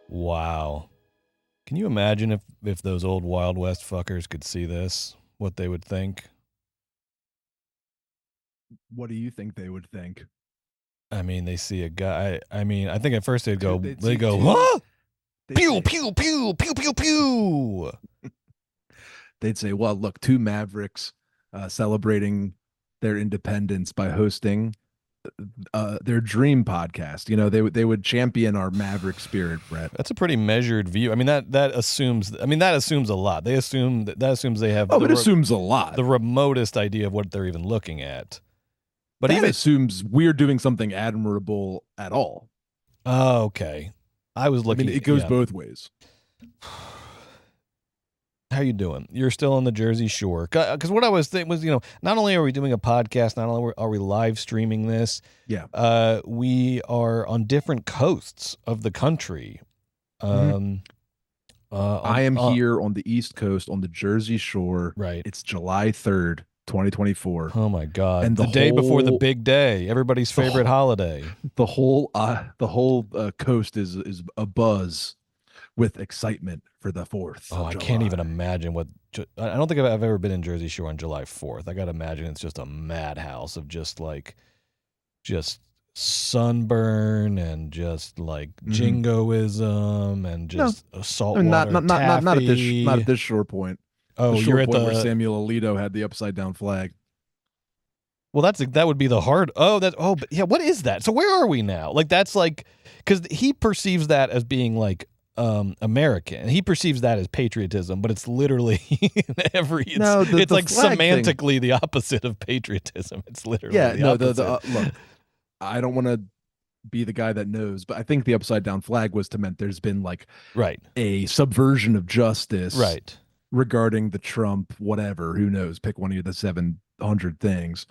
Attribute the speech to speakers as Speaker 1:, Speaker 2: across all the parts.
Speaker 1: Wow. Can you imagine if those old Wild West fuckers could see this, what they would think?
Speaker 2: What do you think they would think?
Speaker 1: I mean, they see a guy. I mean, I think at first they'd go,
Speaker 2: They'd
Speaker 1: they
Speaker 2: see
Speaker 1: go,
Speaker 2: two-
Speaker 1: huh?
Speaker 2: they'd
Speaker 1: Pew,
Speaker 2: say-
Speaker 1: pew, pew, pew, pew, pew.
Speaker 2: They'd say, well, look, two Mavericks celebrating their independence by hosting their dream podcast. You know, they would champion our Maverick spirit, Brett.
Speaker 1: That's a pretty measured view. I mean, that assumes. I mean, that assumes a lot. They assume that assumes they have.
Speaker 2: Oh, it assumes a lot.
Speaker 1: The remotest idea of what they're even looking at. But
Speaker 2: that
Speaker 1: even
Speaker 2: assumes we're doing something admirable at all.
Speaker 1: Oh, okay. I was looking.
Speaker 2: I mean, it goes both ways.
Speaker 1: How you doing? You're still on the Jersey Shore. Because what I was thinking was, not only are we doing a podcast, not only are we live streaming this, we are on different coasts of the country.
Speaker 2: I am here on the East Coast on the Jersey Shore.
Speaker 1: Right.
Speaker 2: It's July 3rd, 2024.
Speaker 1: Oh my God!
Speaker 2: And
Speaker 1: the day before the big day, everybody's favorite holiday.
Speaker 2: The whole coast is abuzz with excitement for the 4th.
Speaker 1: Oh, I can't even imagine what. I don't think I've ever been in Jersey Shore on July 4th. I got to imagine it's just a madhouse of just sunburn and just like jingoism and just saltwater
Speaker 2: not at this shore point.
Speaker 1: Oh,
Speaker 2: you're at where Samuel Alito had the upside down flag.
Speaker 1: Well, that would be the hard. But yeah. What is that? So where are we now? Like that's like because he perceives that as being like American. He perceives that as patriotism, but it's literally it's like semantically the opposite of patriotism. It's literally
Speaker 2: look. I don't want to be the guy that knows, but I think the upside down flag was to meant there's been like a subversion of justice regarding the Trump whatever, who knows, pick one of the 700 things.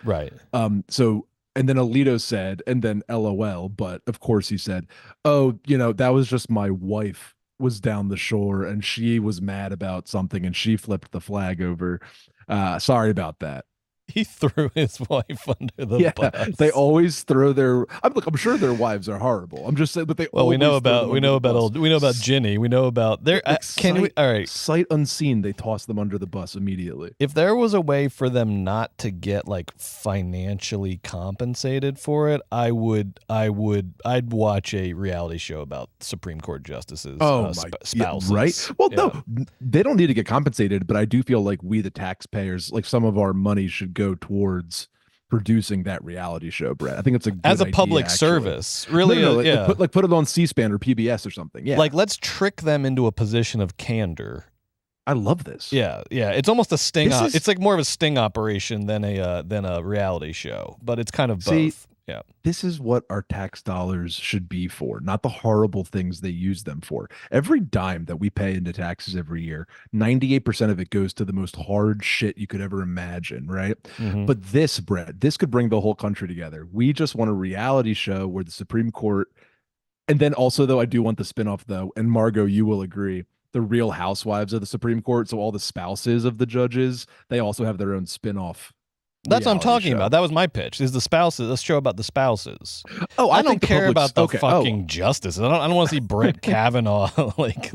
Speaker 2: So and then Alito said, and then LOL, but of course he said, oh, that was just my wife was down the shore and she was mad about something and she flipped the flag over. Sorry about that.
Speaker 1: He threw his wife under the bus.
Speaker 2: They always throw their. I'm sure their wives are horrible. I'm just saying, but they.
Speaker 1: Well, we know about Ginny. We know about their. All right.
Speaker 2: Sight unseen, they toss them under the bus immediately.
Speaker 1: If there was a way for them not to get like financially compensated for it, I'd watch a reality show about Supreme Court justices. Spouses.
Speaker 2: Right. Well, no, they don't need to get compensated, but I do feel like we, the taxpayers, like some of our money should go towards producing that reality show, Brett. I think it's
Speaker 1: as a public service, really.
Speaker 2: Put it on C-SPAN or PBS or something. Yeah,
Speaker 1: like let's trick them into a position of candor.
Speaker 2: I love this.
Speaker 1: Yeah. It's almost a sting. It's like more of a sting operation than a reality show, but it's kind of both. Yeah.
Speaker 2: This is what our tax dollars should be for, not the horrible things they use them for. Every dime that we pay into taxes every year, 98% of it goes to the most hard shit you could ever imagine, right?
Speaker 1: Mm-hmm.
Speaker 2: But this, Brett, this could bring the whole country together. We just want a reality show where the Supreme Court, and then also, though, I do want the spinoff, though, and Margot, you will agree, the Real Housewives of the Supreme Court, so all the spouses of the judges, they also have their own spinoff.
Speaker 1: That's what I'm talking about. That was my pitch. Is the spouses? Let's show about the spouses.
Speaker 2: Oh,
Speaker 1: I don't care about the fucking justices. I don't want to see Brett Kavanaugh like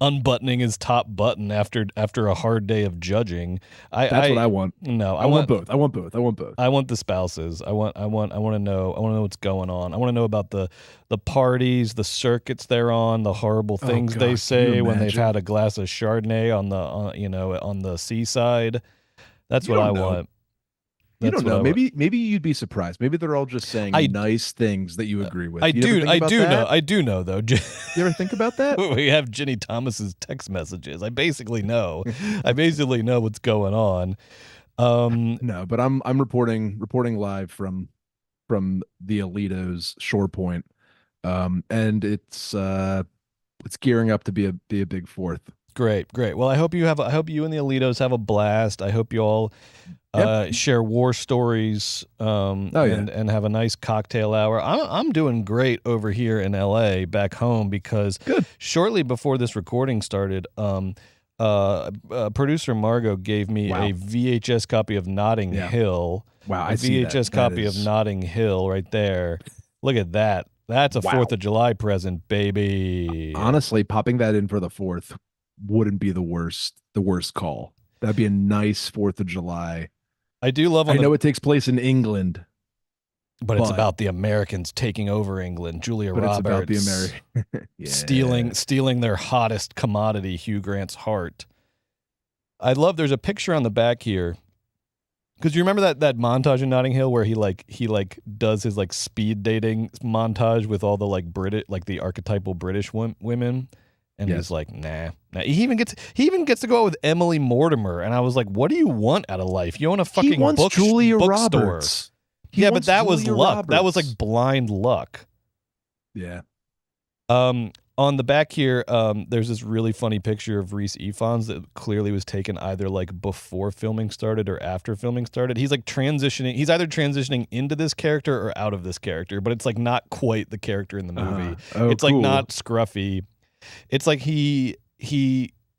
Speaker 1: unbuttoning his top button after a hard day of judging.
Speaker 2: That's what I want.
Speaker 1: No,
Speaker 2: I want both. I want both.
Speaker 1: I want the spouses. I want to know. I want to know what's going on. I want to know about the parties, the circuits they're on, the horrible things they say when they've had a glass of Chardonnay on the seaside. That's what I want.
Speaker 2: You don't know. Maybe you'd be surprised. Maybe they're all just saying nice things that you agree with.
Speaker 1: I do know though.
Speaker 2: You ever think about that?
Speaker 1: We have Ginny Thomas's text messages. I basically know. What's going on.
Speaker 2: No, but I'm reporting live from the Alito's Shore Point, and it's gearing up to be a big 4th.
Speaker 1: Great. Well, I hope you and the Alitos have a blast. I hope you all share war stories and have a nice cocktail hour. I'm doing great over here in LA back home because shortly before this recording started, producer Margot gave me a VHS copy of Notting Hill.
Speaker 2: Wow,
Speaker 1: a VHS copy of Notting Hill right there. Look at that. That's a 4th of July present, baby.
Speaker 2: Honestly, popping that in for the 4th wouldn't be the worst call. That'd be a nice 4th of July.
Speaker 1: I do love.
Speaker 2: I know it takes place in England,
Speaker 1: but it's about the Americans taking over England. Julia Roberts.
Speaker 2: It's about the
Speaker 1: Americans stealing their hottest commodity, Hugh Grant's heart. I love. There's a picture on the back here. Because you remember that montage in Notting Hill where he does his like speed dating montage with all the like the archetypal British women, and he's like, nah. He even gets to go out with Emily Mortimer, and I was like, what do you want out of life? You own a fucking
Speaker 2: Julia
Speaker 1: bookstore.
Speaker 2: Roberts.
Speaker 1: Yeah, but that was luck.
Speaker 2: Roberts.
Speaker 1: That was like blind luck.
Speaker 2: Yeah.
Speaker 1: On the back here, there's this really funny picture of Rhys Ifans that clearly was taken either like before filming started or after filming started. He's like transitioning. He's either transitioning into this character or out of this character, but it's like not quite the character in the movie. It's like not scruffy. It's like he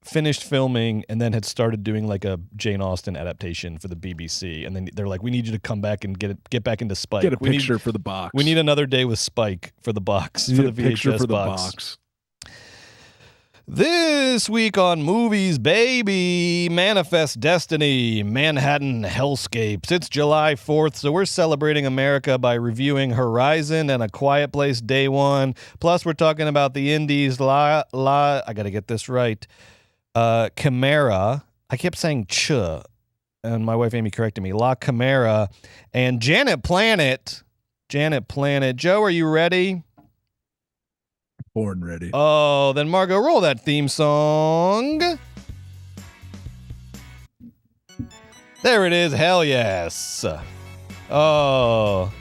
Speaker 1: finished filming and then had started doing like a Jane Austen adaptation for the BBC, and then they're like, we need you to come back and get back into Spike.
Speaker 2: Get a picture for the box.
Speaker 1: We need another day with Spike for the box, for the VHS box. This week on Movies, baby, Manifest Destiny, Manhattan Hellscapes. It's July 4th, so we're celebrating America by reviewing Horizon and A Quiet Place Day One. Plus, we're talking about the indies, I gotta get this right, Chimera. I kept saying Ch, and my wife Amy corrected me. La Chimera, and Janet Planet. Joe, are you ready?
Speaker 2: Born ready.
Speaker 1: Oh, then Margot, roll that theme song. There it is. Hell yes. Oh.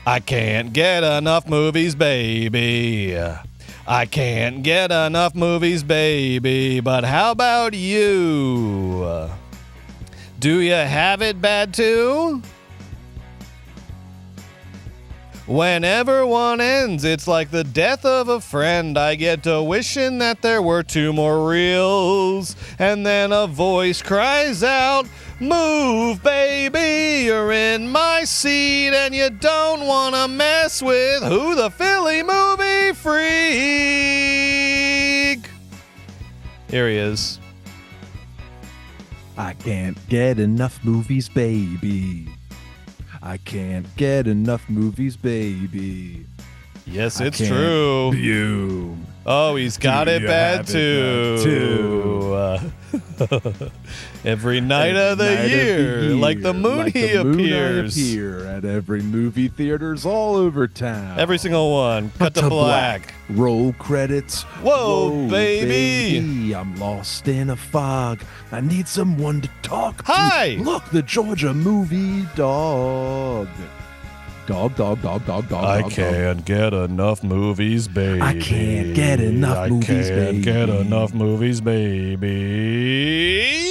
Speaker 1: I can't get enough movies, baby. I can't get enough movies, baby. But how about you? Do you have it bad too? Whenever one ends, it's like the death of a friend. I get to wishing that there were 2 more reels. And then a voice cries out, move, baby, you're in my seat, and you don't want to mess with who the Philly movie freak. Here he is.
Speaker 2: I can't get enough movies, baby. I can't get enough movies, baby.
Speaker 1: Yes, it's true.
Speaker 2: You.
Speaker 1: Oh, he's got it bad too. Every night of the year, like the moon he appears.
Speaker 2: I appear at every movie theaters all over town.
Speaker 1: Every single one. Cut to black.
Speaker 2: Roll credits.
Speaker 1: Whoa, baby.
Speaker 2: I'm lost in a fog. I need someone to talk to.
Speaker 1: Hi.
Speaker 2: Look, the Georgia movie dog. Dog.
Speaker 1: I can't get enough movies, baby.
Speaker 2: I can't get enough movies, baby.
Speaker 1: I can't get enough movies, baby.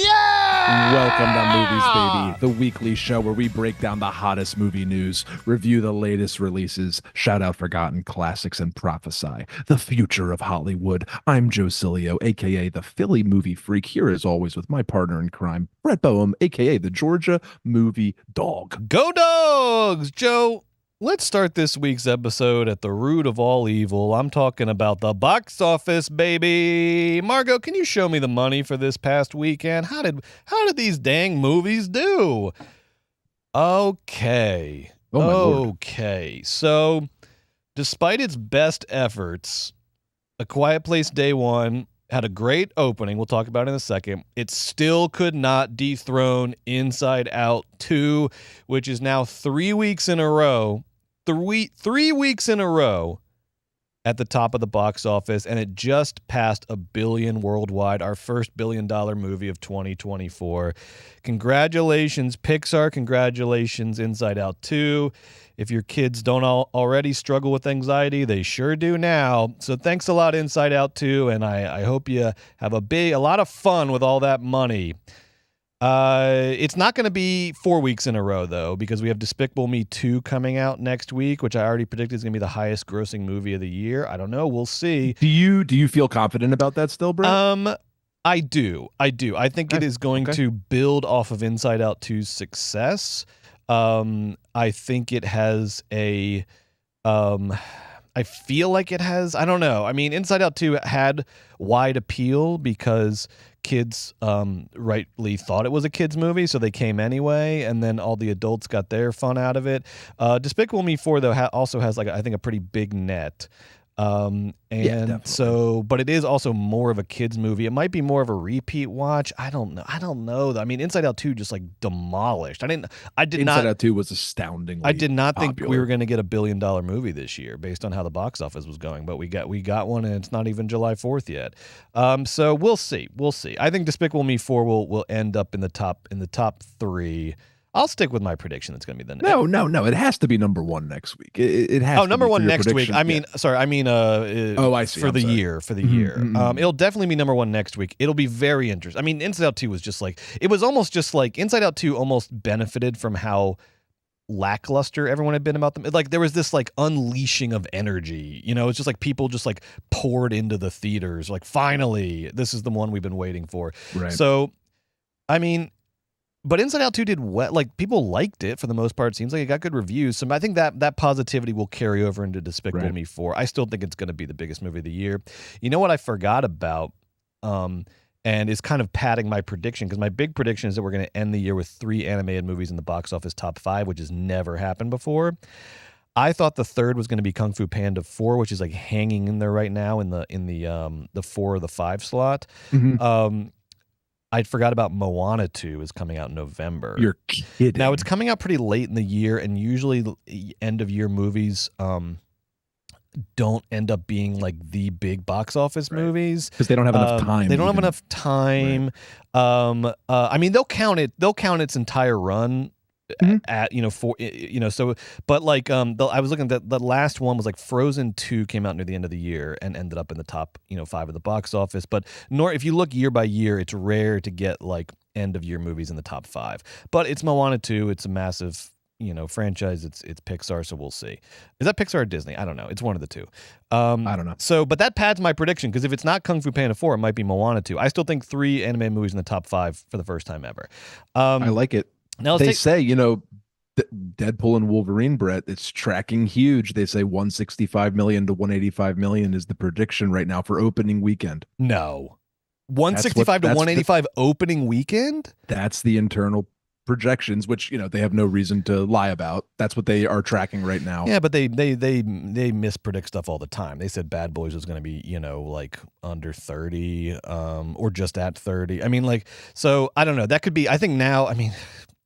Speaker 1: Yeah!
Speaker 2: Welcome to Movies, Baby, the weekly show where we break down the hottest movie news, review the latest releases, shout out forgotten classics, and prophesy the future of Hollywood. I'm Joe Cilio, a.k.a. the Philly movie freak, here as always with my partner in crime, Brett Boehm, a.k.a. the Georgia movie dog.
Speaker 1: Go Dogs! Joe, let's start this week's episode at the root of all evil. I'm talking about the box office, baby. Margot, can you show me the money for this past weekend? How did these dang movies do? Okay. Okay. So, despite its best efforts, A Quiet Place Day One had a great opening. We'll talk about it in a second. It still could not dethrone Inside Out 2, which is now 3 weeks in a row. 3 weeks in a row at the top of the box office, and it just passed $1 billion worldwide, our first $1 billion movie of 2024. Congratulations, Pixar. Congratulations, Inside Out 2. If your kids don't already struggle with anxiety, they sure do now. So thanks a lot, Inside Out 2, and I hope you have a lot of fun with all that money. It's not going to be 4 weeks in a row, though, because we have Despicable Me 2 coming out next week, which I already predicted is going to be the highest grossing movie of the year. I don't know. We'll see.
Speaker 2: Do you feel confident about that still, Brett?
Speaker 1: I do. I think it is going to build off of Inside Out 2's success. I think it has a I feel like it has, I don't know. I mean, Inside Out 2 had wide appeal because kids rightly thought it was a kids movie, so they came anyway, and then all the adults got their fun out of it. Despicable Me 4, though, also has, like, I think, a pretty big net. So, but it is also more of a kids movie. It might be more of a repeat watch. I don't know. I mean, Inside Out 2 just like demolished. Inside
Speaker 2: Out 2 was astoundingly
Speaker 1: I did not
Speaker 2: popular.
Speaker 1: think we were going to get $1 billion movie this year based on how the box office was going, but we got one, and it's not even July 4th yet. So we'll see. I think Despicable Me 4 will end up in the top 3. I'll stick with my prediction. That's going to be the next.
Speaker 2: No. It has to be number 1 next week. It has.
Speaker 1: Oh, number 1 next week. I mean, sorry. I mean,
Speaker 2: I see.
Speaker 1: For the year. It'll definitely be number 1 next week. It'll be very interesting. I mean, Inside Out 2 was just like, it was almost just like Inside Out 2 almost benefited from how lackluster everyone had been about them. Like, there was this like unleashing of energy. You know, it's just like people just like poured into the theaters. Like, finally, this is the one we've been waiting for.
Speaker 2: Right.
Speaker 1: So, I mean. But Inside Out 2 did well. Like, people liked it for the most part. It seems like it got good reviews. So I think that positivity will carry over into Despicable Me 4. I still think it's going to be the biggest movie of the year. You know what I forgot about, and is kind of padding my prediction, because my big prediction is that we're going to end the year with 3 animated movies in the box office top 5, which has never happened before. I thought the third was going to be Kung Fu Panda 4, which is like hanging in there right now in the 4 or the 5 slot.
Speaker 2: Mm-hmm.
Speaker 1: I forgot about Moana 2 is coming out in November.
Speaker 2: You're kidding.
Speaker 1: Now, it's coming out pretty late in the year, and usually end-of-year movies don't end up being like the big box office movies.
Speaker 2: Because they don't have enough time.
Speaker 1: They don't have enough time. Right. I mean, they'll count its entire run at so, but like I was looking at the last one was like Frozen 2 came out near the end of the year and ended up in the top 5 of the box office. But if you look year by year, it's rare to get like end of year movies in the top 5. But it's Moana 2. It's a massive franchise. It's Pixar, so we'll see. Is that Pixar or Disney? I don't know. It's one of the two.
Speaker 2: I don't know.
Speaker 1: So, but that pads my prediction, because if it's not Kung Fu Panda 4, it might be Moana 2. I still think 3 anime movies in the top 5 for the first time ever.
Speaker 2: I like it. Now they say, Deadpool and Wolverine, Brett, it's tracking huge. They say 165 million to 185 million is the prediction right now for opening weekend.
Speaker 1: No. 165 to 185 opening weekend?
Speaker 2: That's the internal projections, which they have no reason to lie about. That's what they are tracking right now.
Speaker 1: Yeah, but they mispredict stuff all the time. They said Bad Boys was going to be like under 30 or just at 30. I mean, like, so I don't know. That could be. I think now. I mean,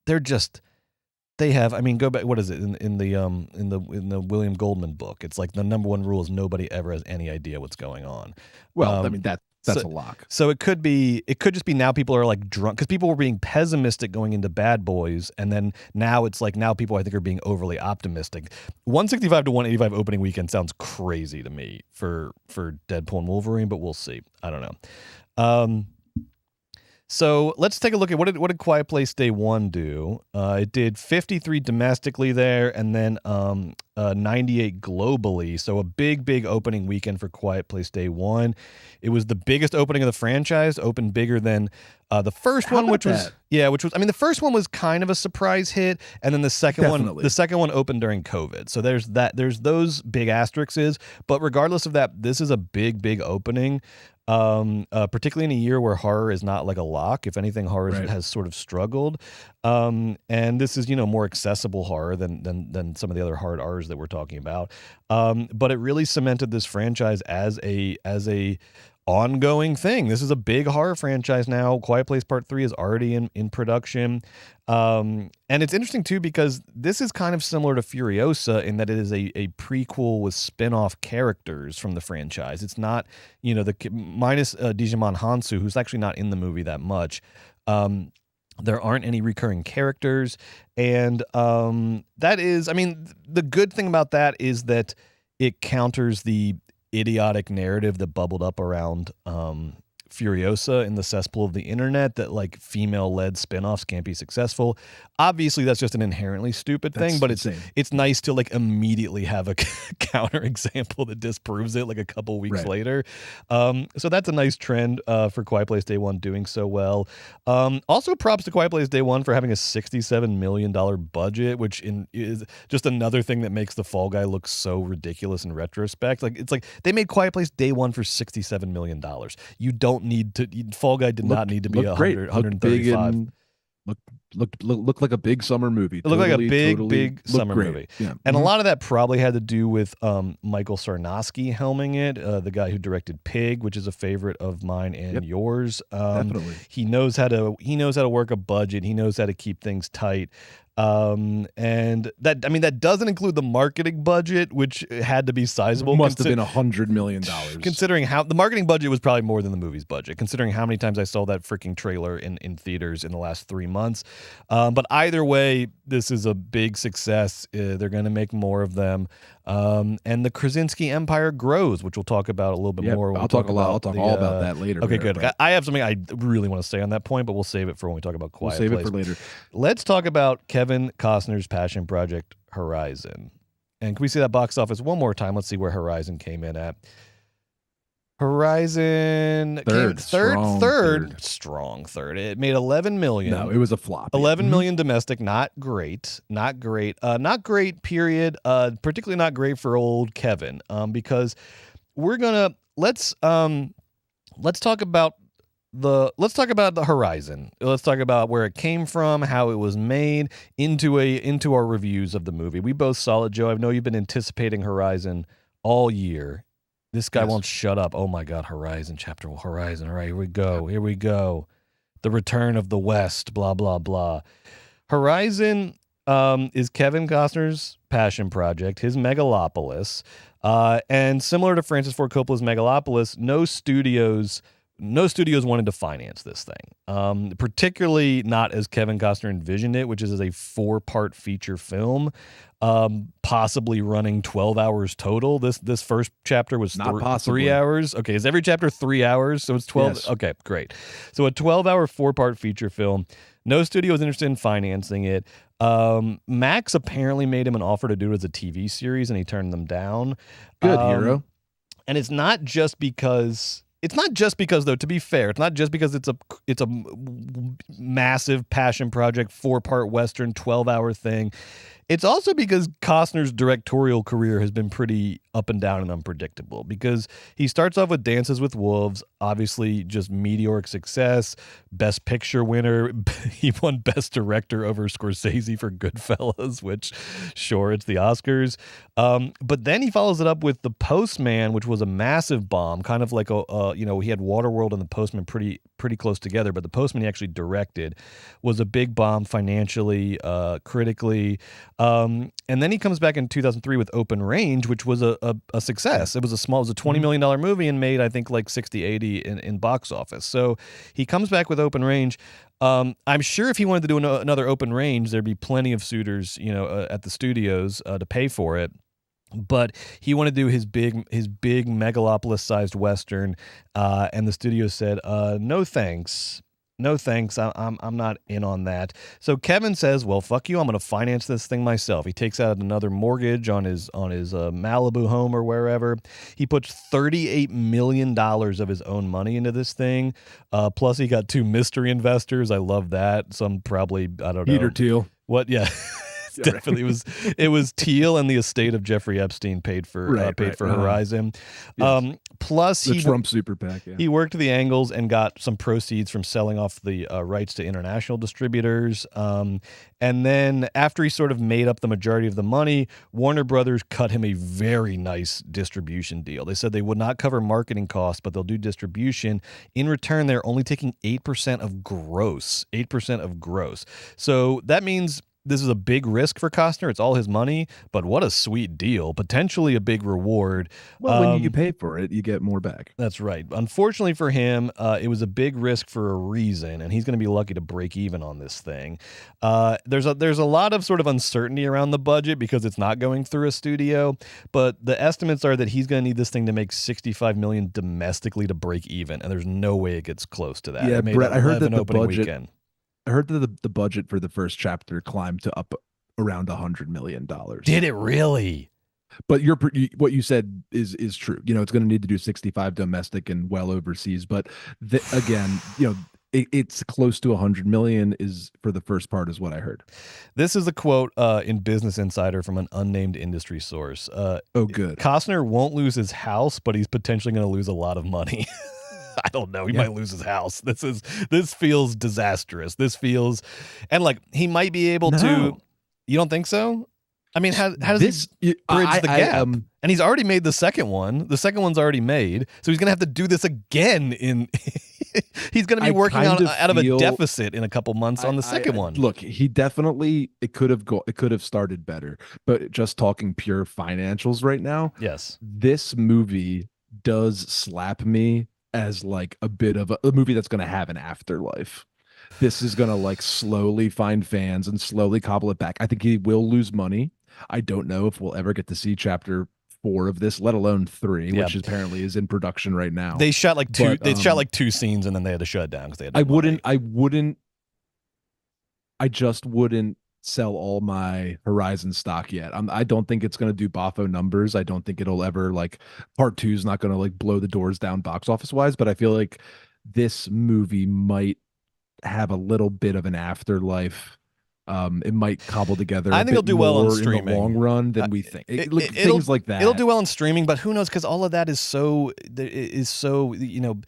Speaker 1: they have. I mean, go back. What is it in the William Goldman book? It's like the number 1 rule is nobody ever has any idea what's going on.
Speaker 2: Well, I mean that's a lock.
Speaker 1: So it could just be now people are like drunk, because people were being pessimistic going into Bad Boys, and then now it's like now people I think are being overly optimistic. 165 to 185 opening weekend sounds crazy to me for Deadpool and Wolverine, but we'll see. I don't know. So let's take a look at what did Quiet Place Day 1 do. It did 53 domestically there, and then 98 globally. So a big opening weekend for Quiet Place Day 1. It was the biggest opening of the franchise, opened bigger than the first one, which was I mean, the first one was kind of a surprise hit, and then the second one opened during COVID. So there's those big asterisks, but regardless of that, this is a big opening. Particularly in a year where horror is not like a lock. If anything, horror has sort of struggled. And this is, more accessible horror than some of the other hard R's that we're talking about. But it really cemented this franchise as a ongoing thing. This is a big horror franchise now. Quiet Place Part 3 is already in production. And it's interesting too, because this is kind of similar to Furiosa in that it is a prequel with spin-off characters from the franchise. It's not, minus Digimon Hansu, who's actually not in the movie that much. There aren't any recurring characters. And that is, I mean, the good thing about that is that it counters the idiotic narrative that bubbled up around Furiosa in the cesspool of the internet, that like female-led spinoffs can't be successful. Obviously, that's just an inherently stupid thing, but it's nice to like immediately have a counterexample that disproves it like a couple weeks later. So that's a nice trend for Quiet Place Day One doing so well. Also, props to Quiet Place Day One for having a $67 million budget, which is just another thing that makes the Fall Guy look so ridiculous in retrospect. Like it's like they made Quiet Place Day One for $67 million. You don't need to. Fall Guy did not need to be 135.
Speaker 2: Look like a big summer movie.
Speaker 1: It looked like a big summer movie.
Speaker 2: Yeah.
Speaker 1: And a lot of that probably had to do with Michael Sarnowski helming it, the guy who directed Pig, which is a favorite of mine and yours.
Speaker 2: Definitely.
Speaker 1: He knows how to work a budget. He knows how to keep things tight. And that doesn't include the marketing budget, which had to be sizable.
Speaker 2: Must have been $100 million.
Speaker 1: Considering how the marketing budget was probably more than the movie's budget, considering how many times I saw that freaking trailer in theaters in the last 3 months. But either way, this is a big success. They're going to make more of them. And the Krasinski empire grows, which we'll talk about a little bit more.
Speaker 2: I'll talk all about that later.
Speaker 1: Okay, good. But I have something I really want to say on that point, but we'll save it for when we talk about Quiet Place.
Speaker 2: We'll save it for later.
Speaker 1: Let's talk about Kevin Costner's passion project, Horizon. And can we see that box office one more time? Let's see where Horizon came in at. Horizon strong third. It made 11 million.
Speaker 2: No, it was a flop.
Speaker 1: 11 million domestic, not great. Not great, period. Particularly not great for old Kevin. Because we're gonna let's talk about the Horizon. Let's talk about where it came from, how it was made, into our reviews of the movie. We both saw it, Joe. I know you've been anticipating Horizon all year. This guy won't shut up. Oh my God, Horizon. All right, here we go. The Return of the West, blah, blah, blah. Horizon is Kevin Costner's passion project, his megalopolis. And similar to Francis Ford Coppola's Megalopolis, no studios wanted to finance this thing, particularly not as Kevin Costner envisioned it, which is as a 4-part feature film, possibly running 12 hours total. This first chapter was 3 hours. Okay, is every chapter 3 hours? So it's 12. Yes. Okay, great. So a 12-hour 4-part feature film. No studio was interested in financing it. Max apparently made him an offer to do it as a TV series, and he turned them down.
Speaker 2: Good hero.
Speaker 1: And it's not just because, though, to be fair, it's not just because it's a massive passion project, 4-part Western, 12-hour thing. It's also because Costner's directorial career has been pretty up and down and unpredictable, because he starts off with Dances with Wolves, obviously just meteoric success, Best Picture winner. He won Best Director over Scorsese for Goodfellas, which, sure, it's the Oscars. But then he follows it up with The Postman, which was a massive bomb, kind of like he had Waterworld and The Postman pretty close together, but The Postman he actually directed was a big bomb financially, critically. And then he comes back in 2003 with Open Range, which was a success. It was a $20 million movie and made, I think, like 60, 80 in box office. So he comes back with Open Range. I'm sure if he wanted to do another Open Range, there'd be plenty of suitors, at the studios to pay for it. But he wanted to do his big megalopolis-sized Western, and the studio said, "No thanks. No thanks. I'm not in on that." So Kevin says, "Well, fuck you. I'm going to finance this thing myself." He takes out another mortgage on his Malibu home or wherever. He puts $38 million of his own money into this thing. Plus, he got 2 mystery investors. I love that. Some probably, I don't know.
Speaker 2: Peter Thiel.
Speaker 1: What? Yeah. Definitely it was Thiel and the estate of Jeffrey Epstein paid for Horizon.
Speaker 2: Yes.
Speaker 1: Plus
Speaker 2: the Trump super PAC. Yeah.
Speaker 1: He worked the angles and got some proceeds from selling off the rights to international distributors. And then after he sort of made up the majority of the money, Warner Brothers cut him a very nice distribution deal. They said they would not cover marketing costs, but they'll do distribution. In return, they're only taking 8% of gross. 8% of gross. So that means this is a big risk for Costner. It's all his money, but what a sweet deal. Potentially a big reward.
Speaker 2: Well, when you pay for it, you get more back.
Speaker 1: That's right. Unfortunately for him, it was a big risk for a reason, and he's going to be lucky to break even on this thing. There's a lot of sort of uncertainty around the budget because it's not going through a studio, but the estimates are that he's going to need this thing to make $65 million domestically to break even, and there's no way it gets close to that.
Speaker 2: Yeah, Brett, I heard that the budget.
Speaker 1: Weekend.
Speaker 2: I heard that the budget for the first chapter climbed to up around $100 million.
Speaker 1: Did it really?
Speaker 2: But what you said is true. You know, it's going to need to do 65 domestic and well overseas. But again, you know, it's close to 100 million is for the first part, is what I heard.
Speaker 1: This is a quote in Business Insider from an unnamed industry source.
Speaker 2: Oh, good.
Speaker 1: Costner won't lose his house, but he's potentially going to lose a lot of money. I don't know. He might lose his house. This feels disastrous. This feels, and like he might be able to. You don't think so? I mean, how does he bridge the gap? And he's already made the second one. The second one's already made, so he's gonna have to do this again. He's gonna be working out of a deficit in a couple months on the second one.
Speaker 2: Look, he definitely it could have started better, but just talking pure financials right now.
Speaker 1: Yes,
Speaker 2: this movie does slap me as like a bit of a movie that's going to have an afterlife. This is going to like slowly find fans and slowly cobble it back. I think he will lose money. I don't know if we'll ever get to see chapter 4 of this, let alone 3, which apparently is in production right now.
Speaker 1: They shot like two. They shot like 2 scenes and then they had to shut it down because they had.
Speaker 2: I just wouldn't sell all my Horizon stock yet. I don't think it's going to do boffo numbers. I don't think it'll ever like part 2 is not going to like blow the doors down box office wise, but I feel like this movie might have a little bit of an afterlife. It might cobble together.
Speaker 1: I think it'll do well on streaming
Speaker 2: in the long run than we think. Things like that.
Speaker 1: It'll do well on streaming, but who knows? Because all of that is so you know.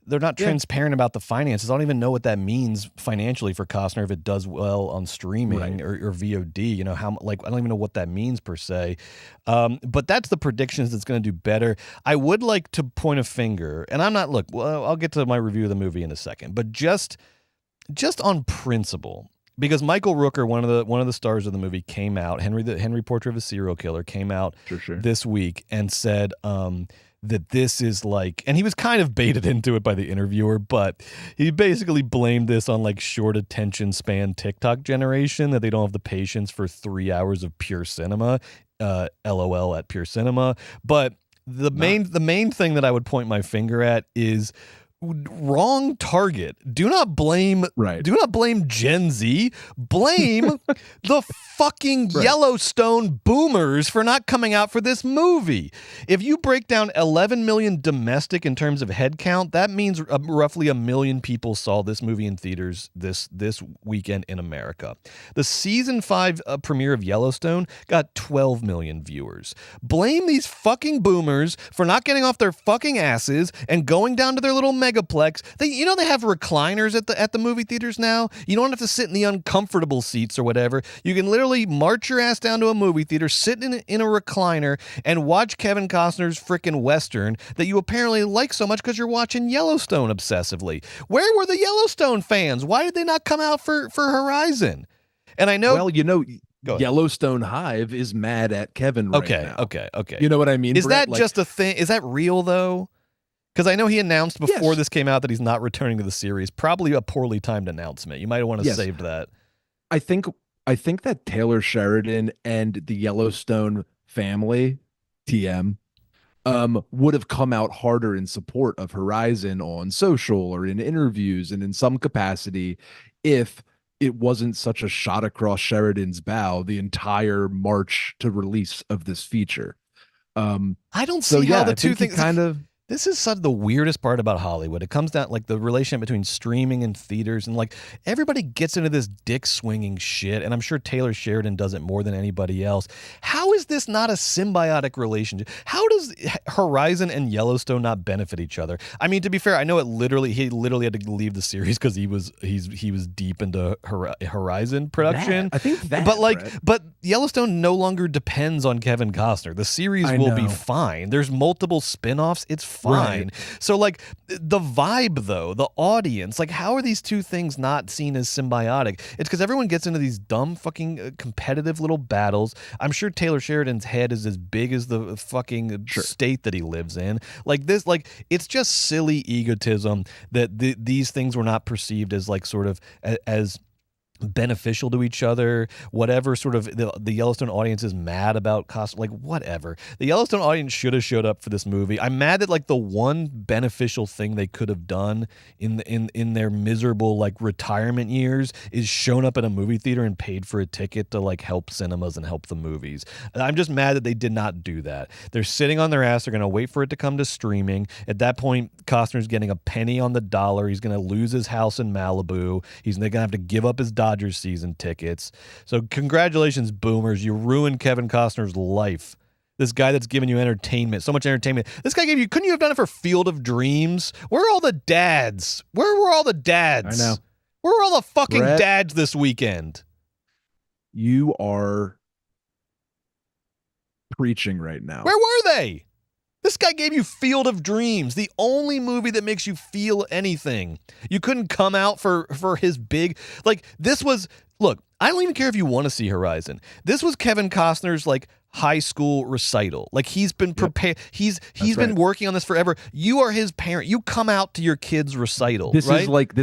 Speaker 1: They're not transparent about the finances. I don't even know what that means financially for Costner if it does well on streaming or VOD. You know how I don't even know what that means per se. But that's the predictions that's going to do better. I would like to point a finger, and I'm not. Look, well, I'll get to my review of the movie in a second, but just on principle. Because Michael Rooker, one of the stars of the movie, came out. Henry Portrait of a Serial Killer came out this week and said that this is like, and he was kind of baited into it by the interviewer, but he basically blamed this on like short attention span TikTok generation, that they don't have the patience for 3 hours of pure cinema. LOL at pure cinema. But the main thing that I would point my finger at is wrong target. Do not blame Gen Z. Blame the fucking Yellowstone boomers for not coming out for this movie. If you break down 11 million domestic in terms of head count, that means roughly 1 million people saw this movie in theaters this weekend in America. The season 5 premiere of Yellowstone got 12 million viewers. Blame these fucking boomers for not getting off their fucking asses and going down to their little megaplex. They have recliners at the movie theaters now. You don't have to sit in the uncomfortable seats or whatever. You can literally march your ass down to a movie theater, sit in a recliner, and watch Kevin Costner's frickin' Western that you apparently like so much because you're watching Yellowstone obsessively. Where were the Yellowstone fans? Why did they not come out for Horizon? And I know...
Speaker 2: Well, Yellowstone Hive is mad at Kevin right now.
Speaker 1: Okay.
Speaker 2: You know what I mean?
Speaker 1: Is Brett? That just a thing? Is that real, though? Because I know he announced before this came out that he's not returning to the series. Probably a poorly timed announcement. You might want to save that.
Speaker 2: I think that Taylor Sheridan and the Yellowstone family, TM, would have come out harder in support of Horizon on social or in interviews and in some capacity if it wasn't such a shot across Sheridan's bow the entire March to release of this feature.
Speaker 1: I don't see how the two things
Speaker 2: kind of...
Speaker 1: This is the weirdest part about Hollywood. It comes down like the relationship between streaming and theaters, and like everybody gets into this dick swinging shit. And I'm sure Taylor Sheridan does it more than anybody else. How is this not a symbiotic relationship? How does Horizon and Yellowstone not benefit each other? I mean, to be fair, I know he literally had to leave the series because he was deep into Horizon production.
Speaker 2: I think that,
Speaker 1: but Yellowstone no longer depends on Kevin Costner. The series will be fine. There's multiple spinoffs. It's fine. So like the vibe though, the audience, like how are these two things not seen as symbiotic? It's because everyone gets into these dumb fucking competitive little battles. I'm sure Taylor Sheridan's head is as big as the fucking state that he lives in. Like this, like it's just silly egotism that these things were not perceived as like sort of as beneficial to each other. Whatever sort of the Yellowstone audience is mad about costume, like whatever. The Yellowstone audience should have showed up for this movie. I'm mad that like the one beneficial thing they could have done in their miserable like retirement years is shown up at a movie theater and paid for a ticket to like help cinemas and help the movies. I'm just mad that they did not do that. They're sitting on their ass. They're going to wait for it to come to streaming. At that point, Costner's getting a penny on the dollar. He's going to lose his house in Malibu. They're going to have to give up his Dodgers season tickets. So congratulations, boomers. You ruined Kevin Costner's life. This guy that's giving you entertainment, so much entertainment. This guy couldn't you have done it for Field of Dreams? Where are all the dads? Where were all the dads?
Speaker 2: I know.
Speaker 1: Where were all the fucking dads this weekend?
Speaker 2: You are preaching right now.
Speaker 1: Where were they? This guy gave you Field of Dreams, the only movie that makes you feel anything. You couldn't come out for his big, like this was, look, I don't even care if you want to see Horizon. This was Kevin Costner's like high school recital. Like he's been prepared. He's been working on this forever. You are his parent. You come out to your kid's recital.
Speaker 2: This is like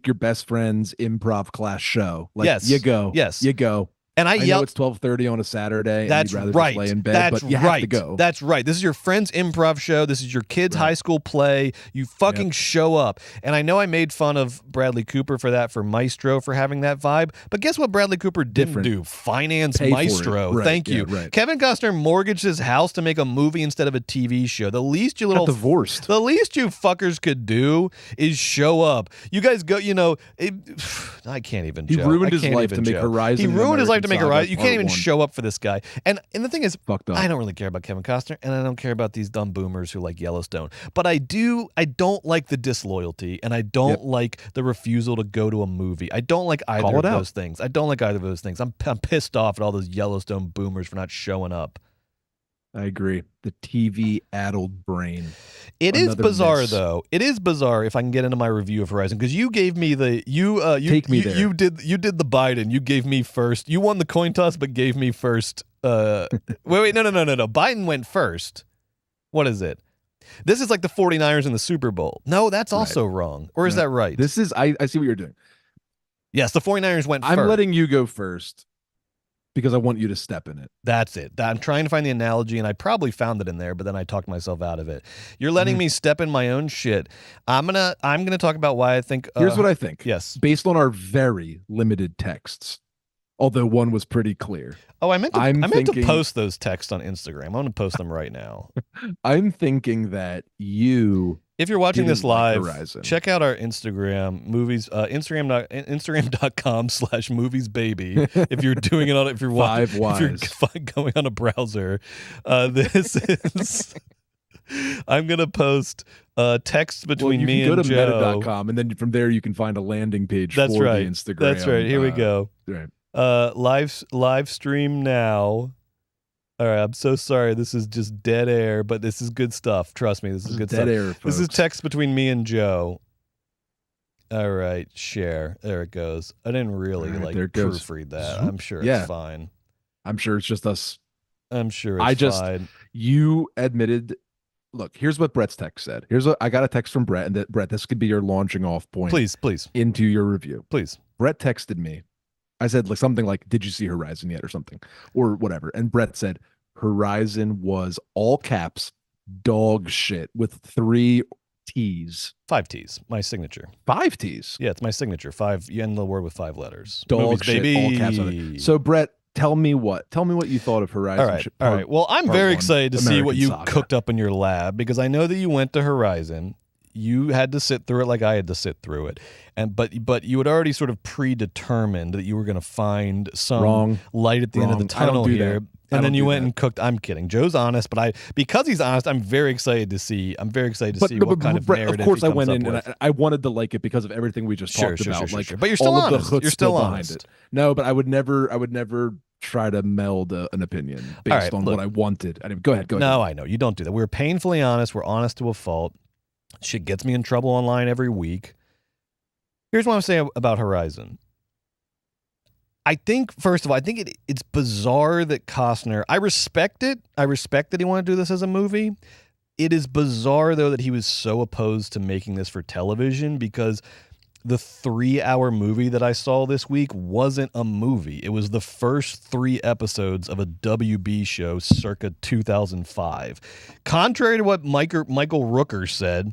Speaker 2: your best friend's improv class show. Like,
Speaker 1: yes.
Speaker 2: You go.
Speaker 1: Yes.
Speaker 2: You go.
Speaker 1: And I
Speaker 2: know it's 12:30 on a Saturday.
Speaker 1: That's
Speaker 2: and you'd rather
Speaker 1: right.
Speaker 2: Just lay in bed, but you have to go.
Speaker 1: That's right. This is your friend's improv show. This is your kid's high school play. You fucking show up. And I know I made fun of Bradley Cooper for that, for Maestro, for having that vibe. But guess what Bradley Cooper didn't do? Finance Maestro.
Speaker 2: Right.
Speaker 1: Thank you.
Speaker 2: Right.
Speaker 1: Kevin Costner mortgaged his house to make a movie instead of a TV show. The least you
Speaker 2: got divorced.
Speaker 1: The least you fuckers could do is show up. You guys go, I can't even joke.
Speaker 2: He ruined his life to make Horizon.
Speaker 1: He ruined his life to make Horizon. You can't even show up for this guy. And the thing is,
Speaker 2: fucked up.
Speaker 1: I don't really care about Kevin Costner, and I don't care about these dumb boomers who like Yellowstone. But I don't like the disloyalty, and I don't like the refusal to go to a movie. I don't like either of those things. I don't like either of those things. I'm pissed off at all those Yellowstone boomers for not showing up.
Speaker 2: I agree. The TV-addled brain.
Speaker 1: It is bizarre, though. It is bizarre. If I can get into my review of Horizon, because you gave me the
Speaker 2: take me there.
Speaker 1: You did the Biden. You gave me first. You won the coin toss, but gave me first. Wait, no. Biden went first. What is it? This is like the 49ers in the Super Bowl. No, that's also wrong. Or is that right?
Speaker 2: This is. I see what you're doing.
Speaker 1: Yes, the 49ers went first.
Speaker 2: I'm letting you go first, because I want you to step in it.
Speaker 1: That's it. I'm trying to find the analogy, and I probably found it in there, but then I talked myself out of it. You're letting me step in my own shit. I'm gonna talk about why I think.
Speaker 2: Here's what I think.
Speaker 1: Yes,
Speaker 2: based on our very limited texts, although one was pretty clear.
Speaker 1: Oh, I meant to post those texts on Instagram. I'm gonna post them right now.
Speaker 2: I'm thinking that you.
Speaker 1: If you're watching this live, check out our Instagram movies, Instagram.com/moviesbaby. If you're doing it on, if you're watching, if you're going on a browser, this is. I'm gonna post text between me and Joe.
Speaker 2: You can go to meta.com, and then from there you can find a landing page for the Instagram.
Speaker 1: That's right. Here we go.
Speaker 2: Right.
Speaker 1: Live stream now. All right, I'm so sorry. This is just dead air, but this is good stuff. Trust me, this is good stuff.
Speaker 2: Air,
Speaker 1: this is text between me and Joe. All right, share. There it goes. I didn't really proofread that. I'm sure it's fine.
Speaker 2: I'm sure it's just us.
Speaker 1: I'm sure it's fine.
Speaker 2: You admitted. Look, here's what Brett's text said. I got a text from Brett, and that Brett, this could be your launching off point.
Speaker 1: Please,
Speaker 2: into your review.
Speaker 1: Please.
Speaker 2: Brett texted me. I said like something like, "Did you see Horizon yet?" or something, or whatever. And Brett said, "Horizon was all caps, dog shit with 3 T's,
Speaker 1: 5 T's, my signature.
Speaker 2: 5 T's.
Speaker 1: Yeah, it's my signature. 5. You end the word with 5 letters.
Speaker 2: Dog
Speaker 1: Movies,
Speaker 2: shit,
Speaker 1: baby.
Speaker 2: all caps on it. So Brett, tell me what you thought of Horizon.
Speaker 1: All right. Well, I'm very excited to see what you cooked up in your lab, because I know that you went to Horizon. you had to sit through it like I had to sit through it, but you had already sort of predetermined that you were going to find some light at the end of the tunnel here. And then you went and cooked. I'm kidding. Joe's honest, but because he's honest, I'm very excited to see. What kind of narrative.
Speaker 2: Of course,
Speaker 1: I
Speaker 2: went in and I wanted to like it because of everything we just talked about.
Speaker 1: But you're still honest. You're still honest.
Speaker 2: Behind it. No, but I would never try to meld an opinion based on what I wanted. Anyway, go ahead.
Speaker 1: No, I know you don't do that. We're painfully honest. We're honest to a fault. Shit gets me in trouble online every week. Here's what I'm saying about Horizon. I think, first of all, it's bizarre that Costner, I respect it. I respect that he wanted to do this as a movie. It is bizarre, though, that he was so opposed to making this for television, because the 3-hour movie that I saw this week wasn't a movie. It was the first 3 episodes of a WB show circa 2005. Contrary to what Michael Rooker said,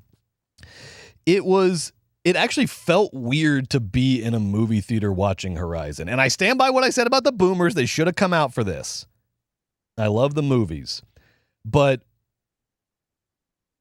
Speaker 1: it actually felt weird to be in a movie theater watching Horizon. And I stand by what I said about the boomers. They should have come out for this. I love the movies. But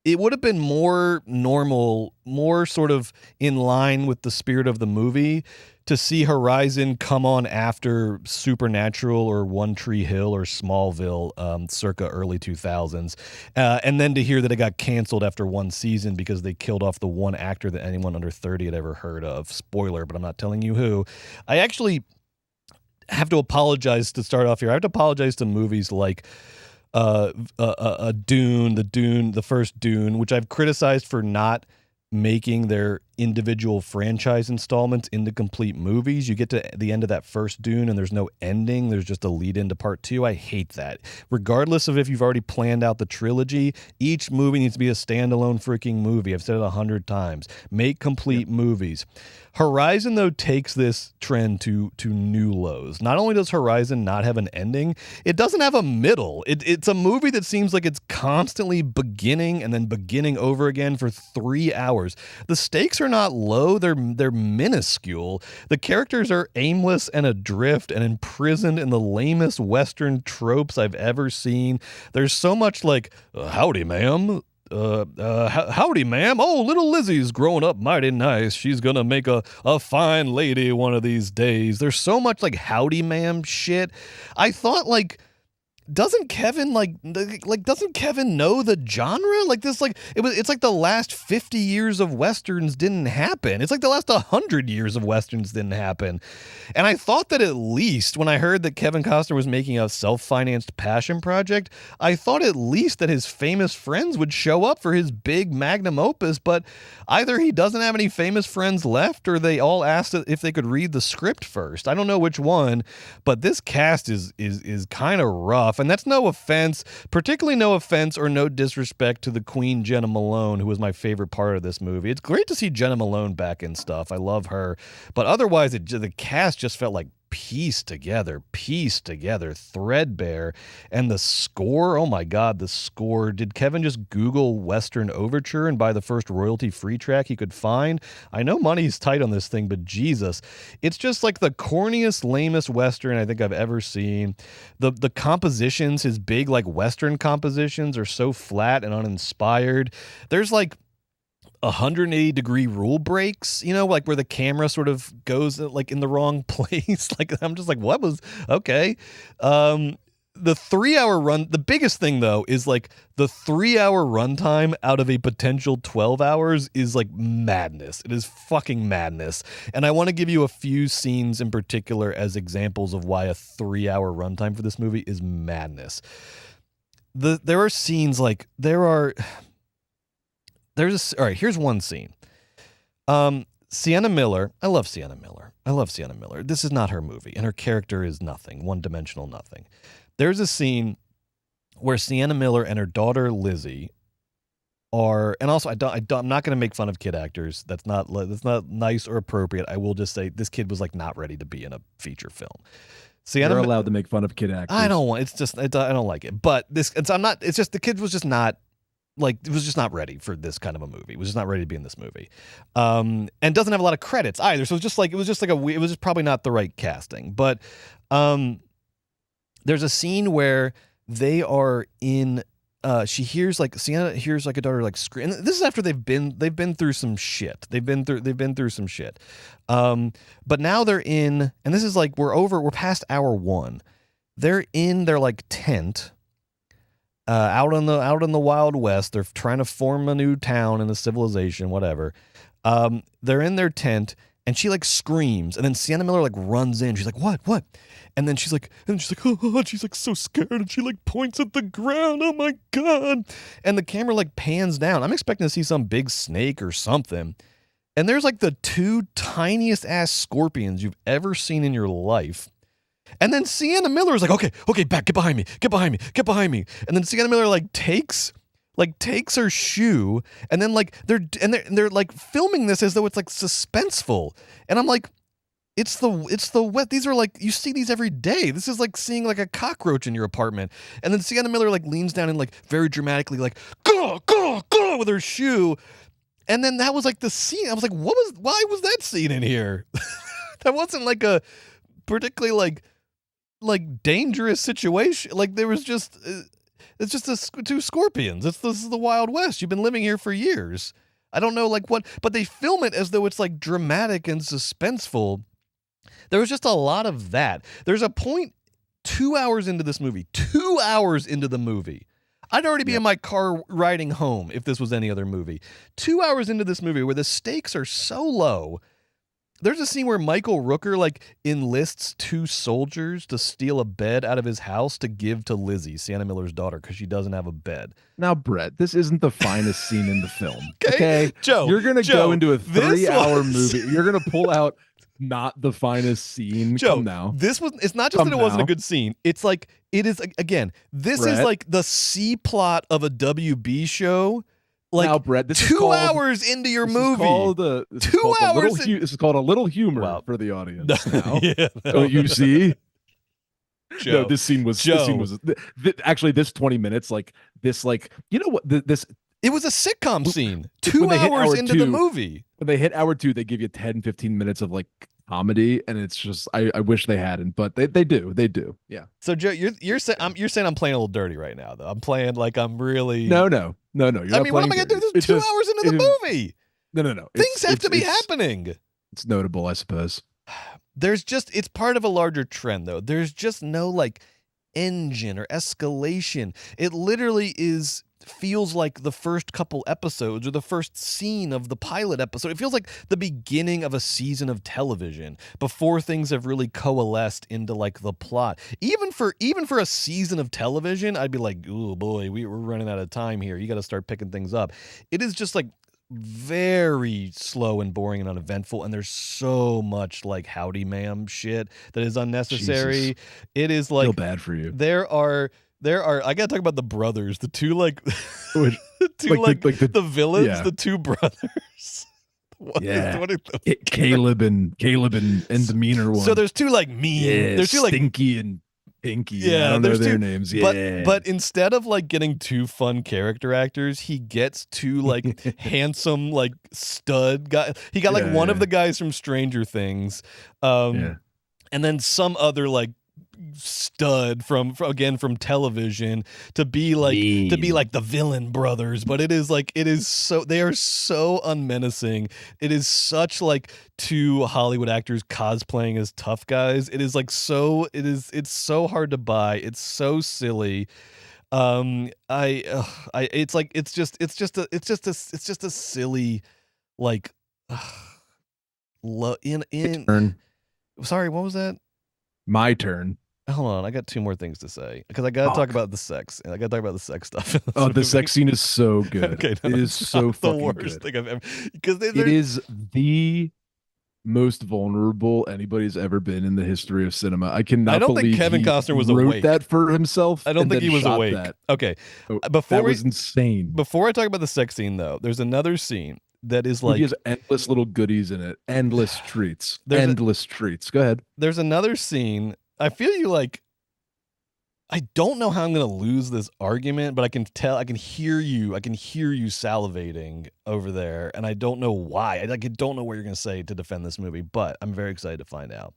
Speaker 1: it would have been more normal, more sort of in line with the spirit of the movie to see Horizon come on after Supernatural or One Tree Hill or Smallville circa early 2000s. And then to hear that it got canceled after 1 season because they killed off the one actor that anyone under 30 had ever heard of. Spoiler, but I'm not telling you who. I actually have to apologize to start off here. I have to apologize to movies like Dune, the first Dune, which I've criticized for not making their individual franchise installments into complete movies. You get to the end of that first Dune and there's no ending. There's just a lead into part 2. I hate that. Regardless of if you've already planned out the trilogy, each movie needs to be a standalone freaking movie. I've said it 100 times. Make complete movies. Horizon, though, takes this trend to new lows. Not only does Horizon not have an ending, it doesn't have a middle. It's a movie that seems like it's constantly beginning and then beginning over again for 3 hours. The stakes are not low, they're minuscule. The characters are aimless and adrift and imprisoned in the lamest Western tropes I've ever seen. There's so much like, howdy, ma'am. Howdy, ma'am. Oh, little Lizzie's growing up mighty nice. She's gonna make a fine lady one of these days. There's so much like howdy, ma'am shit. I thought doesn't Kevin doesn't Kevin know the genre? Like this, it's like the last 50 years of Westerns didn't happen. It's like the last 100 years of Westerns didn't happen. And I thought that at least when I heard that Kevin Costner was making a self-financed passion project, I thought at least that his famous friends would show up for his big magnum opus, but either he doesn't have any famous friends left or they all asked if they could read the script first. I don't know which one, but this cast is kind of rough. And that's no offense, particularly no offense or no disrespect to the Queen Jenna Malone, who was my favorite part of this movie. It's great to see Jenna Malone back in stuff. I love her. But otherwise, the cast just felt like pieced together, threadbare. And the score, oh my God, the score. Did Kevin just Google Western Overture and buy the first royalty-free track he could find? I know money's tight on this thing, but Jesus. It's just like the corniest, lamest Western I think I've ever seen. The compositions, his big Western compositions are so flat and uninspired. There's 180-degree rule breaks, where the camera sort of goes in the wrong place. I'm just what was okay. The 3-hour run, the biggest thing though is the 3-hour runtime out of a potential 12 hours is madness. It is fucking madness. And I want to give you a few scenes in particular as examples of why a 3-hour runtime for this movie is madness. There are scenes all right, here's one scene. Sienna Miller. I love Sienna Miller. This is not her movie, and her character is nothing, one-dimensional nothing. There's a scene where Sienna Miller and her daughter Lizzie are, and also I'm not going to make fun of kid actors. That's not nice or appropriate. I will just say this kid was not ready to be in a feature film.
Speaker 2: You're allowed to make fun of kid actors.
Speaker 1: I don't want. I don't like it. But the kid was just not. It was just not ready for this kind of a movie. It was just not ready to be in this movie, and doesn't have a lot of credits either. So it was probably not the right casting. But there's a scene where they are in she hears like Sienna hears like a daughter like scream. And this is after they've been through some shit. They've been through some shit. But now they're in, and this is like we're past hour 1. They're in their like tent, out in the Wild West. They're trying to form a new town and a civilization, whatever. They're in their tent, and she like screams, and then Sienna Miller like runs in. She's like, "What?" And then she's like, "Oh," she's like so scared, and she like points at the ground. Oh my god! And the camera like pans down. I'm expecting to see some big snake or something, and there's like the 2 tiniest ass scorpions you've ever seen in your life. And then Sienna Miller is like, okay, back, get behind me. And then Sienna Miller like takes her shoe, and then like they're like filming this as though it's like suspenseful. And I'm like, it's the wet. These are like, you see these every day. This is like seeing like a cockroach in your apartment. And then Sienna Miller like leans down and like very dramatically like go with her shoe. And then that was like the scene. I was like, why was that scene in here? That wasn't like a particularly like dangerous situation. Like there was just it's just 2 scorpions. This is the Wild West. You've been living here for years. I don't know like what, but they film it as though it's like dramatic and suspenseful. There was just a lot of that. There's a point 2 hours into this movie, 2 hours into the movie. I'd already be in my car riding home if this was any other movie. 2 hours into this movie where the stakes are so low. There's a scene where Michael Rooker like enlists 2 soldiers to steal a bed out of his house to give to Lizzie, Sienna Miller's daughter, because she doesn't have a bed.
Speaker 2: Now, Brett, this isn't the finest scene in the film.
Speaker 1: Okay? Joe,
Speaker 2: you're gonna go into a 3-hour movie. You're gonna pull out not the finest scene.
Speaker 1: Joe,
Speaker 2: Come now.
Speaker 1: It's not just that it wasn't a good scene. It's like it is again. This Brett, is like the C plot of a WB show. Like now, Brett, this 2 hours into your movie.
Speaker 2: This is called a little humor for the audience. Now, don't you see?
Speaker 1: Joe,
Speaker 2: no, this scene was actually this 20 minutes. Like this, like you know what this.
Speaker 1: It was a sitcom scene. 2 hours into the movie.
Speaker 2: When they hit hour 2, they give you 10, 15 minutes of like comedy, and it's just I wish they hadn't, but they do. Yeah.
Speaker 1: So Joe, you're saying I'm playing a little dirty right now, though. I'm playing like I'm really
Speaker 2: No.
Speaker 1: You're what am I gonna do? This is 2 hours into the movie.
Speaker 2: No.
Speaker 1: Things have to be happening.
Speaker 2: It's notable, I suppose.
Speaker 1: It's part of a larger trend, though. There's just no like engine or escalation. It literally feels like the first couple episodes or the first scene of the pilot episode. It feels like the beginning of a season of television before things have really coalesced into like the plot. Even for a season of television, I'd be like, oh boy, we're running out of time here. You got to start picking things up. It is just like very slow and boring and uneventful, and there's so much like howdy ma'am shit that is unnecessary.
Speaker 2: Jesus.
Speaker 1: It is like
Speaker 2: feel bad for you.
Speaker 1: There are I gotta talk about the brothers, the 2 like the villains, the 2 brothers.
Speaker 2: Caleb and the meaner one.
Speaker 1: So there's 2 like mean. There's 2 like
Speaker 2: Stinky and Pinky. Yeah, I don't know their names. Yeah,
Speaker 1: but instead of like getting 2 fun character actors, he gets 2 like handsome like stud guy. He got like one of the guys from Stranger Things, and then some other like stud from television to be like the villain brothers. But they are so unmenacing. It is such like 2 Hollywood actors cosplaying as tough guys. It is like it's so hard to buy. It's so silly. It's just a silly like sorry, what was that?
Speaker 2: My turn.
Speaker 1: Hold on, I got 2 more things to say because I got to talk about the sex. I got to talk about the sex stuff.
Speaker 2: The sex scene is so good. Okay, it is so fucking
Speaker 1: the worst thing I've ever because
Speaker 2: it is the most vulnerable anybody's ever been in the history of cinema. I don't
Speaker 1: think Kevin Costner was
Speaker 2: wrote
Speaker 1: awake.
Speaker 2: That for himself.
Speaker 1: I don't think he was awake.
Speaker 2: That.
Speaker 1: Okay,
Speaker 2: that was insane.
Speaker 1: Before I talk about the sex scene, though, there's another scene that is like
Speaker 2: he has endless little goodies in it, endless treats, treats. Go ahead.
Speaker 1: There's another scene. I feel you like. I don't know how I'm going to lose this argument, but I can hear you salivating over there, and I don't know why. I don't know what you're going to say to defend this movie, but I'm very excited to find out.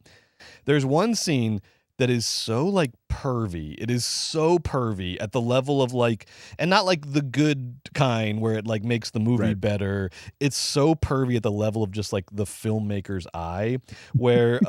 Speaker 1: There's one scene that is so like pervy. It is so pervy at the level of like, and not like the good kind where it like makes the movie better. It's so pervy at the level of just like the filmmaker's eye, where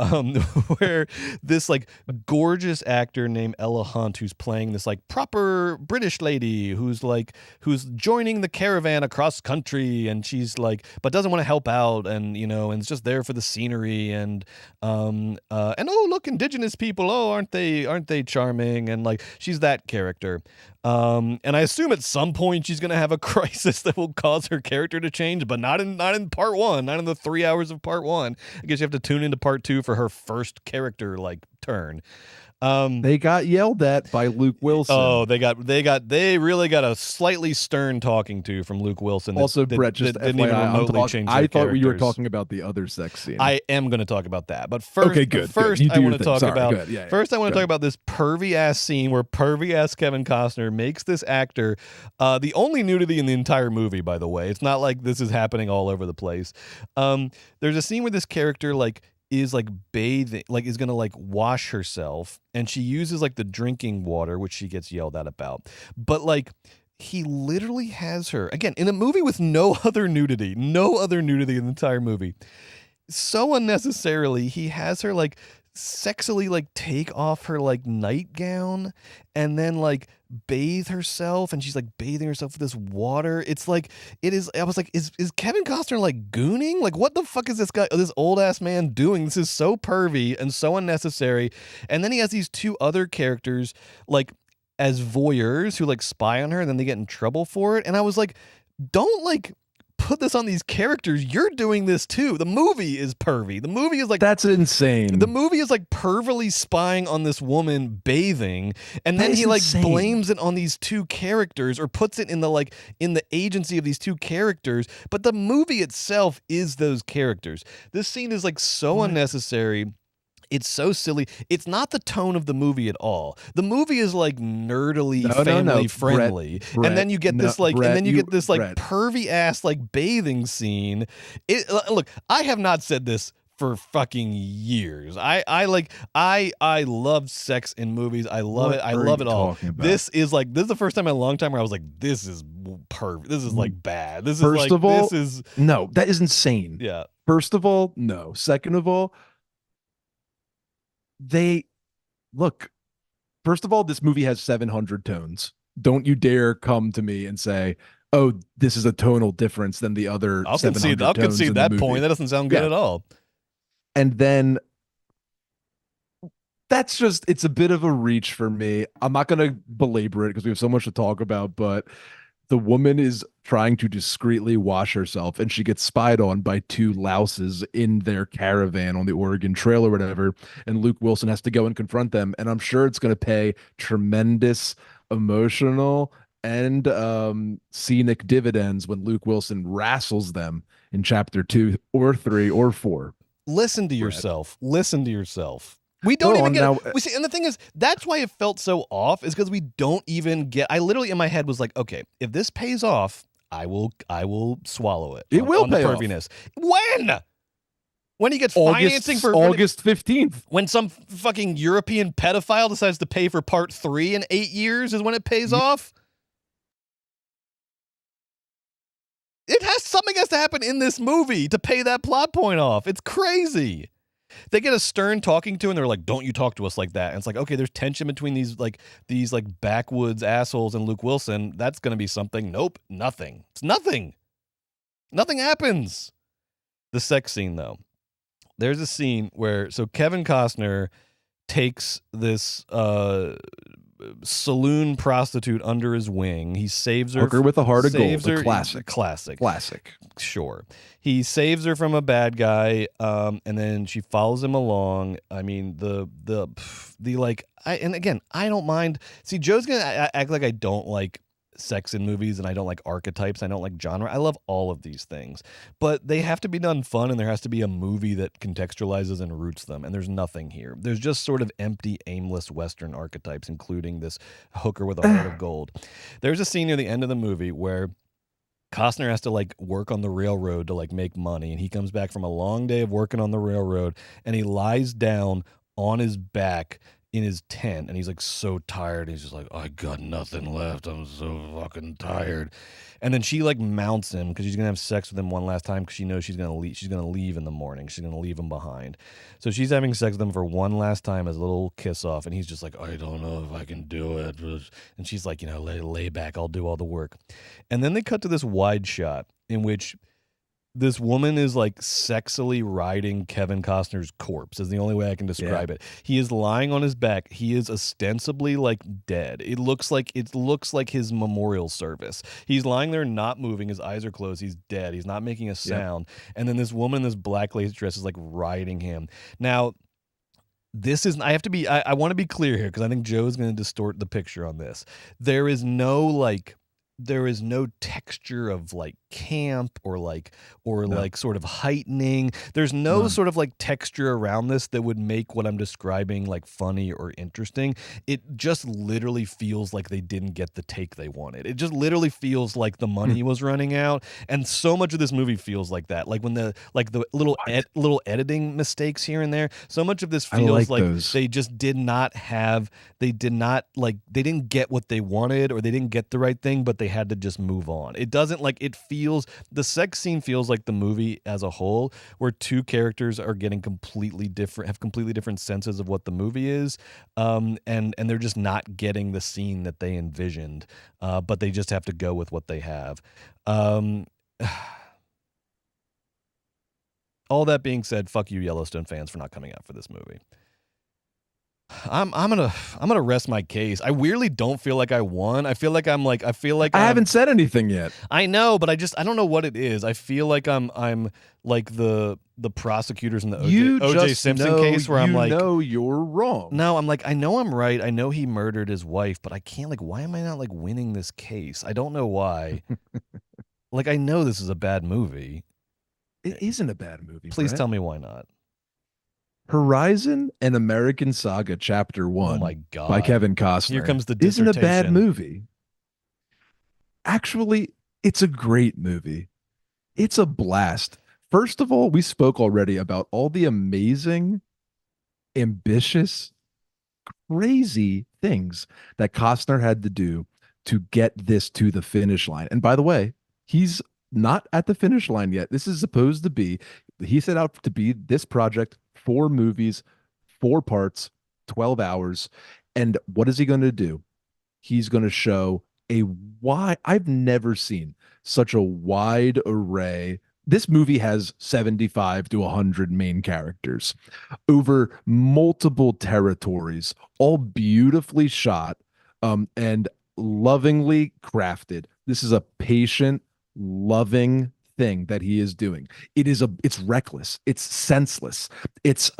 Speaker 1: where this like gorgeous actor named Ella Hunt, who's playing this like proper British lady who's joining the caravan across country, and she's like, but doesn't want to help out, and you know, and it's just there for the scenery, and oh look, indigenous people, oh aren't they charming, and like she's that character. And I assume at some point she's gonna have a crisis that will cause her character to change, but not in part one, not in the 3 hours of part one. I guess you have to tune into part two for her first character like turn.
Speaker 2: They got yelled at by Luke Wilson.
Speaker 1: Oh, they really got a slightly stern talking to from Luke Wilson.
Speaker 2: Also, Brett, just
Speaker 1: didn't even remotely change.
Speaker 2: I thought you were talking about the other sex scene.
Speaker 1: I am going to talk about that, but first,
Speaker 2: okay, good.
Speaker 1: First,
Speaker 2: good.
Speaker 1: I want to talk about.
Speaker 2: First,
Speaker 1: I want to talk about this pervy ass scene where pervy ass Kevin Costner makes this actor the only nudity in the entire movie. By the way, it's not like this is happening all over the place. There's a scene where this character is like bathing, like is gonna like wash herself, and she uses like the drinking water, which she gets yelled at about. But like he literally has her again in a movie with no other nudity in the entire movie. So unnecessarily, he has her like sexily like take off her like nightgown and then like bathe herself, and she's like bathing herself with this water. It's like, it is, I was like, is Kevin Costner like gooning? Like what the fuck is this old ass man doing? This is so pervy and so unnecessary. And then he has these two other characters like as voyeurs who like spy on her, and then they get in trouble for it. And I was like, don't like put this on these characters. You're doing this too. The movie is pervy. The movie is like,
Speaker 2: that's insane.
Speaker 1: The movie is like pervily spying on this woman bathing, and then he like blames it on these two characters, or puts it in the agency of these two characters. But the movie itself is those characters. This scene is like so unnecessary. It's so silly. It's not the tone of the movie at all. The movie is like nerdily family friendly,
Speaker 2: Brett,
Speaker 1: and then you get this
Speaker 2: Brett.
Speaker 1: pervy ass like bathing scene. Look, I have not said this for fucking years. I love sex in movies. I love it. I love it all. This is the first time in a long time where I was like, this is perv. This is like bad. This is
Speaker 2: no, that is insane.
Speaker 1: Yeah.
Speaker 2: First of all, no. Second of all, first of all, this movie has 700 tones. Don't you dare come to me and say, oh, this is a tonal difference than the other. I'll concede
Speaker 1: that point. That doesn't sound good at all.
Speaker 2: And then it's a bit of a reach for me. I'm not going to belabor it because we have so much to talk about, but the woman is trying to discreetly wash herself, and she gets spied on by two louses in their caravan on the Oregon Trail or whatever. And Luke Wilson has to go and confront them. And I'm sure it's going to pay tremendous emotional and scenic dividends when Luke Wilson wrestles them in chapter 2 or 3 or 4.
Speaker 1: Listen to yourself. Listen to yourself. We don't even get it. We see, and the thing is, that's why it felt so off, is because we don't even get. I literally in my head was like, okay, if this pays off, I will swallow it.
Speaker 2: It will pay
Speaker 1: the perviness. Off. When he gets financing for
Speaker 2: August 15th.
Speaker 1: When some fucking European pedophile decides to pay for part 3 in 8 years is when it pays off. Something has to happen in this movie to pay that plot point off. It's crazy. They get a stern talking to, and they're like, don't you talk to us like that. And it's like, okay, there's tension between these backwoods assholes and Luke Wilson. That's going to be something. Nope, nothing. It's nothing. Nothing happens. The sex scene, though. There's a scene where, so Kevin Costner takes this saloon prostitute under his wing. He saves her.
Speaker 2: Hooker with a heart of gold. Classic.
Speaker 1: Sure. He saves her from a bad guy, and then she follows him along. I mean, and again, I don't mind. See, Joe's gonna act like I don't like sex in movies, and I don't like archetypes, I don't like genre. I love all of these things, but they have to be done fun, and there has to be a movie that contextualizes and roots them, and there's nothing here. There's just sort of empty, aimless Western archetypes, including this hooker with a heart of gold. There's a scene near the end of the movie where Costner has to like work on the railroad to like make money, and he comes back from a long day of working on the railroad, and he lies down on his back in his tent, and he's like so tired. He's just like, I got nothing left. I'm so fucking tired. And then she like mounts him because she's gonna have sex with him one last time because she knows she's gonna leave. She's gonna leave in the morning. She's gonna leave him behind. So she's having sex with him for one last time as a little kiss off, and he's just like, I don't know if I can do it. And she's like, lay back. I'll do all the work. And then they cut to this wide shot in which this woman is like sexily riding Kevin Costner's corpse is the only way I can describe it. He is lying on his back. He is ostensibly like dead. It looks like his memorial service. He's lying there not moving. His eyes are closed. He's dead. He's not making a sound. And then this woman in this black lace dress is like riding him. Now, I want to be clear here because I think Joe's going to distort the picture on this. There is no texture of like camp or like sort of heightening. There's no sort of like texture around this that would make what I'm describing like funny or interesting. It just literally feels like they didn't get the take they wanted. It just literally feels like the money was running out, and so much of this movie feels like that. Like when the little editing mistakes here and there. So much of this feels like they just they didn't get what they wanted, or they didn't get the right thing, but they had to just move on. It doesn't the sex scene feels like the movie as a whole, where two characters are getting completely different senses of what the movie is, and they're just not getting the scene that they envisioned, but they just have to go with what they have. All that being said, fuck you Yellowstone fans for not coming out for this movie. I'm gonna rest my case. I weirdly don't feel like I won. I
Speaker 2: haven't said anything yet.
Speaker 1: I know, but I don't know what it is. I feel like I'm like the prosecutors in the OJ Simpson case where I'm like,
Speaker 2: you're wrong.
Speaker 1: No, I'm like, I know I'm right. I know he murdered his wife, but I can't, like, why am I not like winning this case? I don't know why. Like, I know this is a bad movie.
Speaker 2: It isn't a bad movie.
Speaker 1: Please tell me why not.
Speaker 2: Horizon and American Saga Chapter 1
Speaker 1: oh my God.
Speaker 2: by Kevin Costner
Speaker 1: Here comes the dissertation.
Speaker 2: Isn't a bad movie. Actually, it's a great movie. It's a blast. First of all, we spoke already about all the amazing, ambitious, crazy things that Costner had to do to get this to the finish line. And by the way, he's not at the finish line yet. This is supposed to be, he set out to be this project, 4 movies, 4 parts, 12 hours. And what is he going to do? He's going to show I've never seen such a wide array. This movie has 75 to 100 main characters over multiple territories, all beautifully shot, and lovingly crafted. This is a patient, loving thing that he is doing. It's reckless, it's senseless, it's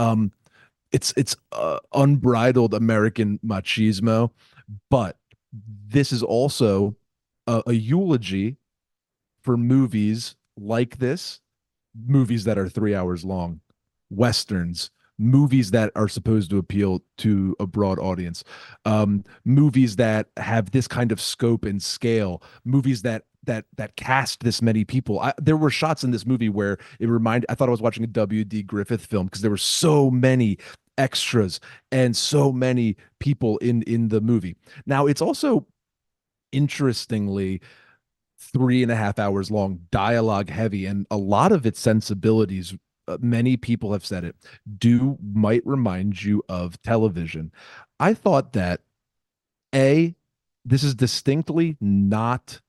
Speaker 2: unbridled American machismo, but this is also a eulogy for movies like this, movies that are 3 hours long, westerns, movies that are supposed to appeal to a broad audience, movies that have this kind of scope and scale, movies that cast this many people. There were shots in this movie where I thought I was watching a W.D. Griffith film because there were so many extras and so many people in the movie. Now, it's also interestingly 3.5 hours long, dialogue heavy, and a lot of its sensibilities, many people have said it, might remind you of television. I thought that this is distinctly not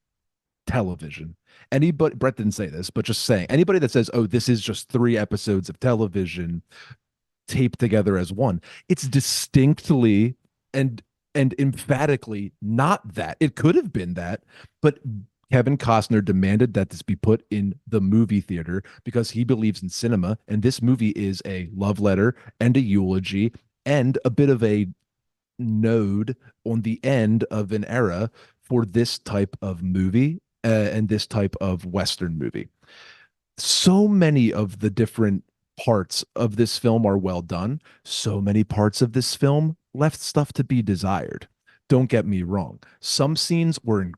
Speaker 2: television. Brett didn't say this, but just saying, anybody that says, oh, this is just 3 episodes of television taped together as one, it's distinctly and emphatically not that. It could have been that, but Kevin Costner demanded that this be put in the movie theater because he believes in cinema, and this movie is a love letter and a eulogy and a bit of a node on the end of an era for this type of movie, and this type of Western movie. So many of the different parts of this film are well done. So many parts of this film left stuff to be desired. Don't get me wrong. Some scenes were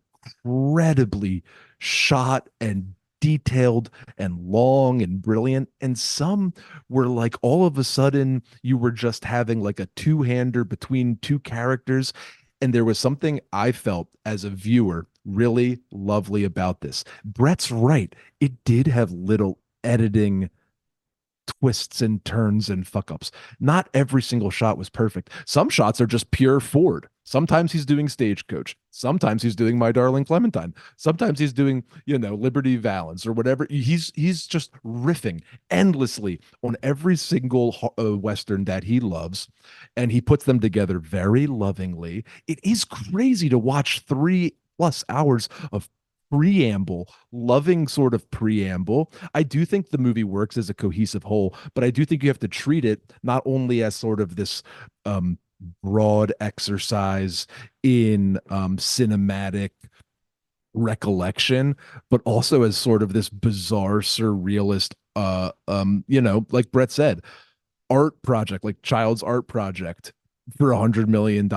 Speaker 2: incredibly shot and detailed and long and brilliant, and some were like all of a sudden you were just having like a two-hander between two characters. And there was something I felt as a viewer really lovely about this. Brett's right. It did have little editing twists and turns and fuck ups. Not every single shot was perfect. Some shots are just pure Ford. Sometimes he's doing Stagecoach. Sometimes he's doing My Darling Clementine. Sometimes he's doing, Liberty Valance or whatever. He's just riffing endlessly on every single Western that he loves, and he puts them together very lovingly. It is crazy to watch 3+ hours of preamble, loving sort of preamble. I do think the movie works as a cohesive whole, but I do think you have to treat it not only as sort of this broad exercise in cinematic recollection, but also as sort of this bizarre surrealist like Brett said, art project, like child's art project for $100 million.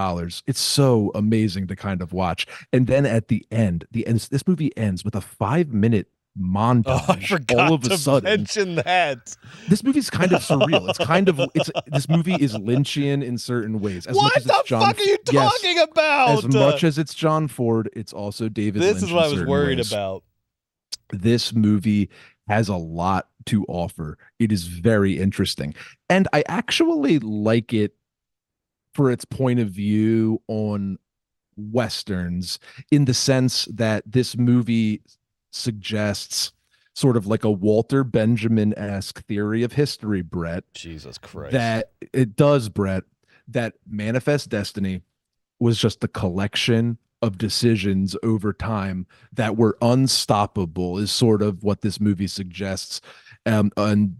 Speaker 2: It's so amazing to kind of watch. And then at the end, this movie ends with a 5-minute montage.
Speaker 1: Oh, I forgot
Speaker 2: all of a
Speaker 1: to
Speaker 2: sudden
Speaker 1: mention that.
Speaker 2: This movie's kind of surreal. This movie is Lynchian in certain ways. As
Speaker 1: what
Speaker 2: much as
Speaker 1: the
Speaker 2: it's John,
Speaker 1: fuck are you talking about?
Speaker 2: As much as it's John Ford, it's also David Lynch.
Speaker 1: This is what I was worried
Speaker 2: ways.
Speaker 1: about.
Speaker 2: This movie has a lot to offer. It is very interesting. And I actually like it for its point of view on Westerns, in the sense that this movie suggests sort of like a Walter Benjamin-esque theory of history, Brett.
Speaker 1: Jesus Christ.
Speaker 2: That it does, Brett, that Manifest Destiny was just a collection of decisions over time that were unstoppable, is sort of what this movie suggests. And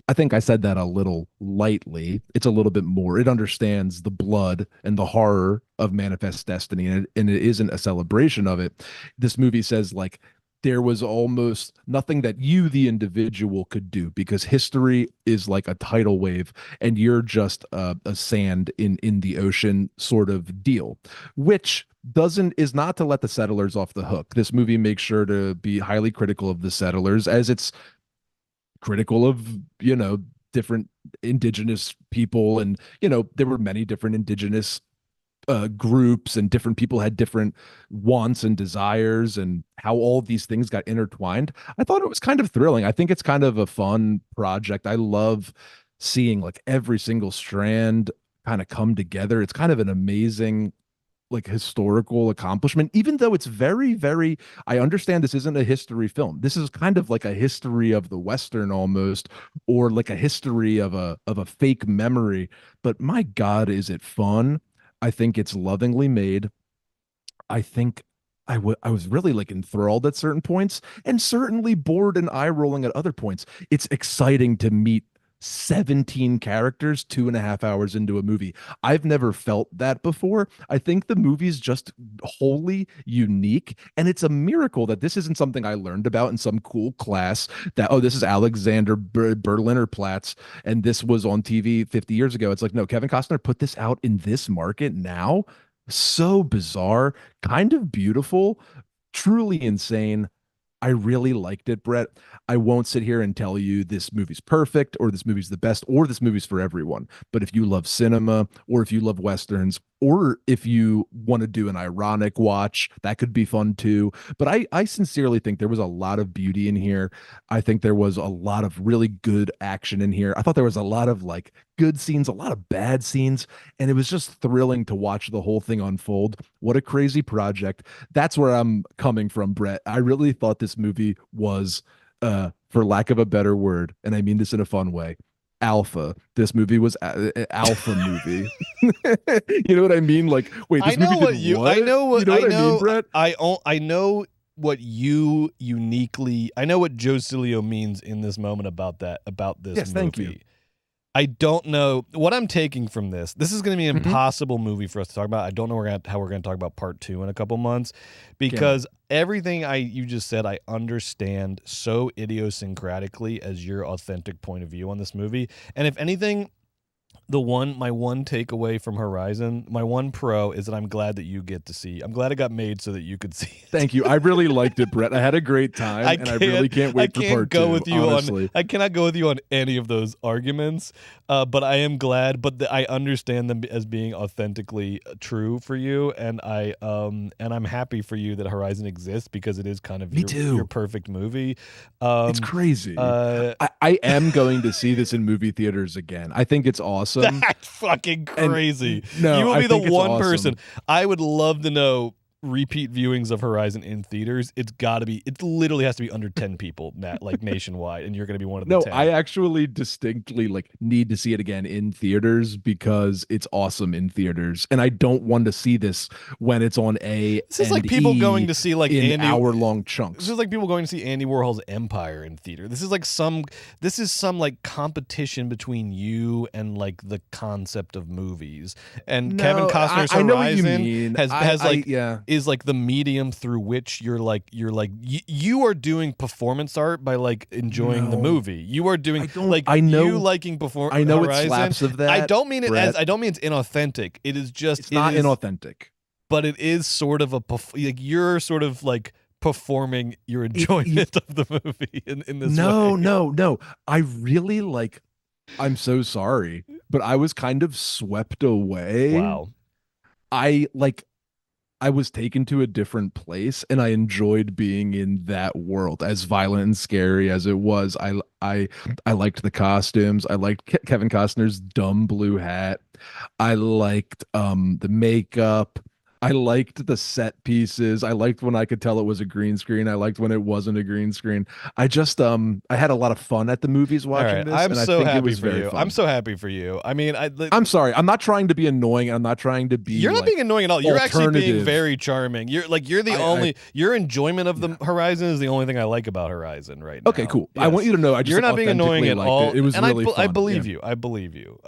Speaker 2: I think I said that a little lightly. It's a little bit more. It understands the blood and the horror of Manifest Destiny, and it isn't a celebration of it. This movie says, like, there was almost nothing that you, the individual, could do, because history is like a tidal wave and you're just a sand in the ocean sort of deal, which is not to let the settlers off the hook. This movie makes sure to be highly critical of the settlers, as it's critical of, different indigenous people. And, there were many different indigenous groups, and different people had different wants and desires, and how all these things got intertwined. I thought it was kind of thrilling. I think it's kind of a fun project. I love seeing like every single strand kind of come together. It's kind of an amazing like historical accomplishment, even though it's very, very, I understand this isn't a history film. This is kind of like a history of the Western almost, or like a history of a fake memory. But my God, is it fun? I think it's lovingly made. I think I was really like enthralled at certain points, and certainly bored and eye rolling at other points. It's exciting to meet 17 characters 2.5 hours into a movie. I've never felt that before. I think the movie's just wholly unique, and it's a miracle that this isn't something I learned about in some cool class, that, oh, this is Alexander Berliner Platz and this was on TV 50 years ago. It's like, no, Kevin Costner put this out in this market now. So bizarre, kind of beautiful, truly insane. I really liked it, Brett. I won't sit here and tell you this movie's perfect, or this movie's the best, or this movie's for everyone. But if you love cinema, or if you love Westerns, or if you want to do an ironic watch, that could be fun too. But I sincerely think there was a lot of beauty in here. I think there was a lot of really good action in here. I thought there was a lot of like good scenes, a lot of bad scenes, and it was just thrilling to watch the whole thing unfold. What a crazy project. That's where I'm coming from, Brett. I really thought this movie was, for lack of a better word, and I mean this in a fun way, alpha. This movie was alpha movie. You know what I mean? Like, wait, this movie did what?
Speaker 1: I know what,
Speaker 2: you know what I mean, Brett?
Speaker 1: I know what you uniquely, I know what Joe Cilio means in this moment about this movie.
Speaker 2: Thank you.
Speaker 1: I don't know what I'm taking from this. This is going to be an impossible movie for us to talk about. I don't know how we're going to talk about part 2 in a couple months, because everything you just said, I understand so idiosyncratically as your authentic point of view on this movie. And if anything, my one takeaway from Horizon, my one pro is that I'm glad that you get to see. I'm glad it got made so that you could see it.
Speaker 2: Thank you. I really liked it, Brett. I had a great time, and I really can't wait for part two. Honestly,
Speaker 1: I cannot go with you on any of those arguments, but I am glad. But I understand them as being authentically true for you, and I'm happy for you that Horizon exists because it is kind of your perfect movie.
Speaker 2: It's crazy. I am going to see this in movie theaters again. I think it's awesome.
Speaker 1: That's fucking crazy.
Speaker 2: No,
Speaker 1: you will be the one
Speaker 2: awesome.
Speaker 1: person. I would love to know repeat viewings of Horizon in theaters. It literally has to be under 10 people nationwide, and you're going to be one of the 10.
Speaker 2: I actually distinctly need to see it again in theaters because it's awesome in theaters, and I don't want to see this when it's on
Speaker 1: This is like people going to see
Speaker 2: in hour-long chunks.
Speaker 1: This is like people going to see Andy Warhol's Empire in theater. This is some competition between you and the concept of movies. And Kevin Costner's Horizon is the medium through which you are doing performance art by enjoying the movie. You are doing you liking performance.
Speaker 2: I know
Speaker 1: Horizon.
Speaker 2: It's slaps of that.
Speaker 1: I don't mean it
Speaker 2: Brett.
Speaker 1: I don't mean it's inauthentic. It is just
Speaker 2: it's not inauthentic.
Speaker 1: But it is sort of you're sort of performing your enjoyment of the movie in this way.
Speaker 2: No. I really I'm so sorry, but I was kind of swept away.
Speaker 1: Wow.
Speaker 2: I was taken to a different place, and I enjoyed being in that world, as violent and scary as it was. I liked the costumes. I liked Kevin Costner's dumb blue hat. I liked the makeup. I liked the set pieces. I liked when I could tell it was a green screen. I liked when it wasn't a green screen. I just I had a lot of fun at the movies watching this.
Speaker 1: I'm so happy
Speaker 2: for
Speaker 1: you.
Speaker 2: Fun.
Speaker 1: I'm so happy for you. I mean,
Speaker 2: I'm sorry. I'm not trying to be annoying. I'm not trying to be.
Speaker 1: You're not being annoying at all. You're actually being very charming. You're your enjoyment of the Horizon is the only thing I like about Horizon right now.
Speaker 2: Okay, cool. Yes. I want you to know
Speaker 1: you're not being annoying at all.
Speaker 2: It was really fun.
Speaker 1: I believe you. I believe you.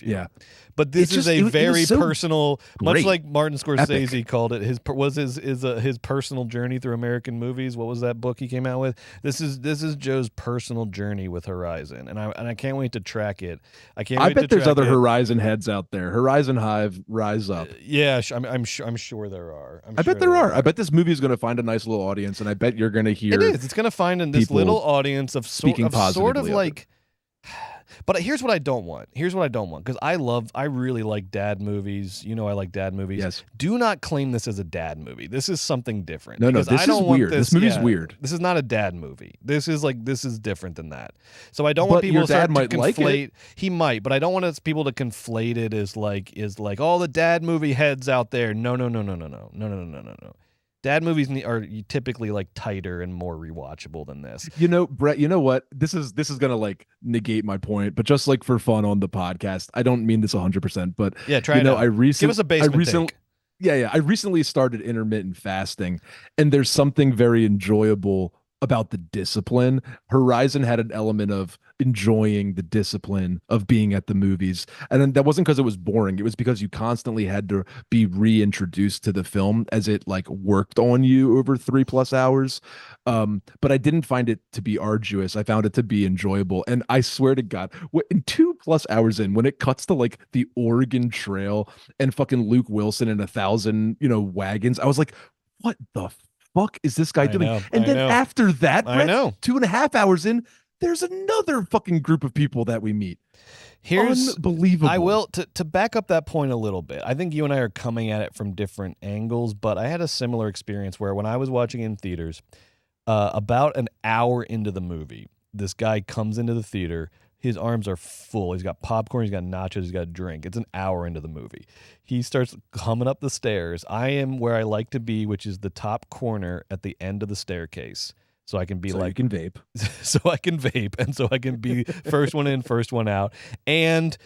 Speaker 2: Yeah.
Speaker 1: But this is a very personal,
Speaker 2: great.
Speaker 1: Much like Martin Scorsese
Speaker 2: Epic.
Speaker 1: called it. His personal journey through American movies. What was that book he came out with? This is Joe's personal journey with Horizon, and I can't wait to track it. I
Speaker 2: bet there's other Horizon heads out there. Horizon Hive, rise up.
Speaker 1: Yeah, I'm sure there are.
Speaker 2: I bet there are. I bet this movie is going to find a nice little audience, and I bet you're going to hear.
Speaker 1: It is. It's going to find in this little audience of sort of like. But here's what I don't want. Because I really like dad movies. I like dad movies.
Speaker 2: Yes.
Speaker 1: Do not claim this as a dad movie. This is something different.
Speaker 2: No, this is weird. This movie's weird.
Speaker 1: This is not a dad movie. This is different than that. So I don't want people to start to conflate.
Speaker 2: Like it.
Speaker 1: He might, but I don't want people to conflate it as all the dad movie heads out there. No. Dad movies are typically tighter and more rewatchable than this.
Speaker 2: Brett, you know what? This is going to negate my point, but just for fun on the podcast. I don't mean this 100%, but
Speaker 1: yeah, try it out. Give us a basement take.
Speaker 2: Yeah. I recently started intermittent fasting, and there's something very enjoyable about the discipline. Horizon had an element of enjoying the discipline of being at the movies, and then that wasn't because it was boring. It was because you constantly had to be reintroduced to the film as it worked on you over 3+ hours. But I didn't find it to be arduous. I found it to be enjoyable, and I swear to God, in 2+ hours in, when it cuts to the Oregon Trail and fucking Luke Wilson and 1,000 wagons, I was like, what the fuck is this guy doing? After that, Brett, 2.5 hours in, there's another fucking group of people that we meet.
Speaker 1: Here's
Speaker 2: unbelievable.
Speaker 1: I will to back up that point a little bit. I think you and I are coming at it from different angles, but I had a similar experience where when I was watching in theaters, about an hour into the movie, this guy comes into the theater. His arms are full. He's got popcorn. He's got nachos. He's got a drink. It's an hour into the movie. He starts coming up the stairs. I am where I like to be, which is the top corner at the end of the staircase. So I can be
Speaker 2: you can vape.
Speaker 1: So I can vape. And so I can be first one in, first one out. And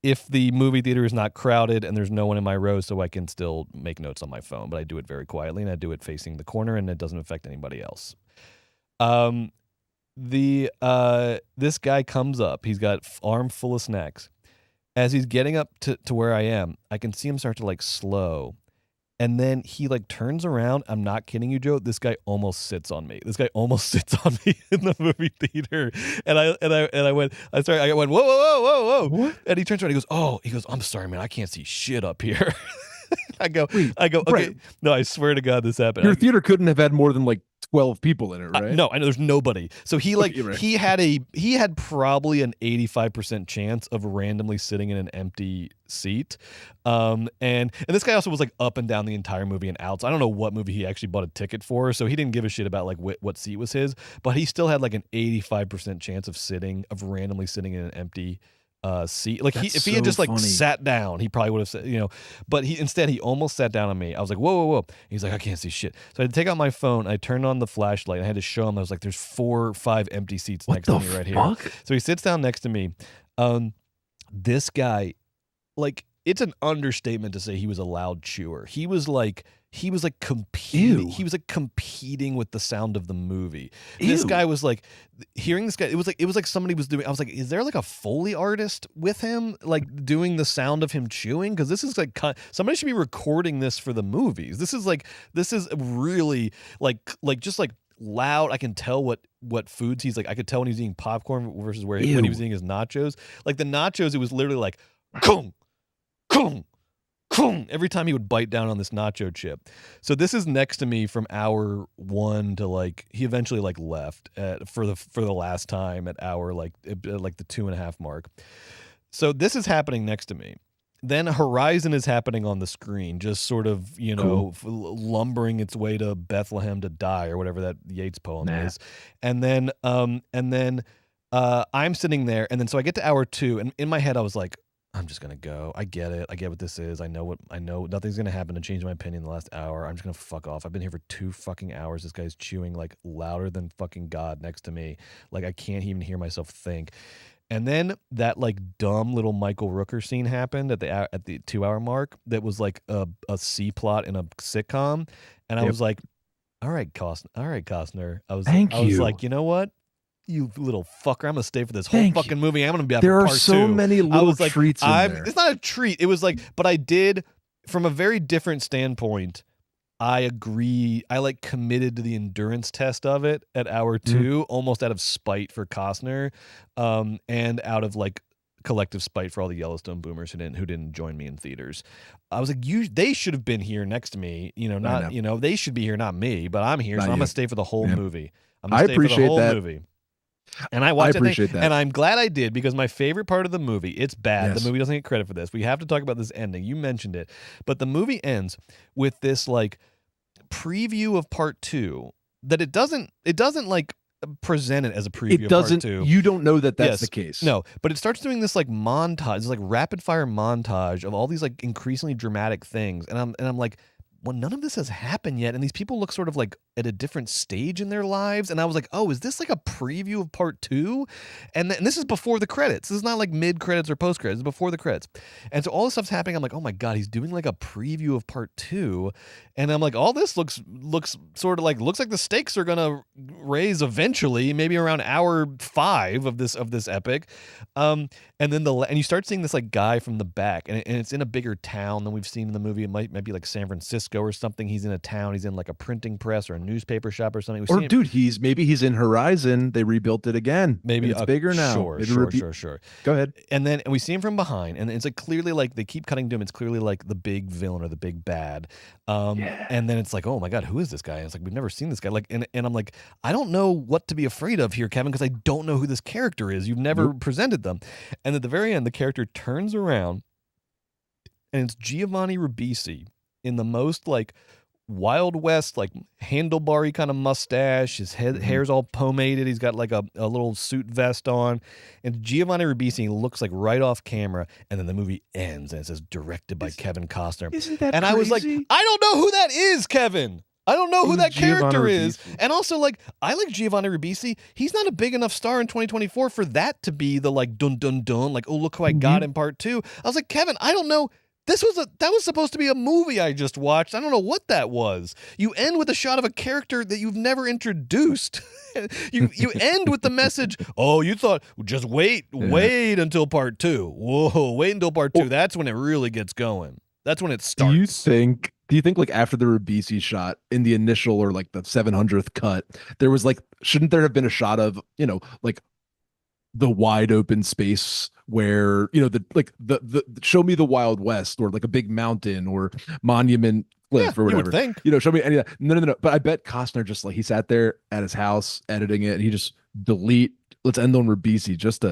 Speaker 1: if the movie theater is not crowded and there's no one in my row, so I can still make notes on my phone. But I do it very quietly, and I do it facing the corner, and it doesn't affect anybody else. This guy comes up. He's got arm full of snacks. As he's getting up to where I am, I can see him start to slow, And then he like turns around. I'm not kidding you, Joe. This guy almost sits on me. This guy almost sits on me in the movie theater. And I went, I went, whoa, whoa, whoa, whoa, whoa. What? And he turns around. He goes, I'm sorry, man. I can't see shit up here. I go, okay. Right. No, I swear to God, this happened.
Speaker 2: Your theater couldn't have had more than like 12 people in it, right?
Speaker 1: No, I know there's nobody. So he like right. he had probably an 85% chance of randomly sitting in an empty seat. And this guy also was like up and down the entire movie and out. So I don't know what movie he actually bought a ticket for. So he didn't give a shit about like what seat was his, but he still had like an 85% chance of randomly sitting in an empty seat. Like if he had just like sat down, he probably would have said, but he almost sat down on me. I was like, whoa, whoa, whoa. He's like, I can't see shit. So I had to take out my phone. I turned on the flashlight. I had to show him. I was like, there's 4 or 5 empty seats next to me right here. So he sits down next to me. This guy, like, it's an understatement to say he was a loud chewer. He was like competing. Ew. He was like competing with the sound of the movie. Ew. This guy was like, hearing this guy, it was like somebody was doing. I was like, is there like a Foley artist with him, like doing the sound of him chewing? Because this is like somebody should be recording this for the movies. This is really like just like loud. I can tell what foods he's like. I could tell when he's eating popcorn versus when he was eating his nachos. Like the nachos, it was literally like, kung, kung. Every time he would bite down on this nacho chip. So this is next to me from hour 1 to like he eventually like left for the last time at hour like the 2.5 mark. So this is happening next to me. Then Horizon is happening on the screen, just sort of lumbering its way to Bethlehem to die or whatever that Yeats poem is. And then I'm sitting there, and then so I get to hour 2, and in my head I was like, I'm just gonna go. I get it. I get what this is. I know nothing's gonna happen to change my opinion in the last hour. I'm just gonna fuck off. I've been here for 2 fucking hours. This guy's chewing like louder than fucking God next to me. Like I can't even hear myself think. And then that like dumb little Michael Rooker scene happened at the 2-hour mark. That was like a C plot in a sitcom, and I was like, all right, Costner. I was like, you know what? You little fucker! I'm gonna stay for this whole fucking movie. I'm gonna be out for part 2.
Speaker 2: There are so many little treats in there.
Speaker 1: It's not a treat. It was like, but I did from a very different standpoint. I agree. I like committed to the endurance test of it at hour 2, almost out of spite for Costner, and out of like collective spite for all the Yellowstone boomers who didn't join me in theaters. I was like, they should have been here next to me. They should be here, not me. But I'm here, so I'm gonna stay for the whole movie. I'm gonna stay for the whole movie. And I watched it, and I'm glad I did, because my favorite part of the movie, it's bad. Yes. The movie doesn't get credit for this. We have to talk about this ending. You mentioned it. But the movie ends with this like preview of part 2 that it doesn't like present it as a preview of part 2.
Speaker 2: You don't know that that's the case.
Speaker 1: No, but it starts doing this like montage, this like rapid fire montage of all these like increasingly dramatic things. And I'm like, well, none of this has happened yet, and these people look sort of like at a different stage in their lives. And I was like, oh, is this like a preview of part 2? And this is before the credits. This is not like mid credits or post credits. It's before the credits. And so all this stuff's happening. I'm like, oh my God, he's doing like a preview of part 2. And I'm like, all this looks sort of like, looks like the stakes are gonna raise eventually, maybe around hour 5 of this epic. And then and you start seeing this like guy from the back, and it's in a bigger town than we've seen in the movie. It might be like San Francisco or something. He's in a town. He's in like a printing press or a newspaper shop or something.
Speaker 2: Maybe he's in Horizon. They rebuilt it again. Maybe it's bigger now.
Speaker 1: Sure.
Speaker 2: Go ahead.
Speaker 1: And we see him from behind, and it's like clearly like they keep cutting to him. It's clearly like the big villain or the big bad. And then it's like, oh my God, who is this guy? And it's like, we've never seen this guy. Like, and I'm like, I don't know what to be afraid of here, Kevin, because I don't know who this character is. You've never presented them. And at the very end, the character turns around, and it's Giovanni Ribisi in the most like Wild West, like handlebar-y kind of mustache. His hair's all pomaded. He's got like a little suit vest on. And Giovanni Ribisi looks like right off camera. And then the movie ends, and it says directed by Kevin Costner.
Speaker 2: Isn't that
Speaker 1: crazy?
Speaker 2: I
Speaker 1: was like, I don't know who that is, Kevin. I don't know who that character is. And also, like, I like Giovanni Ribisi. He's not a big enough star in 2024 for that to be the like dun dun dun, like, oh, look who I got in part 2. I was like, Kevin, I don't know. That was supposed to be a movie I just watched. I don't know what that was. You end with a shot of a character that you've never introduced. you end with the message, oh, you thought, just wait until part 2. Whoa, wait until part 2. That's when it really gets going. That's when it starts.
Speaker 2: Do you think like after the Ribisi shot in the initial or like the 700th cut, there was like, shouldn't there have been a shot of, like the wide open space where, the show me the Wild West, or like a big mountain or monument cliff or whatever.
Speaker 1: You would think.
Speaker 2: Show me any of that. No. But I bet Costner just like, he sat there at his house editing it and he just let's end on Ribisi just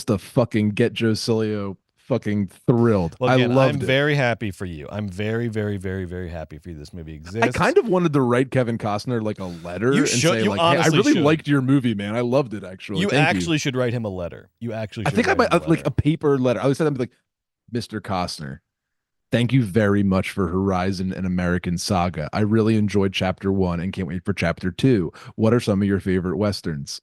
Speaker 2: to fucking get Joe Cilio fucking thrilled.
Speaker 1: Well, again,
Speaker 2: I'm
Speaker 1: very happy for you. I'm very, very, very, very happy for you. This movie exists.
Speaker 2: I kind of wanted to write Kevin Costner like a letter
Speaker 1: and
Speaker 2: say like, hey, I really liked your movie, man. I loved it, actually.
Speaker 1: You should write him a letter. I
Speaker 2: think I might like a paper letter. I would say, I'd be like, Mr. Costner, thank you very much for Horizon and American Saga. I really enjoyed Chapter 1 and can't wait for Chapter 2. What are some of your favorite Westerns?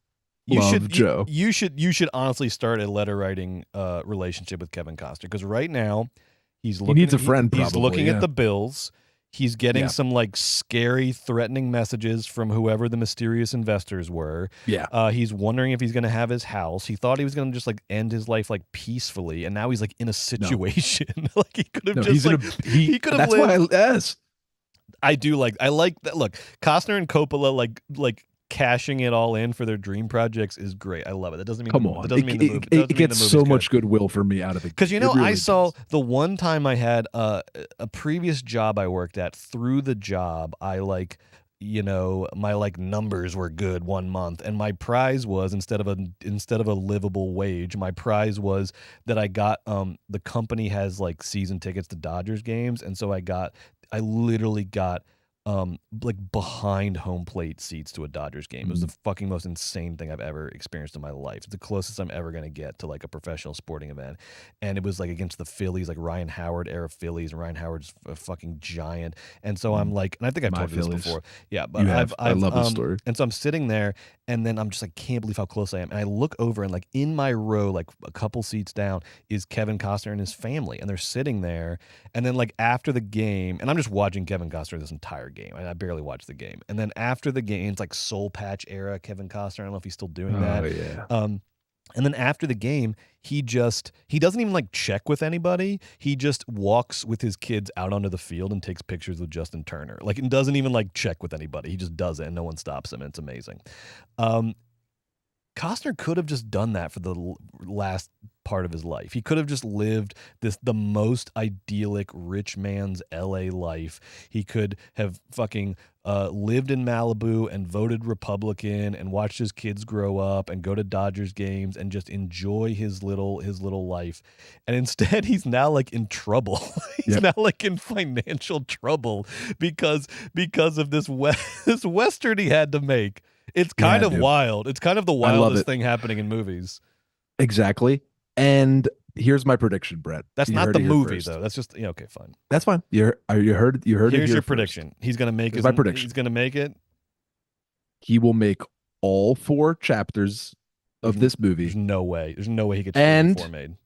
Speaker 2: Joe.
Speaker 1: You should honestly start a letter writing relationship with Kevin Costner, because right now he
Speaker 2: needs a friend.
Speaker 1: He's looking at the bills. He's getting some like scary, threatening messages from whoever the mysterious investors were.
Speaker 2: Yeah.
Speaker 1: He's wondering if he's going to have his house. He thought he was going to just like end his life like peacefully, and now he's like in a situation. Like he could have he could have lived. I like that. Look, Costner and Coppola like cashing it all in for their dream projects is great. I love it. That doesn't mean
Speaker 2: it gets so much goodwill for me out of it.
Speaker 1: Because really I saw the one time I had a previous job I worked at. Through the job, I my like numbers were good one month, and my prize was instead of a livable wage, my prize was that I got the company has like season tickets to Dodgers games, and so I literally got like behind home plate seats to a Dodgers game. It was the fucking most insane thing I've ever experienced in my life. It's the closest I'm ever going to get to like a professional sporting event. And it was like against the Phillies, like Ryan Howard era Phillies, and Ryan Howard's a fucking giant. And so I'm like, and I think I've told you this before. Yeah, but I
Speaker 2: love this story.
Speaker 1: And so I'm sitting there, and then I'm just like, can't believe how close I am. And I look over, and like in my row, like a couple seats down, is Kevin Costner and his family. And they're sitting there. And then like after the game, and I'm just watching Kevin Costner this entire game. I barely watched the game. And then after the game, it's like Soul Patch era Kevin Costner. I don't know if he's still doing that.
Speaker 2: Yeah.
Speaker 1: And then after the game, he doesn't even like check with anybody. He just walks with his kids out onto the field and takes pictures with Justin Turner. Like, and doesn't even like check with anybody. He just does it, and no one stops him. And it's amazing. Costner could have just done that for the last part of his life. He could have just lived the most idyllic rich man's LA life. He could have fucking lived in Malibu and voted Republican and watched his kids grow up and go to Dodgers games and just enjoy his little life. And instead, he's now like in trouble. He's now like in financial trouble because of this Western he had to make. It's kind of wild. It's kind of the wildest thing happening in movies.
Speaker 2: Exactly. And here's my prediction, Brett.
Speaker 1: That's not the movie, though. That's just okay, fine.
Speaker 2: That's fine. You heard it.
Speaker 1: Here's your prediction. He's gonna make
Speaker 2: my prediction.
Speaker 1: He's gonna make it.
Speaker 2: He will make all 4 chapters of this movie.
Speaker 1: There's no way. There's no way he gets 4 made.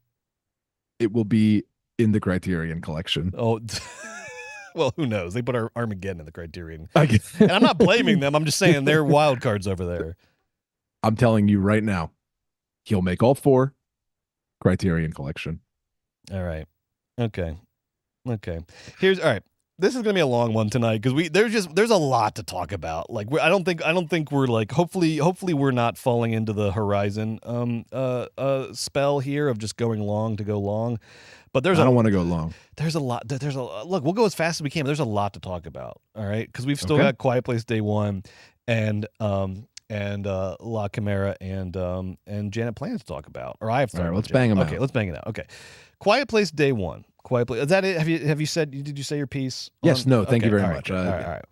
Speaker 2: It will be in the Criterion Collection.
Speaker 1: Oh. Well, who knows? They put Armageddon in the Criterion. And I'm not blaming them. I'm just saying they're wild cards over there.
Speaker 2: I'm telling you right now, he'll make all 4 Criterion Collection.
Speaker 1: All right. Okay. All right. This is gonna be a long one tonight because there's a lot to talk about. Like I don't think we're like hopefully we're not falling into the Horizon spell here of just going long to go long. But I
Speaker 2: don't want to go long.
Speaker 1: There's a lot. Look, we'll go as fast as we can. But there's a lot to talk about. All right, because we've still got Quiet Place Day 1 and La Chimera and Janet Plan to talk about. Or I have.
Speaker 2: All right, let's bang them out.
Speaker 1: Okay, let's bang it out. Okay, Quiet Place Day 1. Quiet Place. Is that it? Have you said? Did you say your piece?
Speaker 2: Yes. No. Thank you very much.
Speaker 1: All right.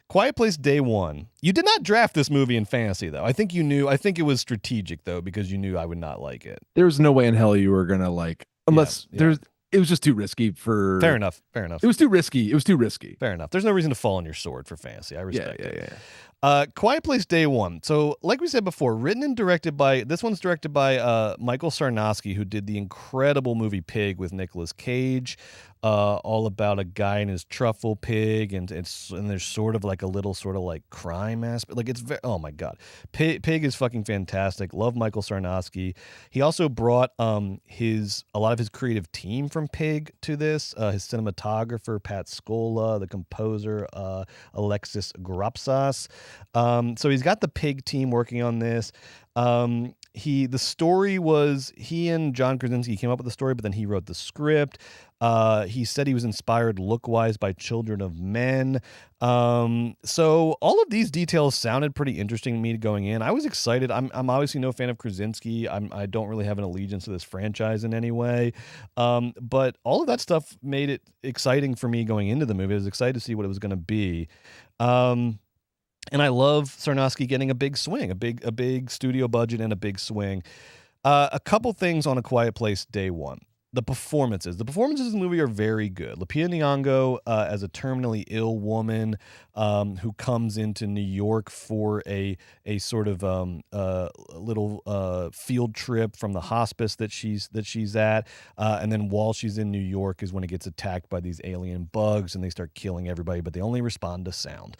Speaker 1: Quiet Place Day 1. You did not draft this movie in fantasy, though. I think you knew. I think it was strategic, though, because you knew I would not like it.
Speaker 2: There was no way in hell you were gonna like. Unless it was just too risky for.
Speaker 1: Fair enough.
Speaker 2: It was too risky.
Speaker 1: Fair enough. There's no reason to fall on your sword for fantasy. I respect
Speaker 2: it.
Speaker 1: Yeah. Quiet Place Day 1. So, like we said before, written and directed by Michael Sarnowski, who did the incredible movie Pig with Nicolas Cage. all about a guy and his truffle pig, and there's sort of like a little sort of like crime aspect. Like it's oh my god, Pig is fucking fantastic. Love Michael Sarnowski. He also brought a lot of his creative team from Pig to this. His cinematographer Pat Scola, the composer Alexis Gropsas. So he's got the Pig team working on this. The story was he and John Krasinski came up with the story, but then he wrote the script. He said he was inspired look-wise by Children of Men. So all of these details sounded pretty interesting to me going in. I was excited. I'm obviously no fan of Krasinski. I don't really have an allegiance to this franchise in any way. But all of that stuff made it exciting for me going into the movie. I was excited to see what it was going to be. And I love Sarnowski getting a big swing, a big studio budget and a big swing. A couple things on A Quiet Place day one. The performances in the movie are very good. Lupita Nyong'o as a terminally ill woman who comes into New York for a sort of little field trip from the hospice that she's at, and then while she's in New York is when it gets attacked by these alien bugs and they start killing everybody, but they only respond to sound.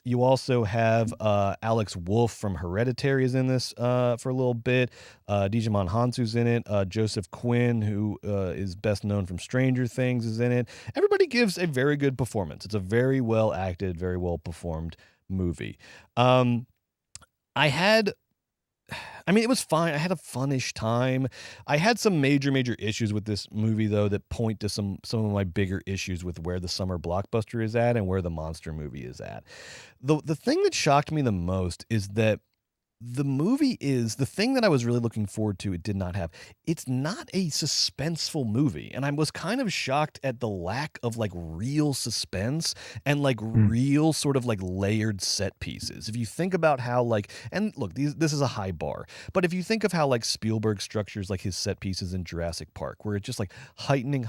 Speaker 1: You also have Alex Wolff from Hereditary is in this for a little bit. Djimon Hounsou's in it. Joseph Quinn, who is best known from Stranger Things, is in it. Everybody gives a very good performance. It's a very well acted, very well performed movie. It was fine. I had a funnish time. I had some major issues with this movie, though, that point to some of my bigger issues with where the summer blockbuster is at and where the monster movie is at. The thing that shocked me the most is that the movie is the thing that I was really looking forward to. It did not have. It's not a suspenseful movie. And I was kind of shocked at the lack of like real suspense and like real sort of like layered set pieces. If you think about how like, and look, this is a high bar, but if you think of how like Spielberg structures like his set pieces in Jurassic Park, where it's just like heightening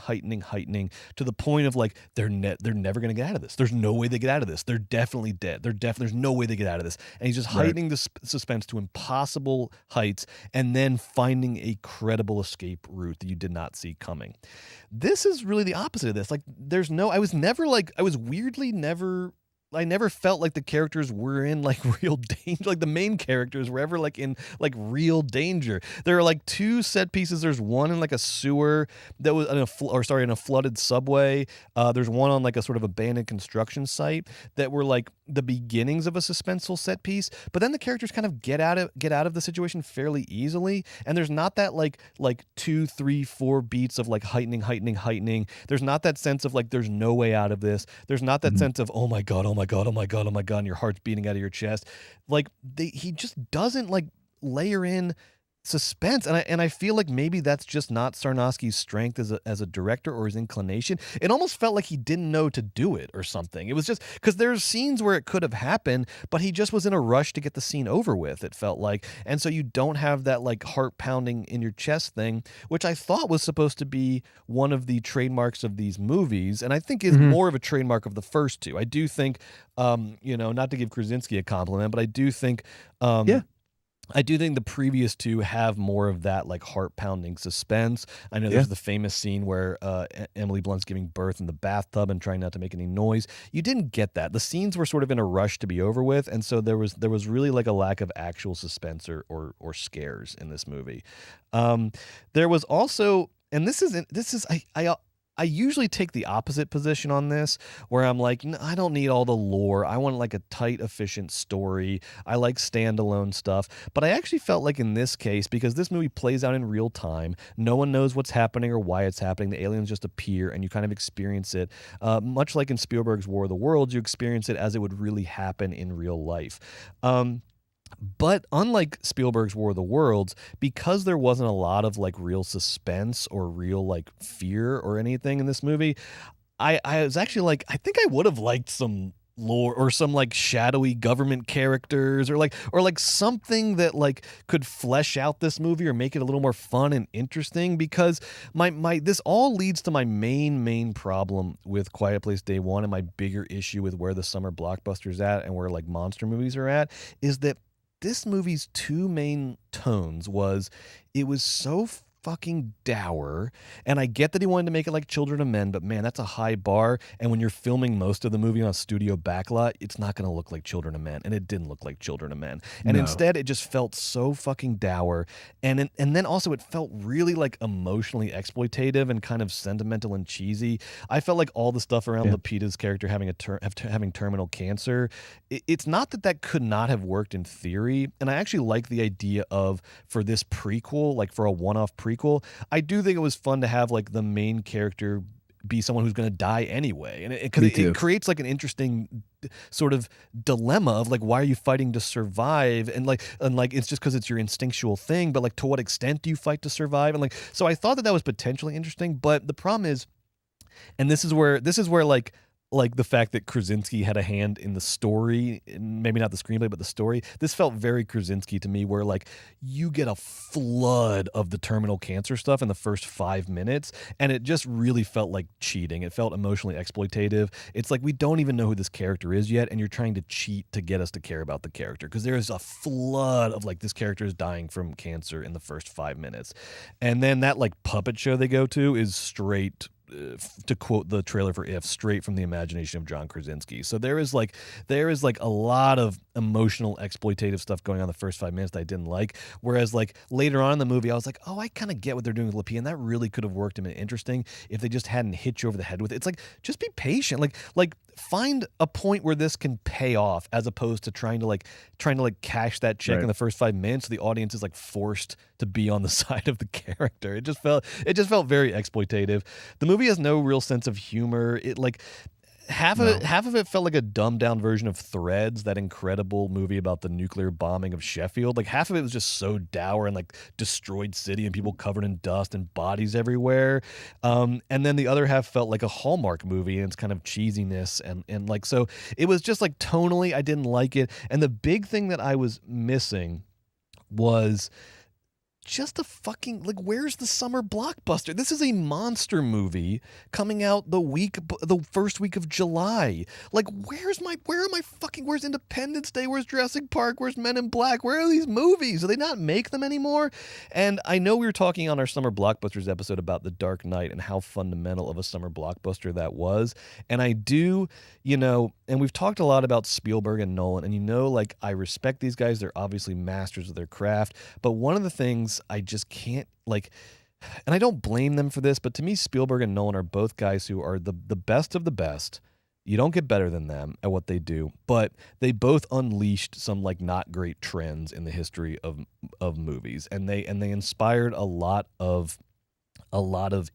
Speaker 1: to the point of like, they're never going to get out of this. There's no way they get out of this. They're definitely dead. There's no way they get out of this. And he's just heightening the suspense to impossible heights and then finding a credible escape route that you did not see coming. This is really the opposite of this. Like I never felt like the characters were in like real danger. Like the main characters were ever like in like real danger. There are like two set pieces. There's one in like a sewer that was in a flooded subway. There's one on like a sort of abandoned construction site that were like the beginnings of a suspenseful set piece. But then the characters kind of get out of the situation fairly easily. And there's not that like 2, 3, 4 beats of like heightening. There's not that sense of like there's no way out of this. There's not that sense of oh my god, and your heart's beating out of your chest. Like he just doesn't like layer in suspense, and I feel like maybe that's just not Sarnowski's strength as a director or his inclination. It almost felt like he didn't know to do it or something. It was just because there's scenes where it could have happened, but he just was in a rush to get the scene over with, it felt like. And so you don't have that like heart pounding in your chest thing, which I thought was supposed to be one of the trademarks of these movies, and I think is more of a trademark of the first two. I do think not to give Krasinski a compliment, but I do think I do think the previous two have more of that like heart-pounding suspense. I know there's the famous scene where Emily Blunt's giving birth in the bathtub and trying not to make any noise. You didn't get that. The scenes were sort of in a rush to be over with, and so there was really like a lack of actual suspense or scares in this movie. There was also, and I usually take the opposite position on this, where I'm like, I don't need all the lore. I want like a tight, efficient story. I like standalone stuff. But I actually felt like in this case, because this movie plays out in real time, no one knows what's happening or why it's happening. The aliens just appear and you kind of experience it. Much like in Spielberg's War of the Worlds, you experience it as it would really happen in real life. But unlike Spielberg's War of the Worlds, because there wasn't a lot of like real suspense or real like fear or anything in this movie, I was actually like, I think I would have liked some lore or some like shadowy government characters or like something that like could flesh out this movie or make it a little more fun and interesting, because this all leads to my main problem with Quiet Place Day One, and my bigger issue with where the summer blockbuster's at and where like monster movies are at, is that this movie's two main tones was, it was so fucking dour. And I get that he wanted to make it like Children of Men, but man, that's a high bar. And when you're filming most of the movie on a studio backlot, it's not going to look like Children of Men. And it didn't look like Children of Men. And instead, it just felt so fucking dour. And then also it felt really like emotionally exploitative and kind of sentimental and cheesy. I felt like all the stuff around Lupita's character having having terminal cancer, it's not that could not have worked in theory. And I actually like the idea of, for this prequel, like for a one-off prequel, I do think it was fun to have like the main character be someone who's going to die anyway, and it creates like an interesting sort of dilemma of like, why are you fighting to survive, and like it's just because it's your instinctual thing, but like to what extent do you fight to survive? And like, so I thought that was potentially interesting, but the problem is, and this is where like the fact that Krasinski had a hand in the story, maybe not the screenplay, but the story, this felt very Krasinski to me, where like you get a flood of the terminal cancer stuff in the first 5 minutes, and it just really felt like cheating. It felt emotionally exploitative. It's like, we don't even know who this character is yet, and you're trying to cheat to get us to care about the character, because there is a flood of like, this character is dying from cancer in the first 5 minutes. And then that like puppet show they go to is straight, to quote the trailer for If, straight from the imagination of John Krasinski. So there is like a lot of emotional exploitative stuff going on the first 5 minutes that I didn't like. Whereas like later on in the movie, I was like, oh, I kind of get what they're doing with Lupita, and that really could have worked and been interesting if they just hadn't hit you over the head with it. It's like, just be patient. Like find a point where this can pay off, as opposed to trying to cash that check in the first 5 minutes. So the audience is like forced to be on the side of the character. It just felt very exploitative. The movie has no real sense of humor. It like half of it felt like a dumbed down version of Threads, that incredible movie about the nuclear bombing of Sheffield. Like half of it was just so dour and like destroyed city and people covered in dust and bodies everywhere. And then the other half felt like a Hallmark movie and its kind of cheesiness, and like, so it was just like tonally, I didn't like it. And the big thing that I was missing was just a fucking, like, where's the summer blockbuster? This is a monster movie coming out the first week of July. Like, where's Independence Day? Where's Jurassic Park? Where's Men in Black? Where are these movies? Do they not make them anymore? And I know we were talking on our summer blockbusters episode about The Dark Knight and how fundamental of a summer blockbuster that was. And I do, and we've talked a lot about Spielberg and Nolan, and like, I respect these guys. They're obviously masters of their craft. But one of the things I just can't, like, and I don't blame them for this, but to me, Spielberg and Nolan are both guys who are the best of the best. You don't get better than them at what they do, but they both unleashed some like not great trends in the history of movies, and they inspired a lot of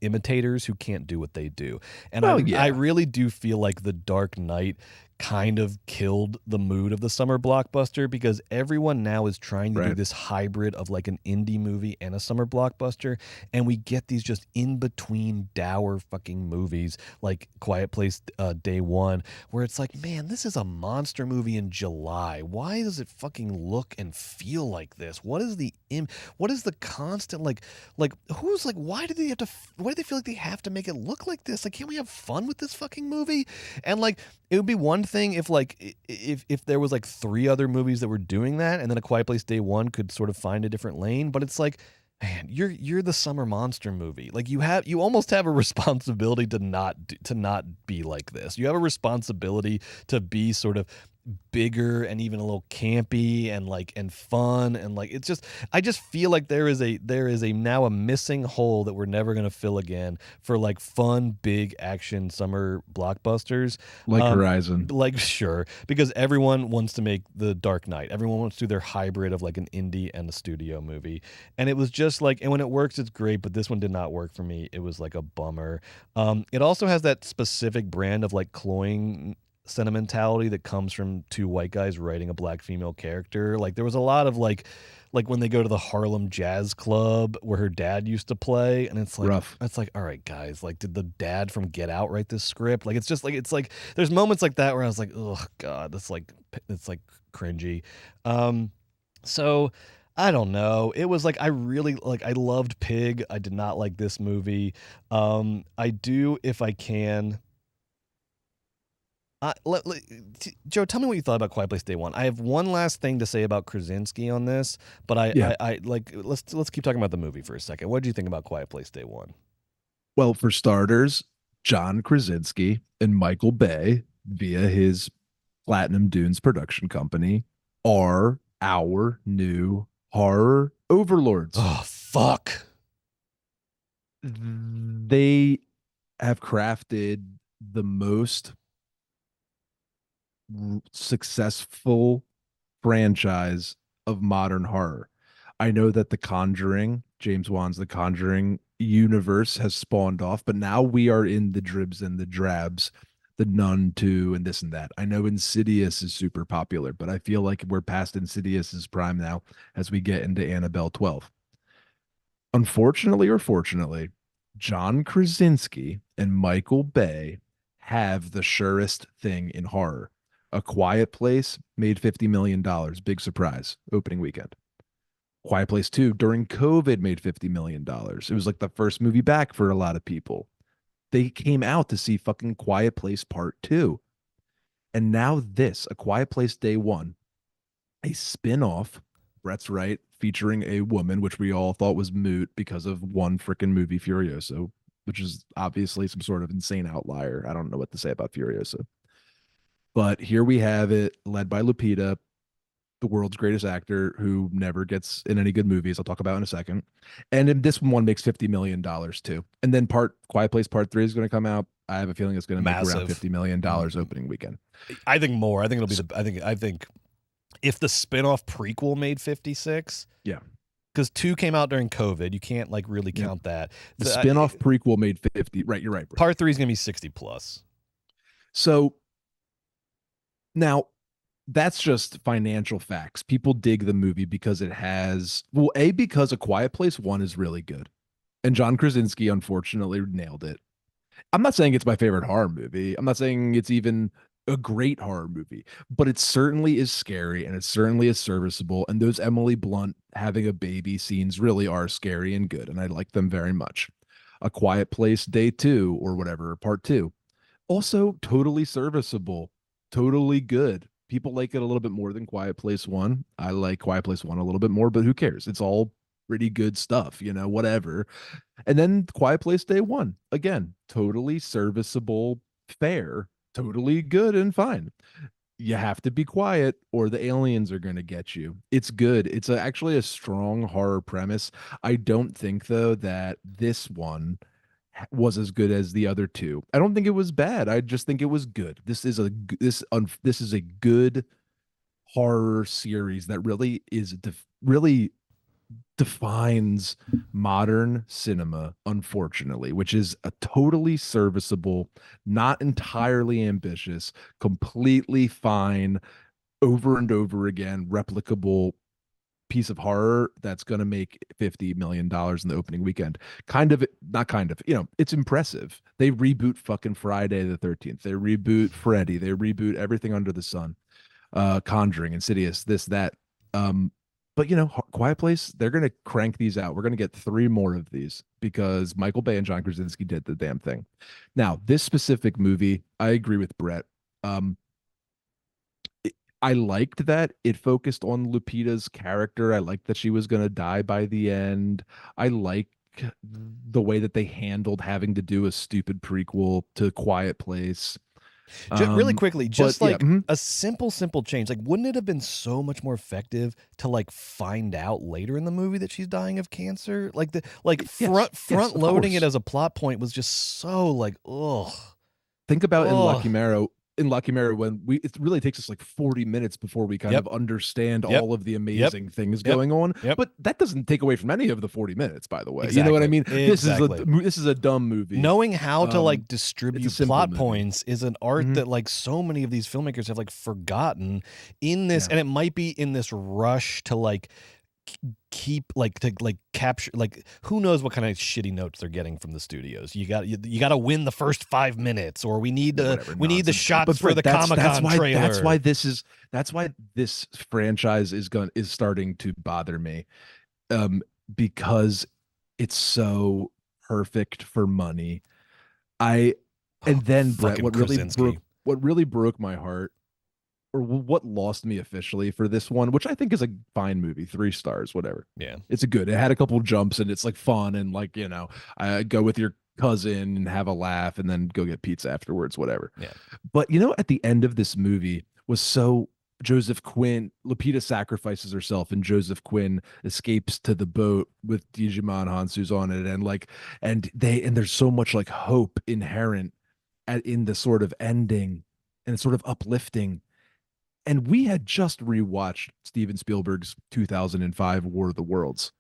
Speaker 1: imitators who can't do what they do. And I really do feel like The Dark Knight kind of killed the mood of the summer blockbuster, because everyone now is trying to do this hybrid of like an indie movie and a summer blockbuster, and we get these just in between dour fucking movies like Quiet Place Day One, where it's like, man, this is a monster movie in July. Why does it fucking look and feel like this? What is the constant like who's like, why do they feel like they have to make it look like this? Like, can't we have fun with this fucking movie? And like, it would be one thing if like if there was like 3 other movies that were doing that, and then A Quiet Place Day One could sort of find a different lane. But it's like, man, you're the summer monster movie. Like, you almost have a responsibility to not be like this. You have a responsibility to be sort of bigger and even a little campy and fun, and like, it's just, I just feel like there is a now a missing hole that we're never going to fill again for like fun big action summer blockbusters
Speaker 2: like Horizon.
Speaker 1: Like, sure, because everyone wants to make The Dark Knight, everyone wants to do their hybrid of like an indie and a studio movie, and it was just like, and when it works it's great, but this one did not work for me. It was like a bummer. It also has that specific brand of like cloying sentimentality that comes from 2 white guys writing a black female character. Like, there was a lot of like when they go to the Harlem Jazz Club where her dad used to play, and it's like, rough. It's like, all right guys, like, did the dad from Get Out write this script? Like, it's just like, it's like there's moments like that where I was like, oh god, it's like cringy. So I don't know. It was like, I loved Pig. I did not like this movie. I do, if I can, Joe, tell me what you thought about Quiet Place Day One. I have one last thing to say about Krasinski on this, but
Speaker 2: Yeah.
Speaker 1: I like let's keep talking about the movie for a second. What did you think about Quiet Place Day One?
Speaker 2: Well, for starters, John Krasinski and Michael Bay, via his Platinum Dunes production company, are our new horror overlords.
Speaker 1: Oh fuck!
Speaker 2: They have crafted the most successful franchise of modern horror. I know that The Conjuring, James Wan's The Conjuring universe has spawned off, but now we are in the dribs and the drabs, The Nun 2 and this and that. I know Insidious is super popular, but I feel like we're past Insidious's prime now as we get into Annabelle 12. Unfortunately or fortunately, John Krasinski and Michael Bay have the surest thing in horror. A Quiet Place made $50 million. Big surprise. Opening weekend. Quiet Place 2 during COVID made $50 million. It was like the first movie back for a lot of people. They came out to see fucking Quiet Place Part 2. And now this, A Quiet Place Day 1, a spin-off, Brett's right, featuring a woman, which we all thought was moot because of one freaking movie, Furioso, which is obviously some sort of insane outlier. I don't know what to say about Furioso. But here we have it, led by Lupita, the world's greatest actor who never gets in any good movies. I'll talk about in a second. And then this one makes $50 million too. And then Quiet Place Part 3 is going to come out. I have a feeling it's going to make around $50 million opening weekend.
Speaker 1: I think more. I think it'll be I think if the spinoff prequel made 56,
Speaker 2: yeah,
Speaker 1: because 2 came out during COVID, you can't like really count that.
Speaker 2: The spinoff prequel made 50. Right, you're right, bro.
Speaker 1: Part 3 is going to be 60 plus.
Speaker 2: So now that's just financial facts. People dig the movie because it has, well, because A Quiet Place 1 is really good. And John Krasinski unfortunately nailed it. I'm not saying it's my favorite horror movie. I'm not saying it's even a great horror movie, but it certainly is scary and it certainly is serviceable. And those Emily Blunt having a baby scenes really are scary and good. And I like them very much. A Quiet Place Day 2 or whatever, Part 2, also totally serviceable, totally good. People like it a little bit more than Quiet Place 1. I like Quiet Place 1 a little bit more, but who cares? It's all pretty good stuff, whatever. And then Quiet Place Day 1, again, totally serviceable, fair, totally good and fine. You have to be quiet or the aliens are going to get you. It's good. It's actually a strong horror premise. I don't think, though, that this one was as good as the other two. I don't think it was bad. I just think it was good. This is a good horror series that really really defines modern cinema, unfortunately, which is a totally serviceable, not entirely ambitious, completely fine, over and over again, replicable piece of horror that's going to make $50 million in the opening weekend. It's impressive. They reboot fucking Friday the 13th. They reboot Freddy. They reboot everything under the sun. Conjuring, Insidious, this, that. But Quiet Place, they're going to crank these out. We're going to get 3 more of these because Michael Bay and John Krasinski did the damn thing. Now, this specific movie, I agree with Brett. I liked that it focused on Lupita's character. I liked that she was going to die by the end. I like the way that they handled having to do a stupid prequel to Quiet Place.
Speaker 1: Really quickly, just a simple change. Like, wouldn't it have been so much more effective to like find out later in the movie that she's dying of cancer? Like front loading it as a plot point was just so like, ugh.
Speaker 2: Think about in La Chimera when it really takes us like 40 minutes before we kind of understand all of the amazing things going on. But that doesn't take away from any of the 40 minutes, by the way. You know what I mean?
Speaker 1: Exactly.
Speaker 2: This is a dumb movie.
Speaker 1: Knowing how to like distribute plot points is an art that like so many of these filmmakers have like forgotten in this, and it might be in this rush to like keep to capture, like, who knows what kind of shitty notes they're getting from the studios. You got to win the first 5 minutes, or we need the shots for the Comic-Con trailer.
Speaker 2: That's why this franchise is starting to bother me, because it's so perfect for money. Brett, what really what really broke my heart, or what lost me officially for this one, which I think is a fine movie, 3 stars, whatever.
Speaker 1: Yeah.
Speaker 2: It's a good. It had a couple jumps and it's like fun and like, you know, I go with your cousin and have a laugh and then go get pizza afterwards, whatever.
Speaker 1: Yeah.
Speaker 2: But you know, at the end of this movie was so Joseph Quinn, Lupita sacrifices herself and Joseph Quinn escapes to the boat with Digimon Hansu's on it. And like, and there's so much like hope inherent in the sort of ending, and it's sort of uplifting. And we had just rewatched Steven Spielberg's 2005 War of the Worlds,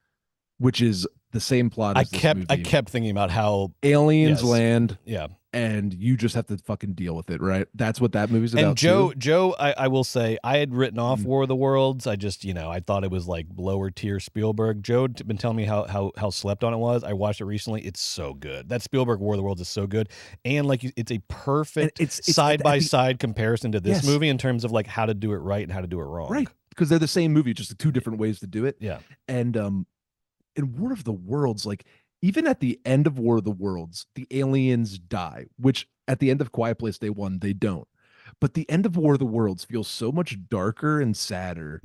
Speaker 2: which is the same plot as this movie.
Speaker 1: I kept thinking about how
Speaker 2: aliens land.
Speaker 1: Yeah.
Speaker 2: And you just have to fucking deal with it, right? That's what that movie's about.
Speaker 1: And Joe, I will say, I had written off War of the Worlds. I just, I thought it was like lower tier Spielberg. Joe had been telling me how slept on it was. I watched it recently. It's so good. That Spielberg War of the Worlds is so good. And like, it's a perfect side by side comparison to this movie in terms of like how to do it right and how to do it wrong.
Speaker 2: Right. Because they're the same movie, just 2 different ways to do it.
Speaker 1: Yeah.
Speaker 2: And in War of the Worlds, like, even at the end of War of the Worlds, the aliens die, which at the end of Quiet Place Day 1, they don't. But the end of War of the Worlds feels so much darker and sadder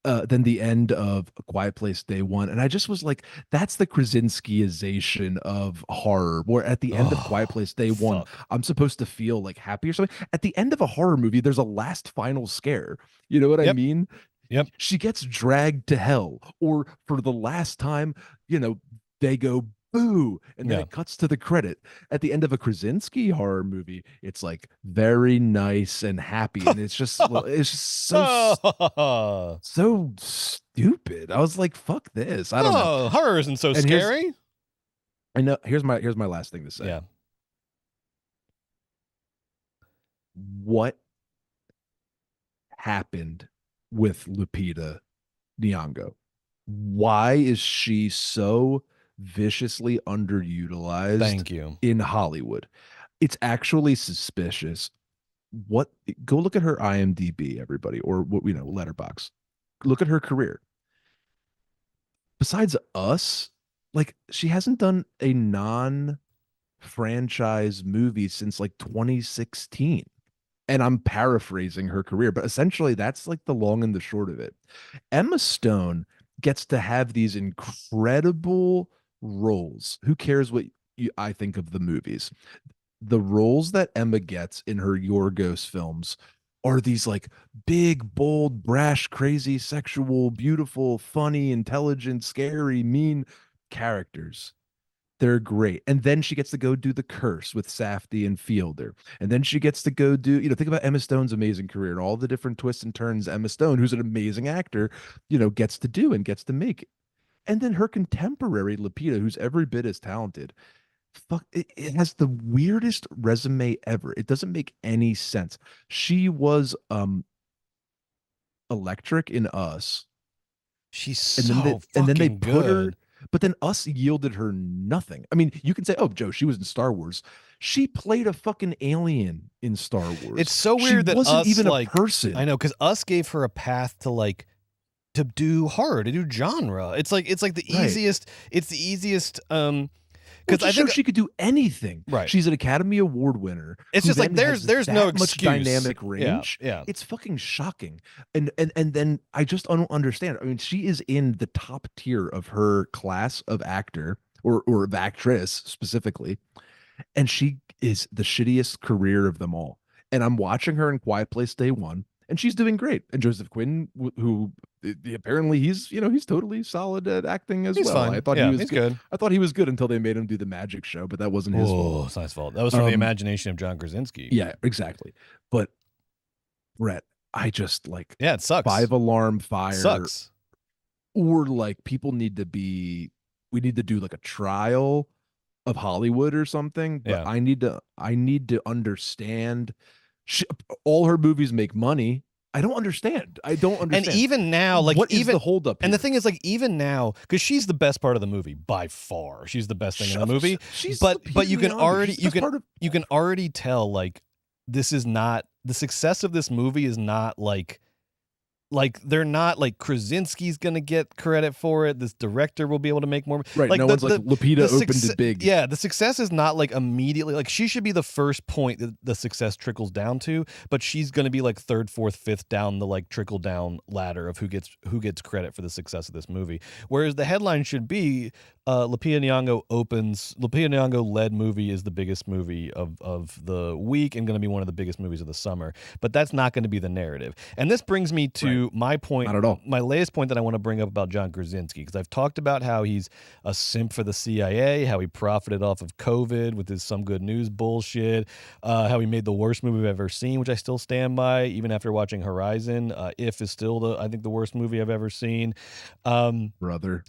Speaker 2: than the end of A Quiet Place Day 1. And I just was like, that's the Krasinskiization of horror, where at the end of Quiet Place Day 1, I'm supposed to feel like happy or something. At the end of a horror movie, there's a last final scare. You know what I mean?
Speaker 1: Yep.
Speaker 2: She gets dragged to hell, or for the last time, they go boo, and then it cuts to the credit. At the end of a Krasinski horror movie, it's like very nice and happy, and it's just so so stupid. I was like, fuck this. I don't know.
Speaker 1: Horror isn't so scary.
Speaker 2: I know. Here's my last thing to say.
Speaker 1: Yeah.
Speaker 2: What happened with Lupita Nyong'o? Why is she so viciously underutilized in Hollywood? It's actually suspicious. Go look at her IMDb, everybody, or Letterboxd. Look at her career. Besides Us, like, she hasn't done a non-franchise movie since like 2016. And I'm paraphrasing her career, but essentially that's like the long and the short of it. Emma Stone gets to have these incredible roles. Who cares what I think of the movies? The roles that Emma gets in her Yorgos films are these like big, bold, brash, crazy, sexual, beautiful, funny, intelligent, scary, mean characters. They're great. And then she gets to go do The Curse with Safdie and Fielder. And then she gets to go do, think about Emma Stone's amazing career and all the different twists and turns Emma Stone, who's an amazing actor, gets to do and gets to make. And then her contemporary, Lupita, who's every bit as talented, it has the weirdest resume ever. It doesn't make any sense. She was electric in Us.
Speaker 1: She's
Speaker 2: and then they put her. But then Us yielded her nothing. I mean, you can say, oh, Joe, she was in Star Wars. She played a fucking alien in Star Wars.
Speaker 1: It's so weird that
Speaker 2: wasn't
Speaker 1: Us
Speaker 2: even
Speaker 1: like,
Speaker 2: a person.
Speaker 1: I know, because Us gave her a path to do horror, to do genre. It's like the easiest. It's the easiest.
Speaker 2: Because I think she could do anything.
Speaker 1: Right.
Speaker 2: She's an Academy Award winner.
Speaker 1: It's just like there's no excuse.
Speaker 2: Much dynamic range.
Speaker 1: Yeah.
Speaker 2: It's fucking shocking. And then I just don't understand. I mean, she is in the top tier of her class of actor or of actress specifically, and she is the shittiest career of them all. And I'm watching her in Quiet Place Day 1, and she's doing great. And Joseph Quinn, who apparently he's totally solid at acting as well.
Speaker 1: Fine.
Speaker 2: I thought he was good. I thought he was good until they made him do the magic show, but that wasn't his fault.
Speaker 1: It's not his fault. That was from the imagination of John Krasinski.
Speaker 2: Yeah, exactly. But Brett, I just like
Speaker 1: it sucks.
Speaker 2: 5 Alarm Fire
Speaker 1: sucks.
Speaker 2: Or like we need to do like a trial of Hollywood or something. But I need to understand. All her movies make money. I don't understand. And
Speaker 1: even now, like,
Speaker 2: what is the holdup?
Speaker 1: And the thing is, like, even now, because she's the best part of the movie by far. She's the best thing in the movie. But you can already tell, like, this is not the success of this movie is not like like they're not like Krasinski's gonna get credit for it. This director will be able to make more.
Speaker 2: Right.
Speaker 1: Like
Speaker 2: no one's like Lupita opened it big.
Speaker 1: Yeah, the success is not like immediately. Like she should be the first point that the success trickles down to, but she's gonna be like third, fourth, fifth down the like trickle down ladder of who gets credit for the success of this movie. Whereas the headline should be Lupita Nyong'o led movie is the biggest movie of the week and going to be one of the biggest movies of the summer. But that's not going to be the narrative. And this brings me to my point,
Speaker 2: not at all.
Speaker 1: My latest point that I want to bring up about John Krasinski, because I've talked about how he's a simp for the CIA, how he profited off of COVID with his Some Good News bullshit, how he made the worst movie I've ever seen, which I still stand by, even after watching Horizon. If is still I think the worst movie I've ever seen.
Speaker 2: Brother.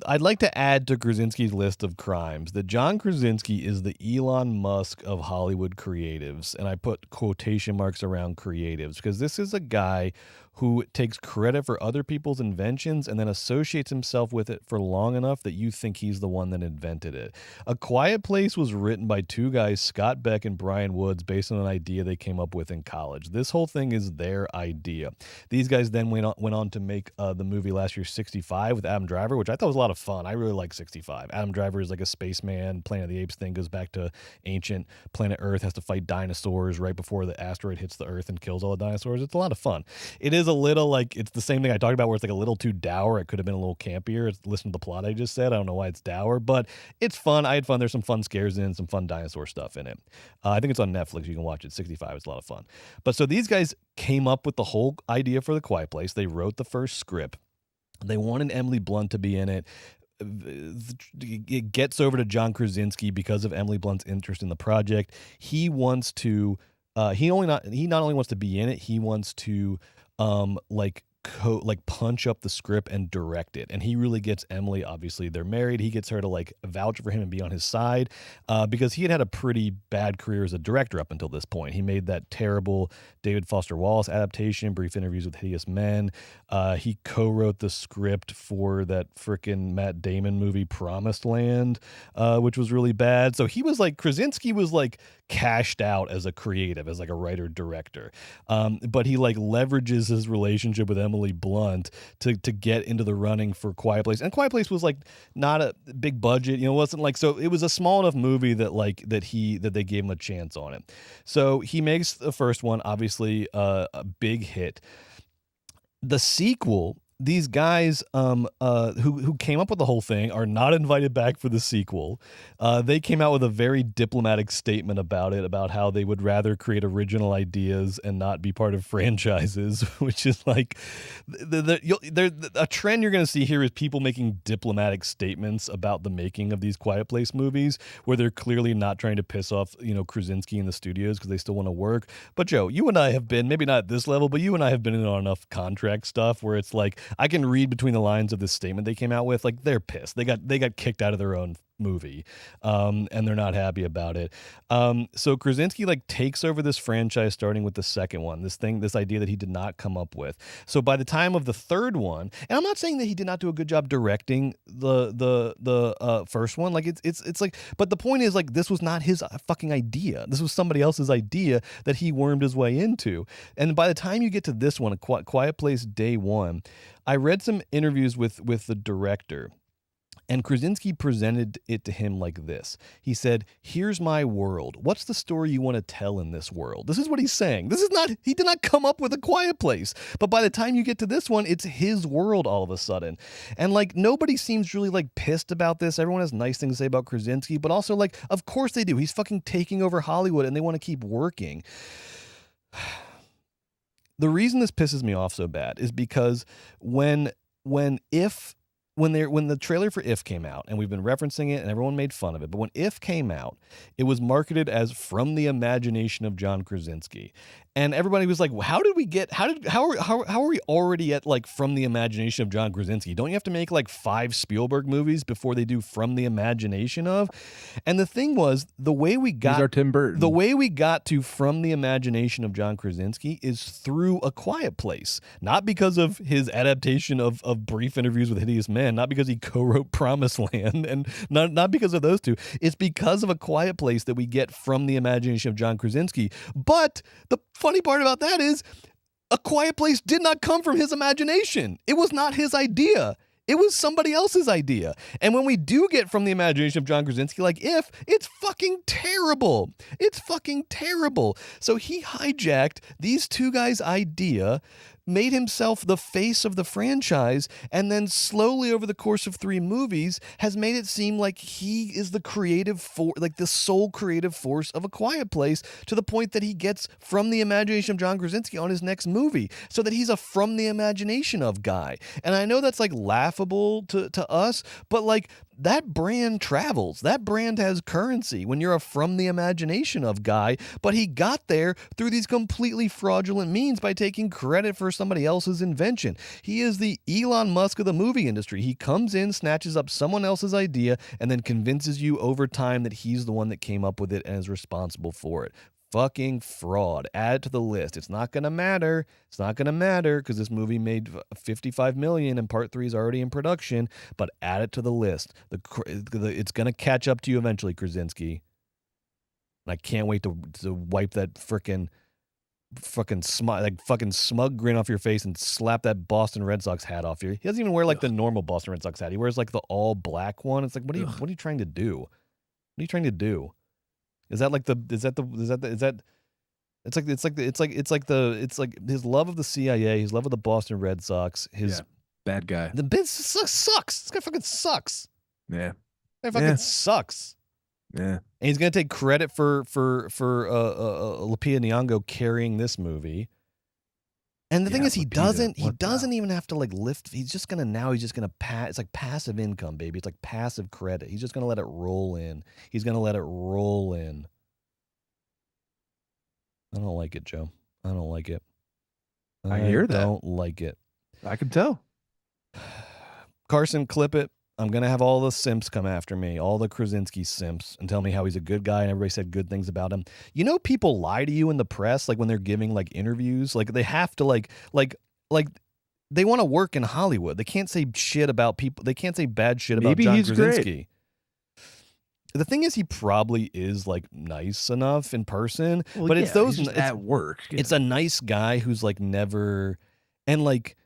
Speaker 1: I'd like to add to Krasinski's list of crimes that John Krasinski is the Elon Musk of Hollywood creatives. And I put quotation marks around creatives because this is a guy who takes credit for other people's inventions and then associates himself with it for long enough that you think he's the one that invented it. A Quiet Place was written by two guys, Scott Beck and Brian Woods, based on an idea they came up with in college. This whole thing is their idea. These guys then went on to make the movie last year, 65, with Adam Driver, which I thought was a lot of fun. I really like 65. Adam Driver is like a spaceman, Planet of the Apes thing, goes back to ancient planet Earth, has to fight dinosaurs right before the asteroid hits the Earth and kills all the dinosaurs. It's a lot of fun. It is a little like, it's the same thing I talked about where it's like a little too dour. It could have been a little campier. Listen to the plot I just said. I don't know why it's dour, but it's fun. I had fun. There's some fun scares in, some fun dinosaur stuff in it. I think it's on Netflix. You can watch it. 65. It's a lot of fun. But so these guys came up with the whole idea for The Quiet Place. They wrote the first script. They wanted Emily Blunt to be in it. It gets over to John Krasinski because of Emily Blunt's interest in the project. He wants to he not only wants to be in it, he wants to punch up the script and direct it. And he really gets Emily, obviously they're married, he gets her to like vouch for him and be on his side because he had a pretty bad career as a director up until this point. He made that terrible David Foster Wallace adaptation, Brief Interviews with Hideous Men. He co-wrote the script for that frickin' Matt Damon movie Promised Land, which was really bad. So he was like, Krasinski was like cashed out as a creative, as like a writer director. But he like leverages his relationship with Emily Blunt to get into the running for Quiet Place. And Quiet Place was like not a big budget, it wasn't like, so it was a small enough movie that like that they gave him a chance on it. So he makes the first one, obviously a big hit. The sequel, these guys who came up with the whole thing are not invited back for the sequel. They came out with a very diplomatic statement about it, about how they would rather create original ideas and not be part of franchises, which is like a trend you're going to see here is people making diplomatic statements about the making of these Quiet Place movies, where they're clearly not trying to piss off, Krasinski and the studios because they still want to work. But Joe, you and I have been, maybe not at this level, but you and I have been in on enough contract stuff where it's like, I can read between the lines of this statement they came out with. Like, they're pissed. They got kicked out of their own movie, and they're not happy about it. So Krasinski like takes over this franchise, starting with the second one. This idea that he did not come up with. So by the time of the third one, and I'm not saying that he did not do a good job directing the first one. Like it's like, but the point is like this was not his fucking idea. This was somebody else's idea that he wormed his way into. And by the time you get to this one, Quiet Place Day One, I read some interviews with the director, and Krasinski presented it to him like this. He said, "Here's my world. What's the story you want to tell in this world?" This is what he's saying. He did not come up with A Quiet Place. But by the time you get to this one, it's his world all of a sudden. And like nobody seems really like pissed about this. Everyone has nice things to say about Krasinski, but also like, of course they do. He's fucking taking over Hollywood and they want to keep working. The reason this pisses me off so bad is because when the trailer for If came out, and we've been referencing it and everyone made fun of it, but when If came out, it was marketed as From the Imagination of John Krasinski. And everybody was like, well, how are we already at like From the Imagination of John Krasinski? Don't you have to make like 5 Spielberg movies before they do From the Imagination of? And the thing was, the way we got to From the Imagination of John Krasinski is through A Quiet Place. Not because of his adaptation of Brief Interviews with Hideous Men, not because he co-wrote Promised Land, and not because of those two. It's because of A Quiet Place that we get From the Imagination of John Krasinski. But the funny part about that is A Quiet Place did not come from his imagination. It was not his idea. It was somebody else's idea. And when we do get from the imagination of John Krasinski, like If, it's fucking terrible. It's fucking terrible. So he hijacked these two guys' idea, made himself the face of the franchise, and then slowly over the course of 3 movies has made it seem like he is the creative force, like the sole creative force of A Quiet Place, to the point that he gets from the imagination of John Krasinski on his next movie, so that he's a from the imagination of guy. And I know that's like laughable to us, but like that brand travels. That brand has currency when you're a from the imagination of guy, but he got there through these completely fraudulent means by taking credit for somebody else's invention. He is the Elon Musk of the movie industry. He comes in, snatches up someone else's idea, and then convinces you over time that he's the one that came up with it and is responsible for it. Fucking fraud. Add it to the list. It's not going to matter. It's not going to matter because this movie made $55 million and part 3 is already in production, but add it to the list. It's going to catch up to you eventually, Krasinski. And I can't wait to wipe that fucking smug grin off your face and slap that Boston Red Sox hat off you. He doesn't even wear like the normal Boston Red Sox hat. He wears like the all black one. It's like, what are you trying to do? What are you trying to do? It's like his love of the CIA, his love of the Boston Red Sox, his
Speaker 2: bad guy.
Speaker 1: The business sucks. This guy fucking sucks.
Speaker 2: Yeah.
Speaker 1: This guy fucking sucks.
Speaker 2: Yeah.
Speaker 1: And he's gonna take credit for Lupita Nyong'o carrying this movie. And the thing is, he doesn't even have to like lift. He's just gonna pass. It's like passive income, baby. It's like passive credit. He's just gonna let it roll in. He's gonna let it roll in. I don't like it, Joe. I don't like it.
Speaker 2: I hear that.
Speaker 1: I don't like it.
Speaker 2: I can tell.
Speaker 1: Carson, clip it. I'm going to have all the simps come after me, all the Krasinski simps, and tell me how he's a good guy and everybody said good things about him. You know, people lie to you in the press, like when they're giving like interviews, like they have to like they want to work in Hollywood. They can't say shit about people. They can't say bad shit about John Krasinski. Great. The thing is, he probably is like nice enough in person, but it's those
Speaker 2: at work.
Speaker 1: It's a nice guy who's like never, and like,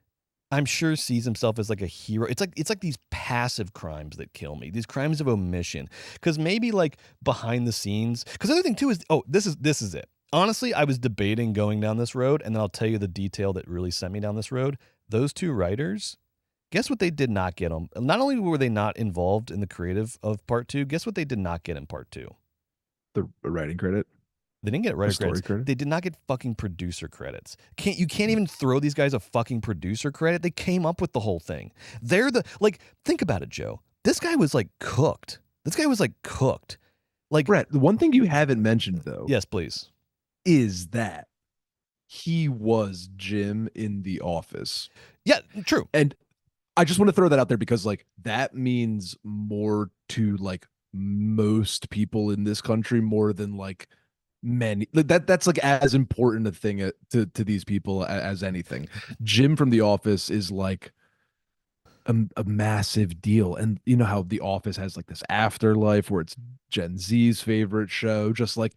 Speaker 1: I'm sure sees himself as like a hero. It's like these passive crimes that kill me. These crimes of omission. Because maybe like behind the scenes. Because the other thing too is, this is it. Honestly, I was debating going down this road, and then I'll tell you the detail that really sent me down this road. Those 2 writers, guess what they did not get on? Not only were they not involved in the creative of part 2, guess what they did not get in part 2?
Speaker 2: The writing credit.
Speaker 1: They didn't get writer credits. They did not get fucking producer credits. You can't even throw these guys a fucking producer credit. They came up with the whole thing. They're think about it, Joe. This guy was like cooked. Like,
Speaker 2: Brett, the one thing you haven't mentioned though.
Speaker 1: Yes, please.
Speaker 2: Is that he was Jim in The Office.
Speaker 1: Yeah, true.
Speaker 2: And I just want to throw that out there because like that means more to like most people in this country more than like many. That's like as important a thing to these people as anything. Jim from The Office is like a massive deal. And you know how The Office has like this afterlife where it's Gen Z's favorite show. Just like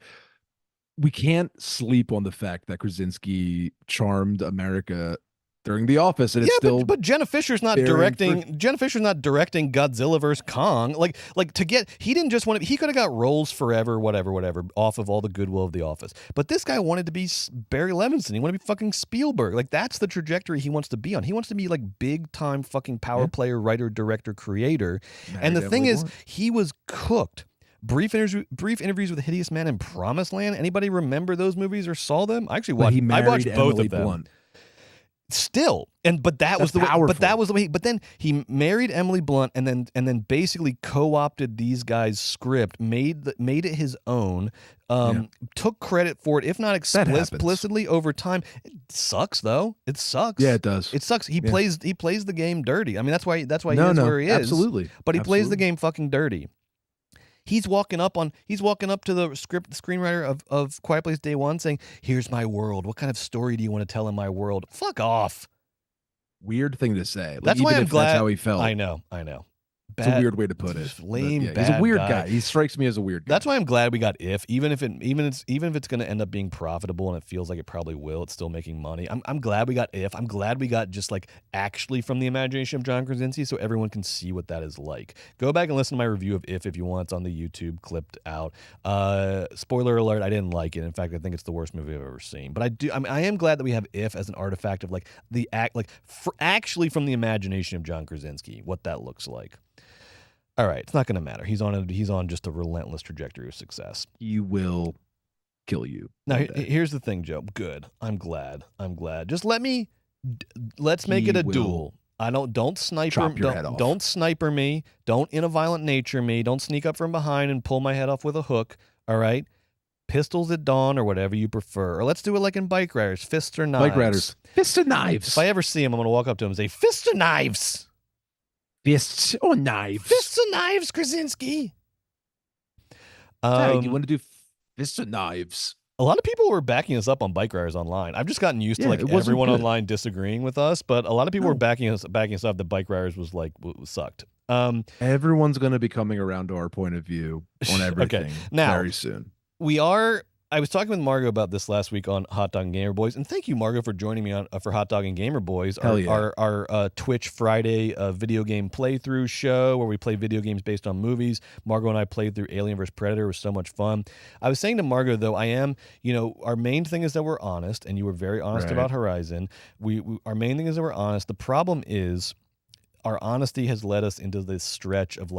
Speaker 2: we can't sleep on the fact that Krasinski charmed America during The Office, and it's still.
Speaker 1: But Jenna Fischer's not directing. Jenna Fischer's not directing Godzilla vs. Kong. Like to get. He didn't just want to. He could have got roles forever, whatever, off of all the goodwill of The Office. But this guy wanted to be Barry Levinson. He wanted to be fucking Spielberg. Like that's the trajectory he wants to be on. He wants to be like big time fucking power player, writer, director, creator. And the thing is, he was cooked. Brief interviews with a Hideous Man and Promised Land. Anybody remember those movies or saw them? I actually watched. I watched both of them.
Speaker 2: Blunt.
Speaker 1: Still, but that was the way. But that was the way. But then he married Emily Blunt, and then basically co-opted these guys' script, made it his own, took credit for it, if not explicitly over time. It sucks though. It sucks.
Speaker 2: Yeah, it does.
Speaker 1: It sucks. He plays the game dirty. I mean, that's why he is where he is.
Speaker 2: Absolutely.
Speaker 1: But he plays the game fucking dirty. He's walking up to the screenwriter of Quiet Place Day One saying, "Here's my world. What kind of story do you want to tell in my world?" Fuck off.
Speaker 2: Weird thing to say.
Speaker 1: That's why I'm glad.
Speaker 2: That's how he felt.
Speaker 1: I know.
Speaker 2: It's a weird way to put it.
Speaker 1: Lame,
Speaker 2: he's a weird guy. He strikes me as a weird guy.
Speaker 1: That's why I'm glad we got If, even if it's going to end up being profitable, and it feels like it probably will. It's still making money. I'm glad we got If. I'm glad we got just like actually from the imagination of John Krasinski, so everyone can see what that is like. Go back and listen to my review of If you want. It's on the YouTube, clipped out. Spoiler alert: I didn't like it. In fact, I think it's the worst movie I've ever seen. But I am glad that we have If as an artifact of like the act, like actually from the imagination of John Krasinski, what that looks like. All right, it's not going to matter. He's on just a relentless trajectory of success.
Speaker 2: He will kill you.
Speaker 1: Now, here's the thing, Joe. Good. I'm glad. Just let's make it a duel. Don't sniper. Don't sniper me. Don't in a violent nature me. Don't sneak up from behind and pull my head off with a hook. All right. Pistols at dawn or whatever you prefer. Or let's do it like in Bike Riders, fists or knives.
Speaker 2: Bike Riders, fists or knives.
Speaker 1: If I ever see him, I'm going to walk up to him and say, fists or knives.
Speaker 2: Fists or knives?
Speaker 1: Fists or knives, Krasinski.
Speaker 2: You want to do fists or knives?
Speaker 1: A lot of people were backing us up on Bike Riders online. I've just gotten used to like everyone online disagreeing with us, but a lot of people were backing us up that Bike Riders was like sucked.
Speaker 2: Everyone's going to be coming around to our point of view on everything
Speaker 1: now,
Speaker 2: very soon.
Speaker 1: I was talking with Margo about this last week on Hot Dog and Gamer Boys, and thank you, Margo, for joining me on for Hot Dog and Gamer Boys, our Twitch Friday video game playthrough show where we play video games based on movies. Margo and I played through Alien vs. Predator. It was so much fun. I was saying to Margo, though, our main thing is that we're honest, and you were very honest about Horizon. Our main thing is that we're honest. The problem is, our honesty has led us into this stretch of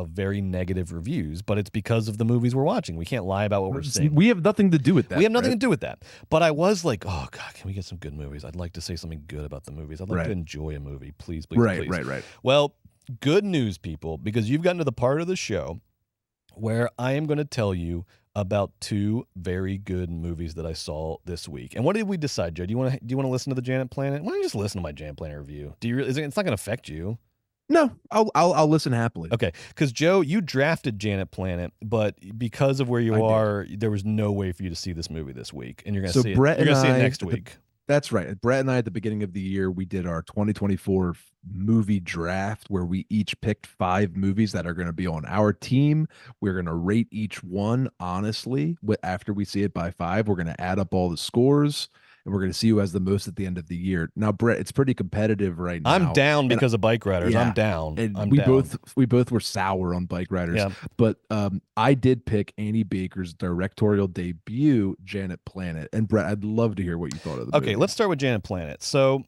Speaker 1: very negative reviews, but it's because of the movies we're watching. We can't lie about what we're seeing.
Speaker 2: We have nothing to do with that.
Speaker 1: We have nothing to do with that. But I was like, oh God, can we get some good movies? I'd like to say something good about the movies. I'd like to enjoy a movie. Please, please, please.
Speaker 2: Right.
Speaker 1: Well, good news, people, because you've gotten to the part of the show where I am going to tell you about two very good movies that I saw this week. And what did we decide, Joe? Do you want to listen to the Janet Planet? Why don't you just listen to my Janet Planet review? It's not going to affect you.
Speaker 2: No, I'll listen happily.
Speaker 1: Okay, because Joe, you drafted Janet Planet, but because of where you are, there was no way for you to see this movie this week, and you're going to see it. You're going to see it next week.
Speaker 2: That's right. Brett and I, at the beginning of the year, we did our 2024 movie draft where we each picked 5 movies that are going to be on our team. We're going to rate each one honestly. After we see it by 5, we're going to add up all the scores, and we're going to see who has the most at the end of the year. Now, Brett, it's pretty competitive right now.
Speaker 1: I'm down because of Bike Riders. I'm down.
Speaker 2: And we both were sour on Bike Riders. Yeah. But I did pick Annie Baker's directorial debut, Janet Planet. And Brett, I'd love to hear what you thought of the movie.
Speaker 1: Okay, let's start with Janet Planet. So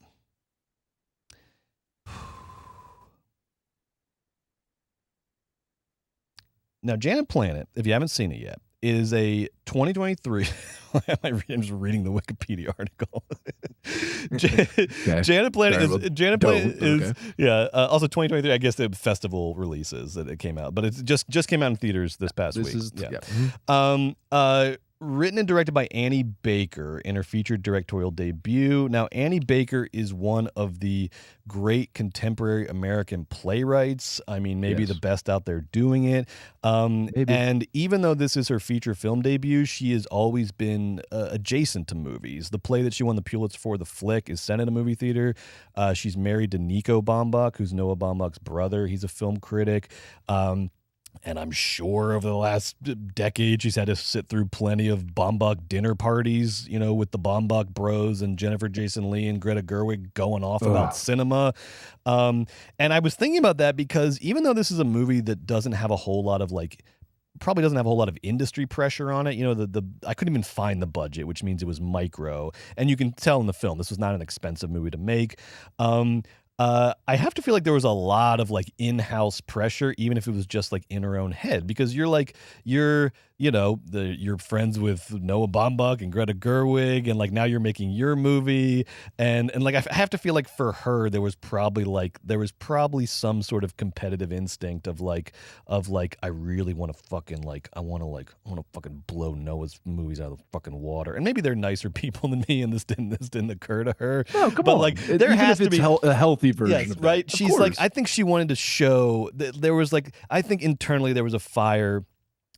Speaker 1: now, Janet Planet, if you haven't seen it yet, is a 2023. I'm just reading the Wikipedia article. Janet Planet is also 2023. I guess the festival releases that it came out, but it just came out in theaters this past week. Written and directed by Annie Baker in her featured directorial debut. Now, Annie Baker is one of the great contemporary American playwrights. I mean, maybe the best out there doing it. And even though this is her feature film debut, she has always been adjacent to movies. The play that she won the Pulitzer for, The Flick, is set in a movie theater. She's married to Nico Baumbach, who's Noah Baumbach's brother. He's a film critic. And I'm sure over the last decade, she's had to sit through plenty of Baumbach dinner parties, with the Baumbach bros and Jennifer Jason Leigh and Greta Gerwig going off about cinema. And I was thinking about that because even though this is a movie that doesn't have a whole lot of probably doesn't have a whole lot of industry pressure on it. I couldn't even find the budget, which means it was micro. And you can tell in the film, this was not an expensive movie to make. I have to feel like there was a lot of in-house pressure, even if it was just in her own head, because you're friends with Noah Baumbach and Greta Gerwig, and now you're making your movie, and I have to feel like for her there was probably some sort of competitive instinct of I really want to fucking I want to fucking blow Noah's movies out of the fucking water, and maybe they're nicer people than me, and this didn't occur to her.
Speaker 2: No, come on.
Speaker 1: There has to be
Speaker 2: a healthy version of that.
Speaker 1: Right? She's I think she wanted to show that there was I think internally there was a fire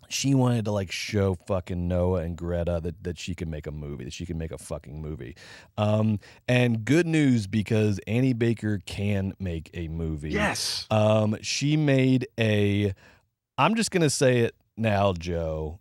Speaker 1: she wanted to like show fucking Noah and Greta that she can make a movie, that she can make a fucking movie. And good news, because Annie Baker can make a movie.
Speaker 2: Yes.
Speaker 1: She made I'm just gonna say it now, Joe.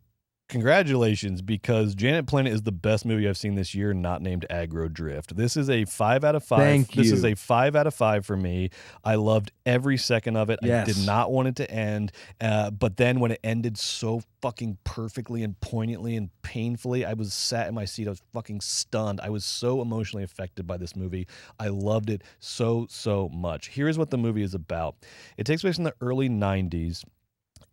Speaker 1: Congratulations, because Janet Planet is the best movie I've seen this year, not named Aggro Drift. This is a 5 out of 5.
Speaker 2: Thank you.
Speaker 1: This is a 5 out of 5 for me. I loved every second of it.
Speaker 2: Yes.
Speaker 1: I did not want it to end. But then when it ended so fucking perfectly and poignantly and painfully, I was sat in my seat. I was fucking stunned. I was so emotionally affected by this movie. I loved it so, so much. Here's what the movie is about. It takes place in the early 90s.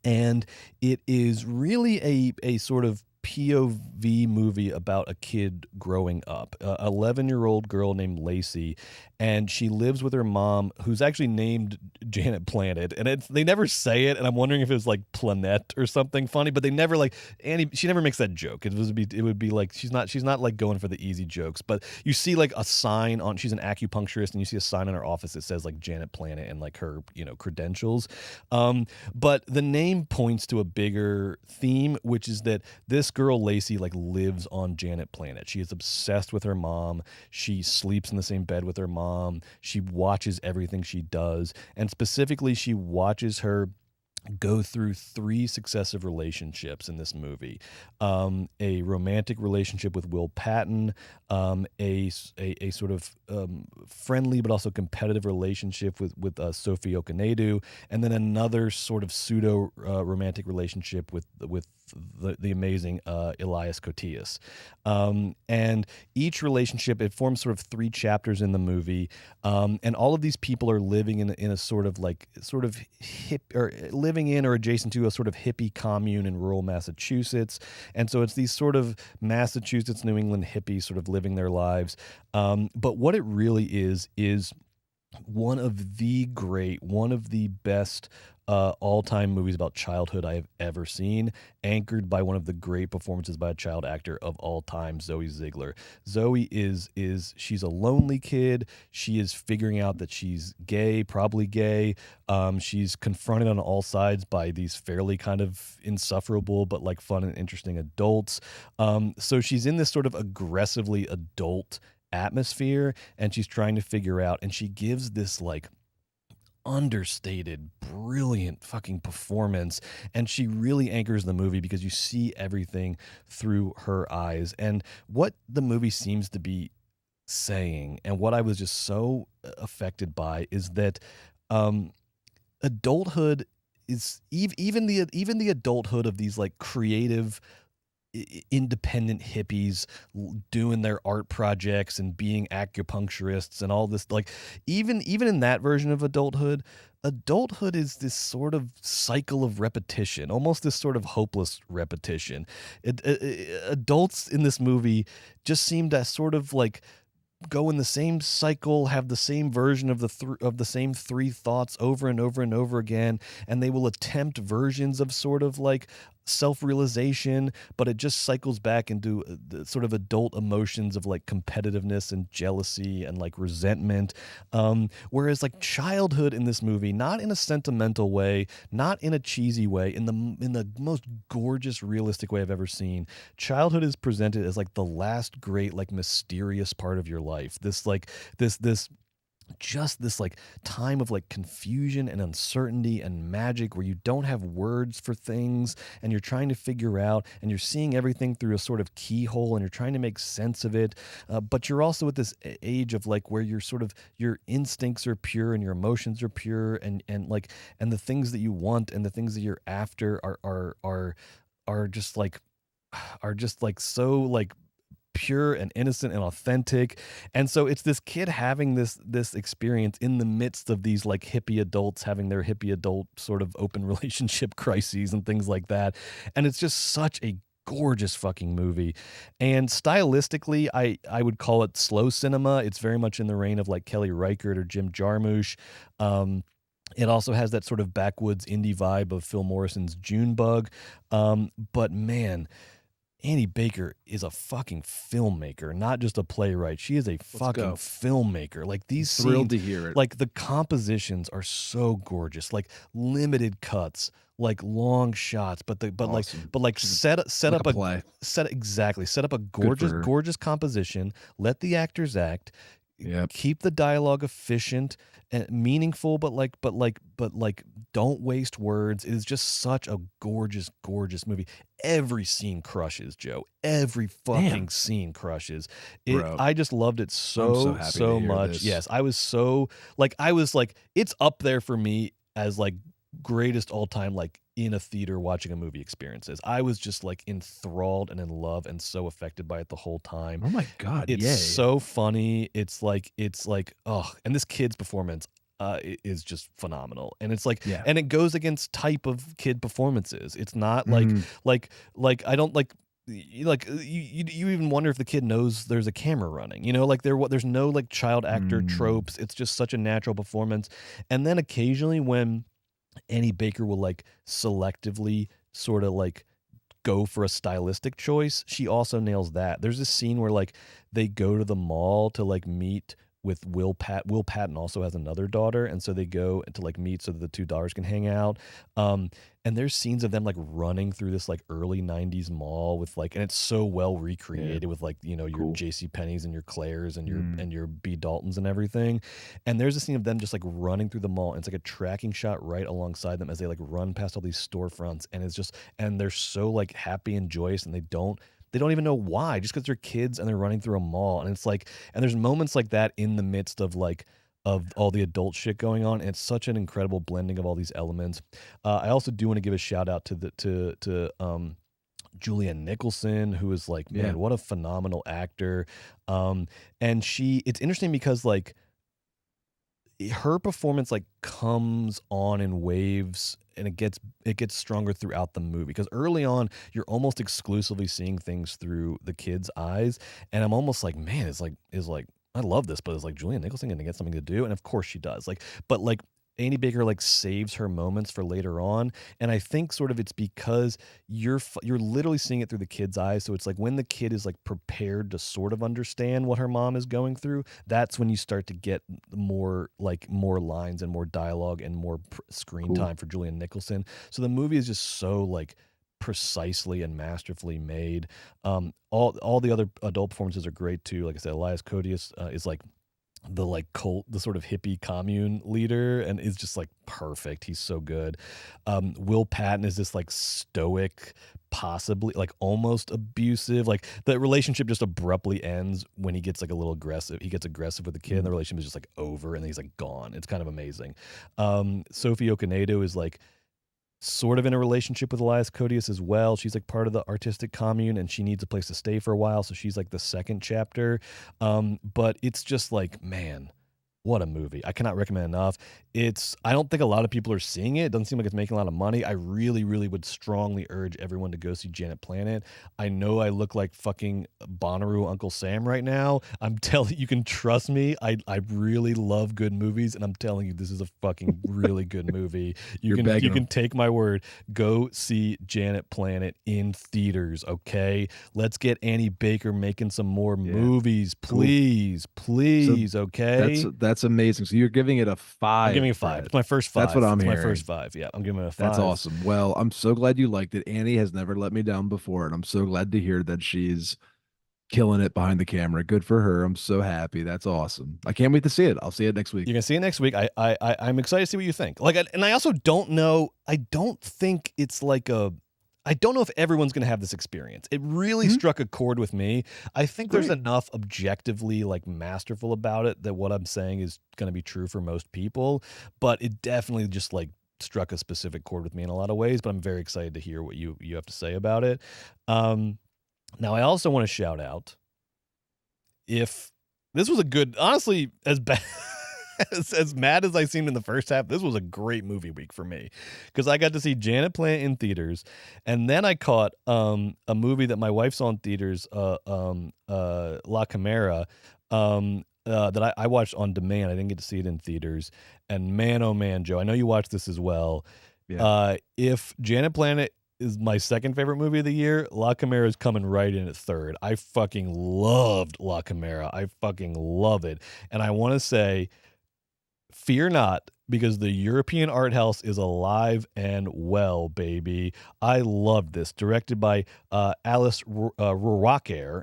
Speaker 1: And it is really a sort of POV movie about a kid growing up, a 11-year-old girl named Lacey, and she lives with her mom, who's actually named Janet Planet, and they never say it, and I'm wondering if it was like Planette or something funny, but they never like Annie. She never makes that joke. It would be like she's not like going for the easy jokes, but you see like a sign on. She's an acupuncturist, and you see a sign in her office that says like Janet Planet and like her credentials. But the name points to a bigger theme, which is that this girl Lacey like lives on Janet Planet. She is obsessed with her mom. She sleeps in the same bed with her mom. She watches everything she does, and specifically she watches her go through 3 successive relationships in this movie. A romantic relationship with Will Patton, a sort of friendly but also competitive relationship with Sophie Okonedo, and then another sort of pseudo romantic relationship with the amazing Elias Koteas. And each relationship, it forms sort of 3 chapters in the movie, and all of these people are living in a sort of hip, or living in or adjacent to a sort of hippie commune in rural Massachusetts. And so it's these sort of Massachusetts, New England hippies sort of living their lives. But what it really is one of the best all-time movies about childhood I have ever seen, anchored by one of the great performances by a child actor of all time, Zoe Ziegler. Zoe she's a lonely kid. She is figuring out that she's gay, probably gay. She's confronted on all sides by these fairly kind of insufferable but like fun and interesting adults. So she's in this sort of aggressively adult atmosphere, and she's trying to figure out, and she gives this like understated, brilliant fucking performance, and she really anchors the movie because you see everything through her eyes. And what the movie seems to be saying, and what I was just so affected by, is that adulthood is even the adulthood of these like creative independent hippies doing their art projects and being acupuncturists and all this, like even in that version of adulthood is this sort of cycle of repetition, almost this sort of hopeless repetition. Adults in this movie just seem to sort of like go in the same cycle, have the same version of the same 3 thoughts over and over and over again, and they will attempt versions of sort of like self-realization, but it just cycles back into the sort of adult emotions of like competitiveness and jealousy and like resentment. Whereas like childhood in this movie, not in a sentimental way, not in a cheesy way, in the most gorgeous, realistic way I've ever seen, childhood is presented as like the last great, like mysterious part of your life. This like this just this like time of like confusion and uncertainty and magic, where you don't have words for things and you're trying to figure out, and you're seeing everything through a sort of keyhole, and you're trying to make sense of it. But you're also at this age of like where you're sort of, your instincts are pure and your emotions are pure, and the things that you want and the things that you're after are just like so like pure and innocent and authentic. And so it's this kid having this experience in the midst of these like hippie adults having their hippie adult sort of open relationship crises and things like that. And it's just such a gorgeous fucking movie. And stylistically, I would call it slow cinema. It's very much in the reign of like Kelly Reichardt or Jim Jarmusch. It also has that sort of backwoods indie vibe of Phil Morrison's Junebug. But man, Annie Baker is a fucking filmmaker, not just a playwright. She is a fucking filmmaker. Like these scenes,
Speaker 2: thrilled to hear it.
Speaker 1: Like the compositions are so gorgeous. Like limited cuts, like long shots, but set up a
Speaker 2: play.
Speaker 1: Set up a gorgeous composition. Let the actors act.
Speaker 2: Yep.
Speaker 1: Keep the dialogue efficient and meaningful, but don't waste words. It is just such a gorgeous movie. Every scene crushes, Joe. Every fucking scene crushes. I just loved it so much. This. Yes, I was it's up there for me as like greatest all-time like in a theater watching a movie experiences. I was just like enthralled and in love and so affected by it the whole time.
Speaker 2: Oh my god,
Speaker 1: it's so funny. It's like oh, and this kid's performance is just phenomenal. And it's like and it goes against type of kid performances. It's not like I don't like you even wonder if the kid knows there's a camera running, you know, like there's no like child actor tropes. It's just such a natural performance. And then occasionally when Annie Baker will like selectively sort of like go for a stylistic choice, she also nails that. There's this scene where like they go to the mall to like meet with Will Patton also has another daughter, and so they go to like meet so that the two daughters can hang out. And there's scenes of them like running through this like early 90s mall with like, and it's so well recreated with like, you know, your JCPenney's and your Claire's and your B. Daltons and everything. And there's a scene of them just like running through the mall, and it's like a tracking shot right alongside them as they like run past all these storefronts, and it's just, and they're so like happy and joyous, and they don't even know why, just because they're kids and they're running through a mall. And it's like, and there's moments like that in the midst of like, of all the adult shit going on. And it's such an incredible blending of all these elements. I also do want to give a shout out to Julianne Nicholson, who is like, man, what a phenomenal actor. And it's interesting because like her performance like comes on in waves, and it gets stronger throughout the movie, because early on you're almost exclusively seeing things through the kid's eyes, and I'm almost like, man, is like I love this, but it's like Julianne Nicholson gonna get something to do, and of course she does. Like, but like Annie Baker like saves her moments for later on, and I think sort of it's because you're literally seeing it through the kid's eyes. So it's like when the kid is like prepared to sort of understand what her mom is going through, that's when you start to get more lines and more dialogue and more screen time for Julianne Nicholson. So the movie is just so like precisely and masterfully made. All the other adult performances are great too. Like I said, Elias Koteas is like the like the sort of hippie commune leader, and is just like perfect. He's so good. Will Patton is this like stoic, possibly like almost abusive. Like the relationship just abruptly ends when he gets like a little aggressive. He gets aggressive with the kid, and the relationship is just like over, and then he's like gone. It's kind of amazing. Sophie Okonedo is like sort of in a relationship with Elias Koteas as well. She's like part of the artistic commune, and she needs a place to stay for a while, so she's like the second chapter. But it's just like, man, what a movie. I cannot recommend enough. I don't think a lot of people are seeing it. It doesn't seem like it's making a lot of money. I really, really would strongly urge everyone to go see Janet Planet. I know I look like fucking Bonnaroo Uncle Sam right now. I'm telling you, can trust me. I really love good movies, and I'm telling you, this is a fucking really good movie. You can take my word. Go see Janet Planet in theaters, okay? Let's get Annie Baker making some more movies, please, okay?
Speaker 2: That's amazing. So you're giving it a 5.
Speaker 1: I'm giving it a 5. It's my first 5.
Speaker 2: That's what I'm hearing.
Speaker 1: My first 5. Yeah, I'm giving it a 5.
Speaker 2: That's awesome. Well, I'm so glad you liked it. Annie has never let me down before, and I'm so glad to hear that she's killing it behind the camera. Good for her. I'm so happy. That's awesome. I can't wait to see it. I'll see it next week.
Speaker 1: You're gonna see it next week. I'm excited to see what you think. Like, and I also don't know. I don't think it's like I don't know if everyone's going to have this experience. It really struck a chord with me. I think there's enough objectively like masterful about it that what I'm saying is going to be true for most people, but it definitely just like struck a specific chord with me in a lot of ways, but I'm very excited to hear what you have to say about it. Now I also want to shout out, if this was a good, honestly, as bad as mad as I seemed in the first half, this was a great movie week for me, because I got to see Janet Planet in theaters, and then I caught a movie that my wife saw in theaters, La Chimera, that I watched on demand. I didn't get to see it in theaters, and man, oh man, Joe, I know you watched this as well. Yeah. If Janet Planet is my second favorite movie of the year. La Chimera is coming right in at third. I fucking loved La Chimera. I fucking love it. And I want to say, fear not, because the European art house is alive and well, baby. I loved this. Directed by Alice Rohrwacher.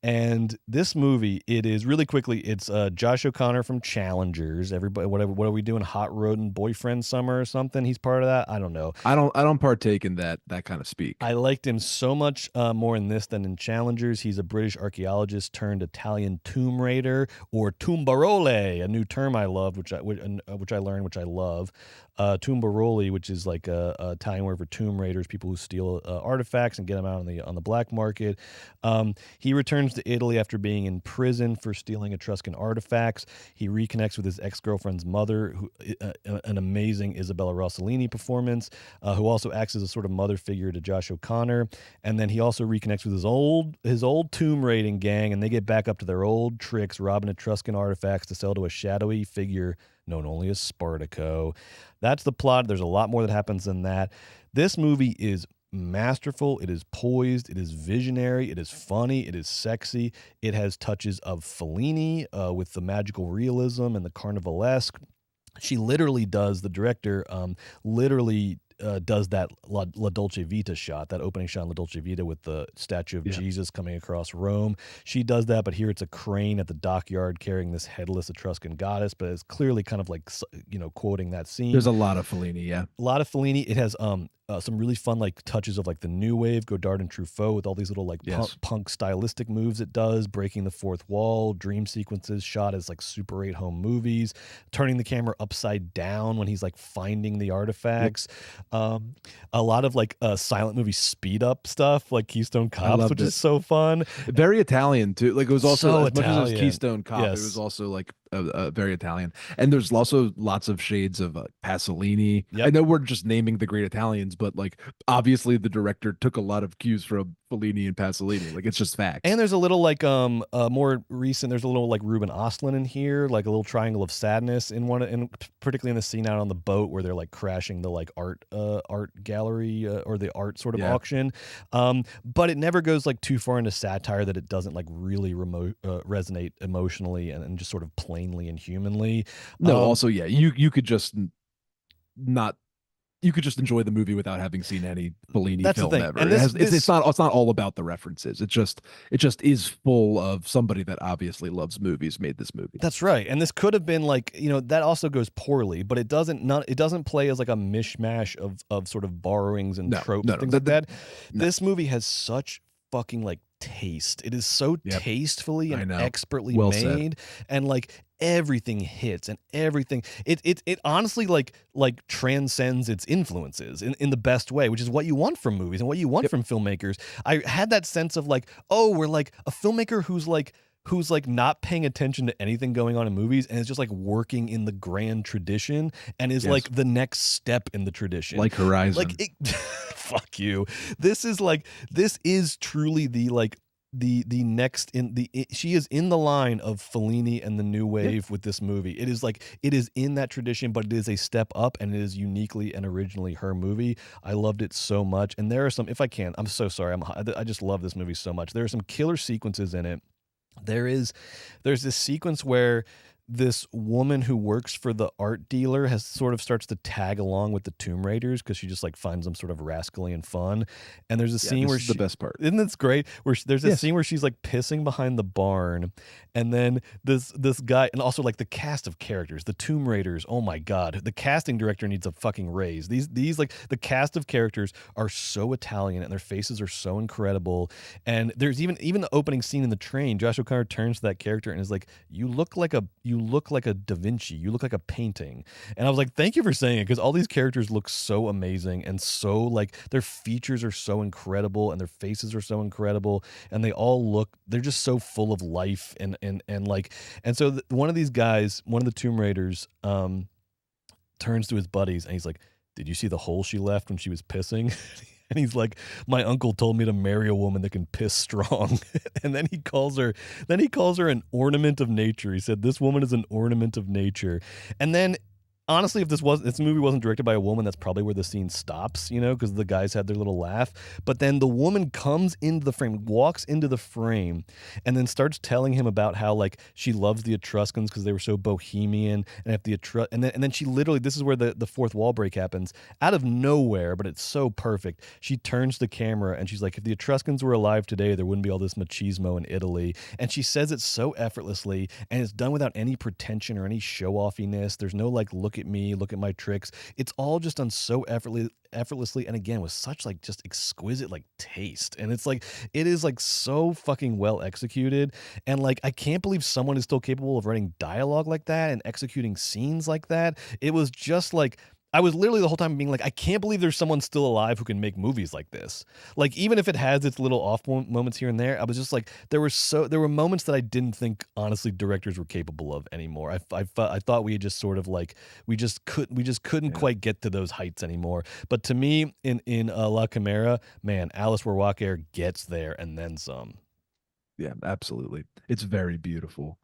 Speaker 1: And this movie, it is really quickly. It's Josh O'Connor from Challengers. Everybody, what are we doing? Hot Rodent Boyfriend Summer or something? He's part of that. I don't know.
Speaker 2: I don't partake in that kind of speak.
Speaker 1: I liked him so much more in this than in Challengers. He's a British archaeologist turned Italian tomb raider, or tumbarole, a new term I loved, which I learned, which I love. Tumbarole, which is like a Italian word for tomb raiders, people who steal artifacts and get them out on the black market. He returns to Italy after being in prison for stealing Etruscan artifacts. He reconnects with his ex-girlfriend's mother, who an amazing Isabella Rossellini performance, who also acts as a sort of mother figure to Josh O'Connor. And then he also reconnects with his old tomb raiding gang, and they get back up to their old tricks, robbing Etruscan artifacts to sell to a shadowy figure known only as Spartaco. That's the plot. There's a lot more that happens than that. This movie is masterful. It is poised. It is visionary. It is funny. It is sexy. It has touches of Fellini with the magical realism and the carnivalesque. She literally does, the director literally does that La Dolce Vita shot, that opening shot in La Dolce Vita with the statue of Jesus coming across Rome. She does that, but here it's a crane at the dockyard carrying this headless Etruscan goddess, but it's clearly kind of like, quoting that scene.
Speaker 2: There's a lot of Fellini, yeah.
Speaker 1: A lot of Fellini. It has some really fun like touches of like the new wave, Godard and Truffaut, with all these little like punk stylistic moves it does, breaking the fourth wall, dream sequences shot as like Super 8 home movies, turning the camera upside down when he's like finding the artifacts. A lot of like silent movie speed up stuff like Keystone Cops, which is so fun.
Speaker 2: Very Italian too. Like it was also
Speaker 1: so
Speaker 2: as much as Keystone Cop, it was also like very Italian. And there's also lots of shades of Pasolini. I know we're just naming the great Italians, but like obviously the director took a lot of cues from Fellini and Pasolini. Like it's just fact.
Speaker 1: And there's a little like more recent, there's a little like Ruben Östlund in here, like a little triangle of sadness in particularly in the scene out on the boat where they're like crashing the like art gallery or the art sort of auction. But it never goes like too far into satire that it doesn't like really resonate emotionally and just sort of plainly and humanly.
Speaker 2: No, also you could just not. You could just enjoy the movie without having seen any Fellini film ever. And it's not all about the references. It just is full of somebody that obviously loves movies made this movie.
Speaker 1: That's right. And this could have been like, that also goes poorly, but it doesn't play as like a mishmash of sort of borrowings and tropes and things like that. This movie has such fucking like taste. It is so tastefully and expertly made, and like everything hits and everything. It honestly like transcends its influences in the best way, which is what you want from movies and what you want from filmmakers. I had that sense of like, oh, we're like a filmmaker who's like not paying attention to anything going on in movies and is just like working in the grand tradition and is like the next step in the tradition,
Speaker 2: like Horizon.
Speaker 1: Like fuck you. This is truly the next she is in the line of Fellini and the new wave with this movie. It is in that tradition, but it is a step up, and it is uniquely and originally her movie. I loved it so much, and there are some, if I can, I'm so sorry, I just love this movie so much. There are some killer sequences in it. There's this sequence where this woman who works for the art dealer starts to tag along with the Tomb Raiders because she just like finds them sort of rascally and fun. And there's a scene where
Speaker 2: the best part.
Speaker 1: Isn't this great? Where there's a scene where she's like pissing behind the barn, and then this guy, and also like the cast of characters, the Tomb Raiders. Oh my god, the casting director needs a fucking raise. These like the cast of characters are so Italian and their faces are so incredible. And there's even the opening scene in the train. Josh O'Connor turns to that character and is like, you look like a Da Vinci. You look like a painting. And I was like, thank you for saying it, because all these characters look so amazing and so like their features are so incredible and their faces are so incredible, and they're just so full of life and so one of these guys, one of the Tomb Raiders, turns to his buddies and he's like, did you see the hole she left when she was pissing? And he's like, my uncle told me to marry a woman that can piss strong. And then he calls her an ornament of nature. He said, this woman is an ornament of nature. And then honestly, if this movie wasn't directed by a woman, that's probably where the scene stops, you know, because the guys had their little laugh. But then the woman comes into the frame, walks into the frame, and then starts telling him about how like she loves the Etruscans because they were so bohemian, and if the and then she literally, this is where the fourth wall break happens out of nowhere, but it's so perfect. She turns the camera and she's like, if the Etruscans were alive today, there wouldn't be all this machismo in Italy. And she says it so effortlessly, and it's done without any pretension or any show offiness. There's no like, look at me, look at my tricks. It's all just done so effortlessly, and again with such like just exquisite like taste. And it's like, it is like so fucking well executed. And like, I can't believe someone is still capable of writing dialogue like that and executing scenes like that. It was just like, I was literally the whole time being like, I can't believe there's someone still alive who can make movies like this. Like, even if it has its little off moments here and there, I was just like, there were moments that I didn't think honestly directors were capable of anymore. I thought we had just sort of like, we just couldn't quite get to those heights anymore. But to me, in La Chimera, man, Alice Warwacker gets there and then some.
Speaker 2: Yeah, absolutely. It's very beautiful.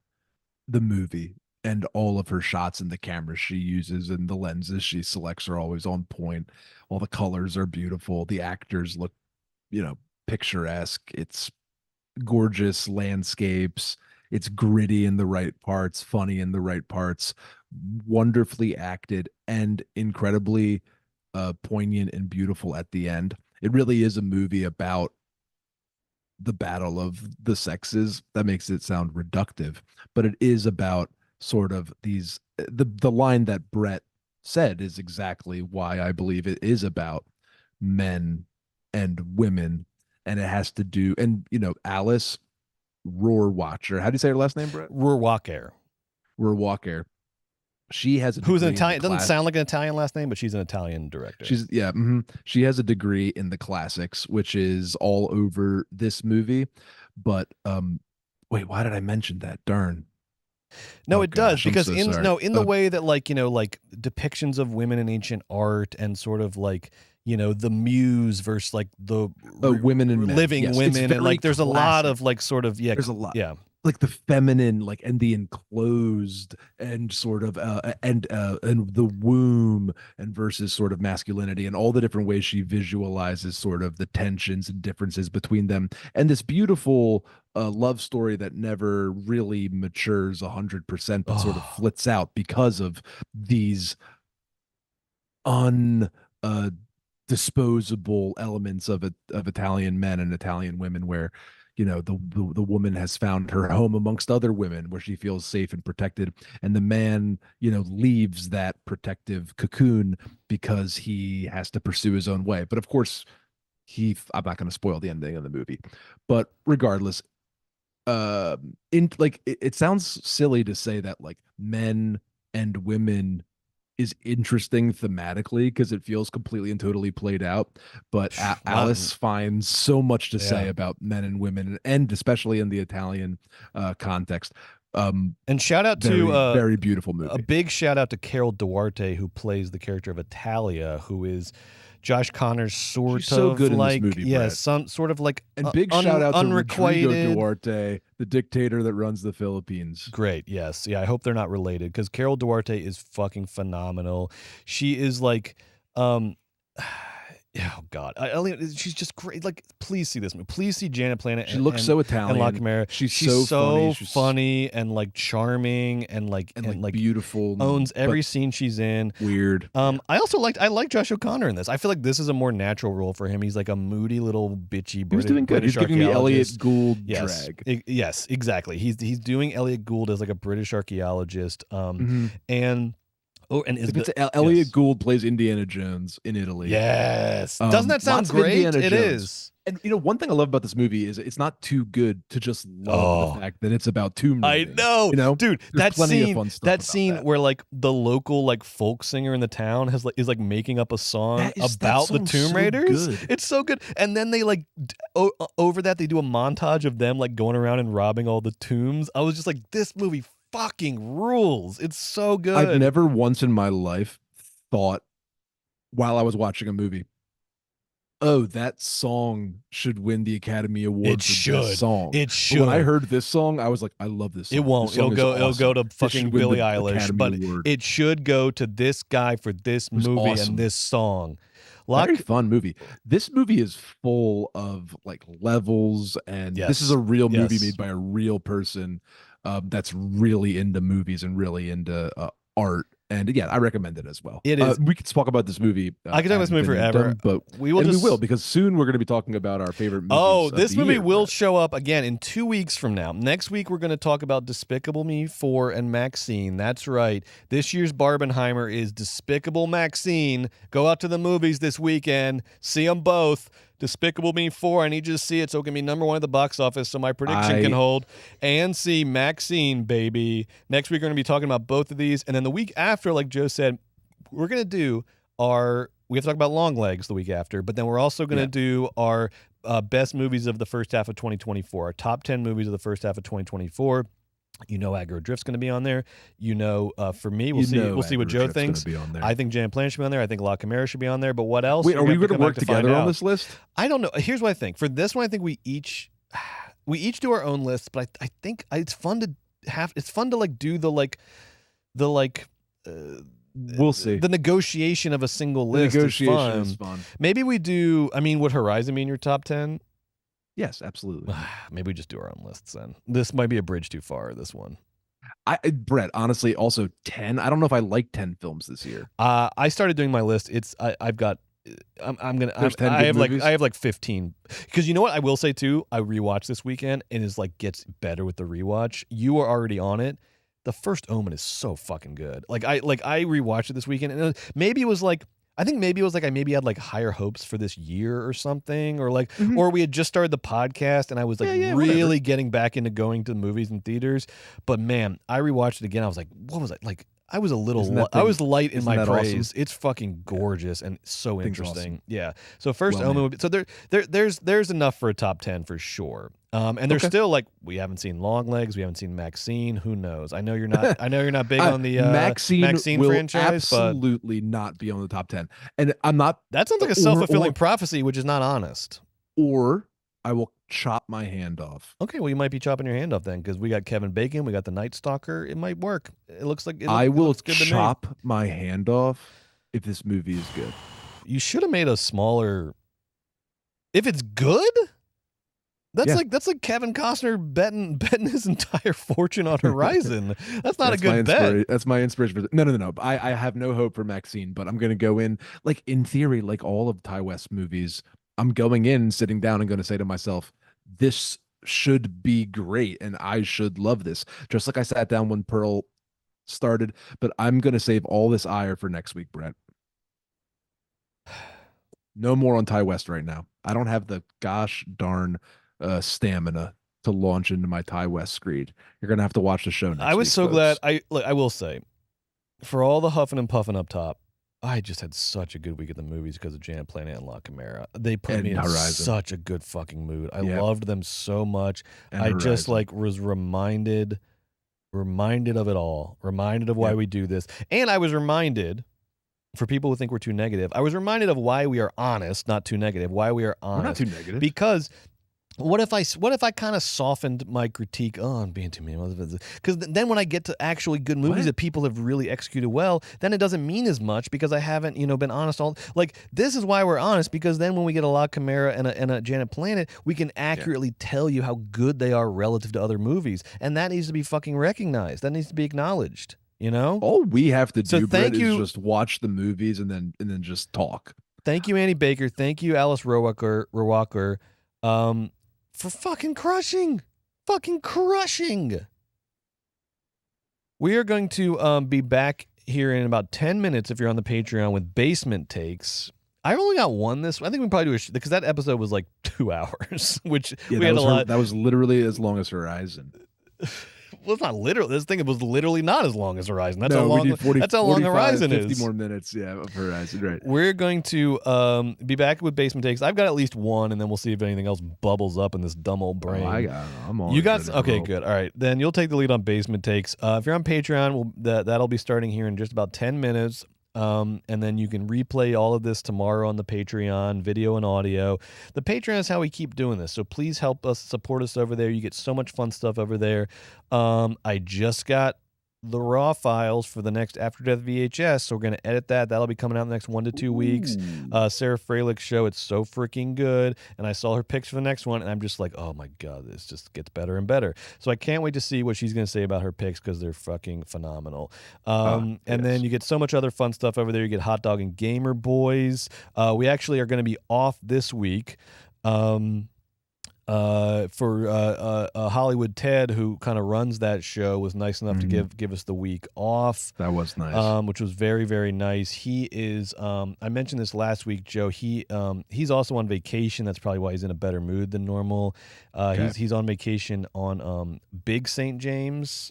Speaker 2: The movie and all of her shots and the cameras she uses and the lenses she selects are always on point. All the colors are beautiful. The actors look, you know, picturesque. It's gorgeous landscapes. It's gritty in the right parts, funny in the right parts, wonderfully acted, and incredibly poignant and beautiful at the end. It really is a movie about the battle of the sexes. That makes it sound reductive, but it is about sort of these, the line that Brett said is exactly why I believe it is about men and women, and it has to do, and you know, Alice Rohrwacher, how do you say her last name, Brett?
Speaker 1: Rohrwacher.
Speaker 2: She has a
Speaker 1: who's an Italian. It doesn't sound like an Italian last name, but she's an Italian director.
Speaker 2: She has a degree in the classics, which is all over this movie. But wait, why did I mention that? Darn.
Speaker 1: No, it does, because in the way that, like, you know, like depictions of women in ancient art and sort of like, you know, the muse versus like the
Speaker 2: women and
Speaker 1: living
Speaker 2: men. Yes,
Speaker 1: women, and like there's classic. A lot of like sort of
Speaker 2: there's a lot. Like the feminine, like, and the enclosed, and sort of and the womb, and versus sort of masculinity, and all the different ways she visualizes sort of the tensions and differences between them, and this beautiful love story that never really matures 100%, but sort of flits out because of these disposable elements of Italian men and Italian women, where, you know, the woman has found her home amongst other women where she feels safe and protected, and the man, you know, leaves that protective cocoon because he has to pursue his own way. But of course, I'm not going to spoil the ending of the movie, but regardless, it sounds silly to say that like men and women is interesting thematically because it feels completely and totally played out. But Alice finds so much to say about men and women, and especially in the Italian context.
Speaker 1: And shout out
Speaker 2: to very beautiful movie.
Speaker 1: A big shout out to Carol Duarte, who plays the character of Italia, who is Josh Connor's
Speaker 2: She's so good
Speaker 1: like,
Speaker 2: in this movie, Brett.
Speaker 1: some sort of like,
Speaker 2: and big shout out to Rodrigo Duarte, the dictator that runs the Philippines.
Speaker 1: Great, yes, yeah. I hope they're not related, because Carol Duarte is fucking phenomenal. She is like, oh God, she's just great. Like, please see this movie. Please see Janet Planet.
Speaker 2: She looks so Italian.
Speaker 1: And La Chimera. She's so funny and like charming and like
Speaker 2: beautiful.
Speaker 1: Owns every scene she's in.
Speaker 2: Weird.
Speaker 1: I also I like Josh O'Connor in this. I feel like this is a more natural role for him. He's like a moody little bitchy British.
Speaker 2: He's doing good. He's giving me Elliot Gould
Speaker 1: drag. Yes, exactly. He's doing Elliot Gould as like a British archaeologist. And. Oh, and
Speaker 2: Elliot Gould plays Indiana Jones in Italy.
Speaker 1: Yes. Doesn't that sound great? It is.
Speaker 2: And you know, one thing I love about this movie is it's not too good to just love the fact that it's about tomb raiding.
Speaker 1: I know.
Speaker 2: You know,
Speaker 1: dude, that scene where like the local like folk singer in the town is making up a song about the Tomb Raiders. It's so good. And then they like over that they do a montage of them like going around and robbing all the tombs. I was just like, this movie fucking rules. It's so good.
Speaker 2: I've never once in my life thought, while I was watching a movie, oh, that song should win the Academy Award
Speaker 1: It
Speaker 2: for
Speaker 1: should.
Speaker 2: Best Song.
Speaker 1: It should.
Speaker 2: But when I heard this song, I was like, I love this song.
Speaker 1: It won't.
Speaker 2: This song
Speaker 1: It'll go.
Speaker 2: awesome.
Speaker 1: It'll go to fucking Billie Eilish.
Speaker 2: Academy
Speaker 1: but
Speaker 2: Award.
Speaker 1: it should go to this guy for this movie
Speaker 2: awesome.
Speaker 1: and this song.
Speaker 2: Very fun movie. This movie is full of like levels, and this is a real movie made by a real person that's really into movies and really into art. And yeah, I recommend it as well.
Speaker 1: It is.
Speaker 2: We could talk about this movie.
Speaker 1: I could talk about this movie forever,
Speaker 2: but we will because soon we're going to be talking about our favorite movies.
Speaker 1: Oh, this movie will show up again in 2 weeks from now. Next week, we're going to talk about Despicable Me 4 and Maxine. That's right. This year's Barbenheimer is Despicable Maxine. Go out to the movies this weekend. See them both. Despicable Me 4, I need you to see it so it can be #1 at the box office so my prediction can hold. And see Maxine, baby. Next week, we're going to be talking about both of these. And then the week after, like Joe said, we're going to do we have to talk about Long Legs the week after, but then we're also going to do our best movies of the first half of 2024, our top 10 movies of the first half of 2024. You know, Aggro Drift's going to be on there. You know, for me, we'll see what Joe thinks. I think Janet Plante should be on there. I think La Chimera should be on there. But what else?
Speaker 2: Wait, are we going to work together on this list?
Speaker 1: I don't know. Here's what I think. For this one, I think we each do our own lists. But I think it's fun to have. It's fun to like do the
Speaker 2: we'll see.
Speaker 1: The negotiation of a single list. The negotiation is fun. Maybe we do. I mean, would Horizon be in your top 10?
Speaker 2: Yes, absolutely.
Speaker 1: Maybe we just do our own lists then. This might be a bridge too far, this one.
Speaker 2: Brett, honestly, also 10. I don't know if I like 10 films this year.
Speaker 1: I started doing my list. I have like 15. Because you know what I will say too? I rewatched this weekend and is like gets better with the rewatch. You were already on it. The First Omen is so fucking good. I rewatched it this weekend and maybe it was like I maybe had like higher hopes for this year or something, or like, or we had just started the podcast and I was like really getting back into going to the movies and theaters. But man, I rewatched it again. I was like, what was it? Like, I was I was light in my praise. Awesome? It's fucking gorgeous and so interesting. Awesome. Yeah. So First Omen. So there's enough for a top 10 for sure. And there's still like we haven't seen Long Legs, we haven't seen Maxine. Who knows? I know you're not big on the Maxine
Speaker 2: will
Speaker 1: franchise,
Speaker 2: absolutely not be on the top 10. And I'm not.
Speaker 1: That sounds like a self-fulfilling prophecy, which is not honest.
Speaker 2: Or I will chop my hand off.
Speaker 1: Okay, well you might be chopping your hand off then, because we got Kevin Bacon, we got the Night Stalker. It might work. It looks like
Speaker 2: I will chop my hand off if this movie is good.
Speaker 1: You should have made a smaller. If it's good. That's like Kevin Costner betting his entire fortune on Horizon. That's not a good bet.
Speaker 2: That's my inspiration. No. I have no hope for Maxine, but I'm going to go in, like in theory, like all of Ty West movies, I'm going in, sitting down and going to say to myself, this should be great and I should love this. Just like I sat down when Pearl started, but I'm going to save all this ire for next week, Brent. No more on Ty West right now. I don't have the gosh darn stamina to launch into my Ty West screed. You're gonna have to watch the show next
Speaker 1: I was
Speaker 2: week,
Speaker 1: so
Speaker 2: folks.
Speaker 1: glad. I will say, for all the huffing and puffing up top, I just had such a good week at the movies because of Janet Plante and La Chimera. They put me in such a good fucking mood. I loved them so much. And I just like was reminded of it all. Reminded of why we do this, and I was reminded. For people who think we're too negative, I was reminded of why we are honest, not too negative. Why we are honest.
Speaker 2: We're not too negative.
Speaker 1: Because what if I kind of softened my critique? Oh, I'm being too mean. Because then when I get to actually good movies that people have really executed well, then it doesn't mean as much because I haven't, been honest all. Like this is why we're honest, because then when we get a La Chimera and a Janet Plante, we can accurately tell you how good they are relative to other movies, and that needs to be fucking recognized. That needs to be acknowledged.
Speaker 2: All we have to do, Brett, is just watch the movies and then just talk.
Speaker 1: Thank you, Annie Baker. Thank you, Alice Rowacher, for fucking crushing. We are going to be back here in about 10 minutes if you're on the Patreon with Basement Takes. I only got one I think we probably do because that episode was like 2 hours, which we had a lot.
Speaker 2: That was literally as long as Horizon.
Speaker 1: Well, it's not literally. This thing was literally not as long as Horizon. That's how long. That's how long Horizon
Speaker 2: 50
Speaker 1: is.
Speaker 2: 50 more minutes, of Horizon. Right.
Speaker 1: We're going to be back with Basement Takes. I've got at least one, and then we'll see if anything else bubbles up in this dumb old brain.
Speaker 2: I'm on.
Speaker 1: You got okay, good. All right, then you'll take the lead on Basement Takes. If you're on Patreon, that'll be starting here in just about 10 minutes. And then you can replay all of this tomorrow on the Patreon, video and audio. The Patreon is how we keep doing this. So please help us, support us over there. You get so much fun stuff over there. I just got the raw files for the next After Death VHS, so we're going to edit that. That'll be coming out in the next 1 to 2 weeks. Sarah Freilich's show, it's so freaking good, and I saw her picks for the next one, and I'm just like, oh my god, this just gets better and better. So I can't wait to see what she's going to say about her picks, because they're fucking phenomenal. And then you get so much other fun stuff over there. You get Hot Dog and Gamer Boys. We actually are going to be off this week. For Hollywood Ted, who kind of runs that show, was nice enough to give us the week off.
Speaker 2: That was nice.
Speaker 1: Which was very, very nice. He is I mentioned this last week, Joe. He's also on vacation. That's probably why he's in a better mood than normal. He's on vacation on Big St. James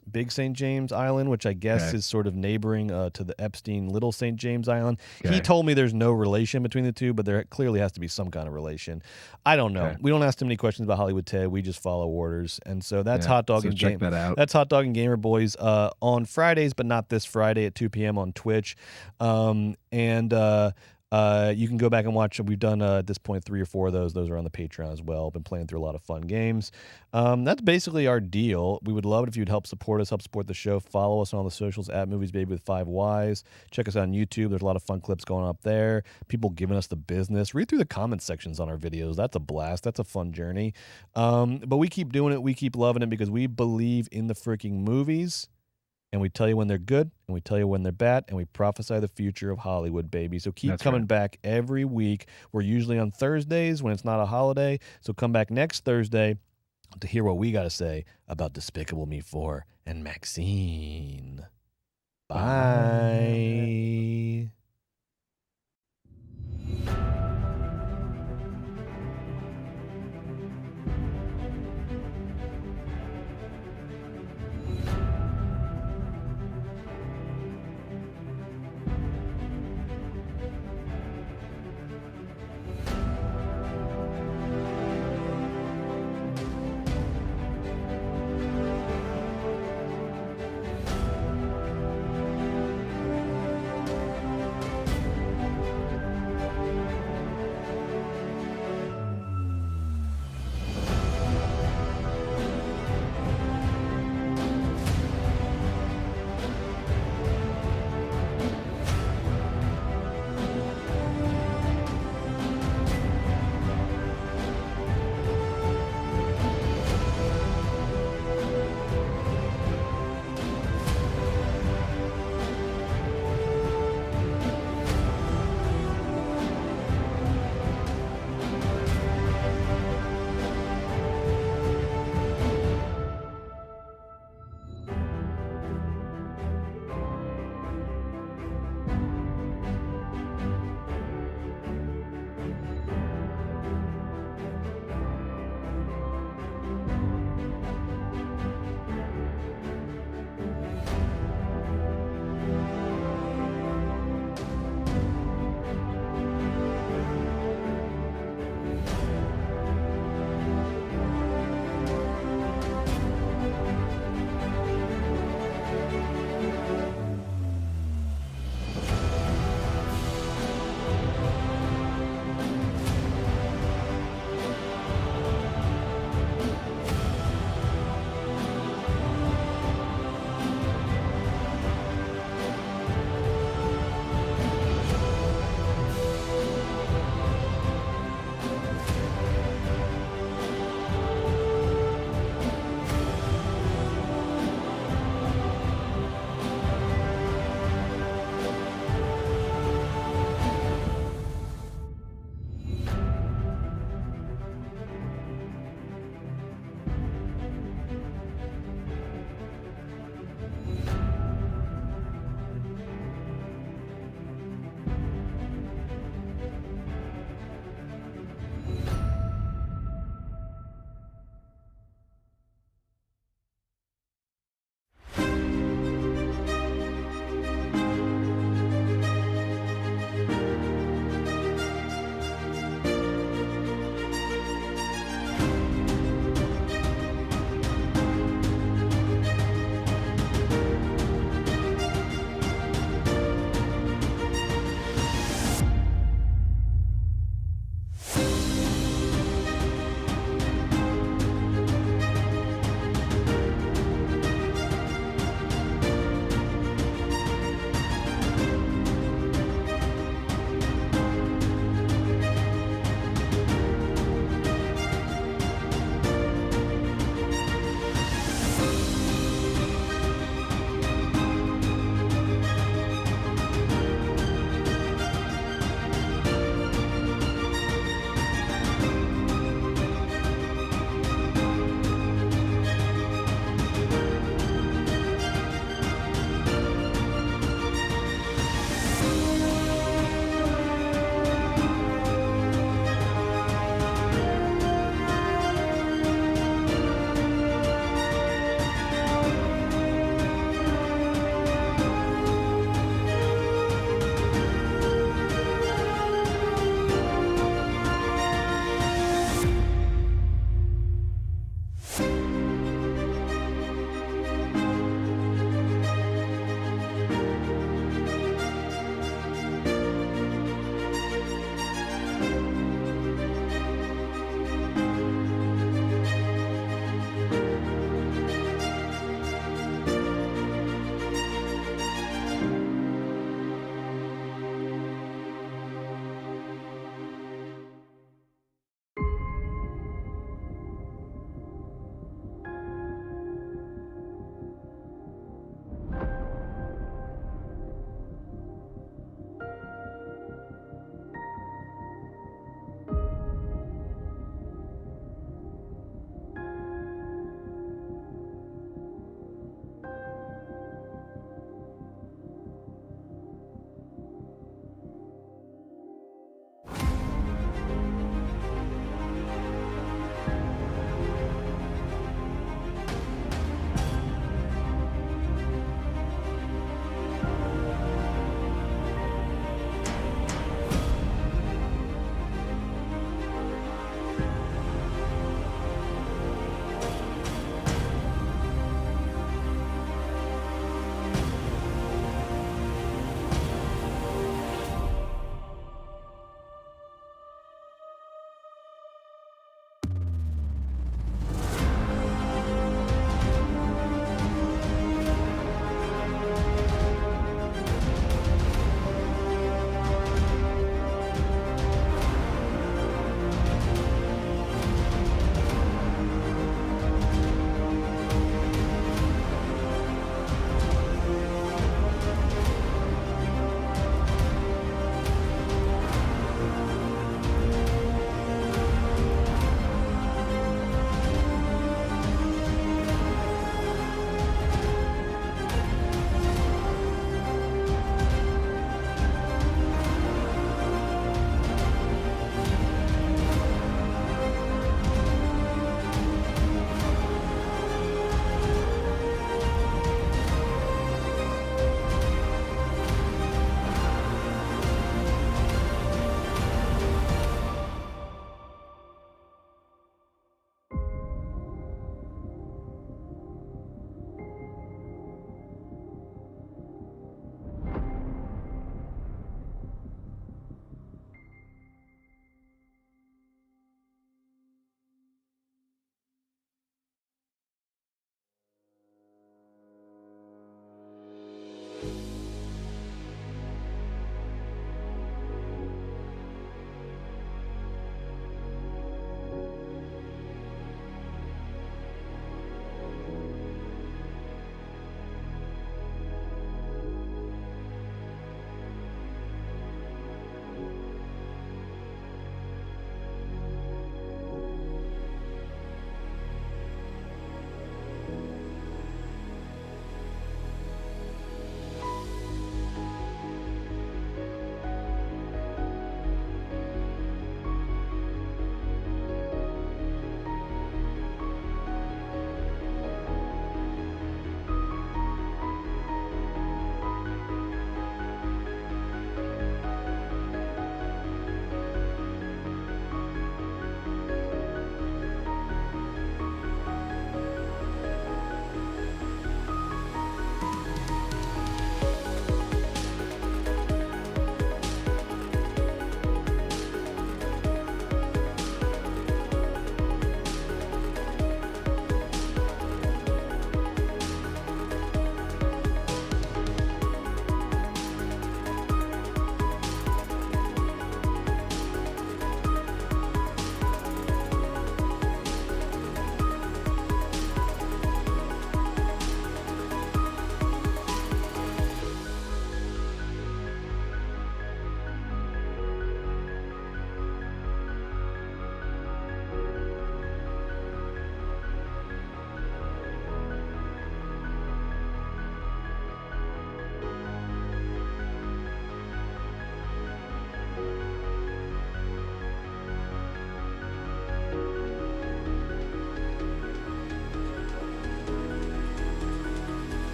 Speaker 1: Island, which I guess is sort of neighboring to the Epstein Little St. James Island. He told me there's no relation between the two, but there clearly has to be some kind of relation. I don't know. We don't ask too many questions about Hollywood Ted. We just follow orders. And so that's Hot Dog and
Speaker 2: check that out.
Speaker 1: That's Hot Dog and Gamer Boys on Fridays, but not this Friday at 2 p.m. on Twitch. You can go back and watch. We've done at this point 3 or 4 of those. Those are on the Patreon as well. Been playing through a lot of fun games. That's basically our deal. We would love it if you'd help support us, help support the show. Follow us on all the socials at MoviesBaby with 5 Ys. Check us out on YouTube. There's a lot of fun clips going up there. People giving us the business. Read through the comment sections on our videos. That's a blast. That's a fun journey. But we keep doing it. We keep loving it because we believe in the freaking movies. And we tell you when they're good, and we tell you when they're bad, and we prophesy the future of Hollywood, baby. So keep coming back every week. We're usually on Thursdays when it's not a holiday. So come back next Thursday to hear what we got to say about Despicable Me 4 and Maxine. Bye.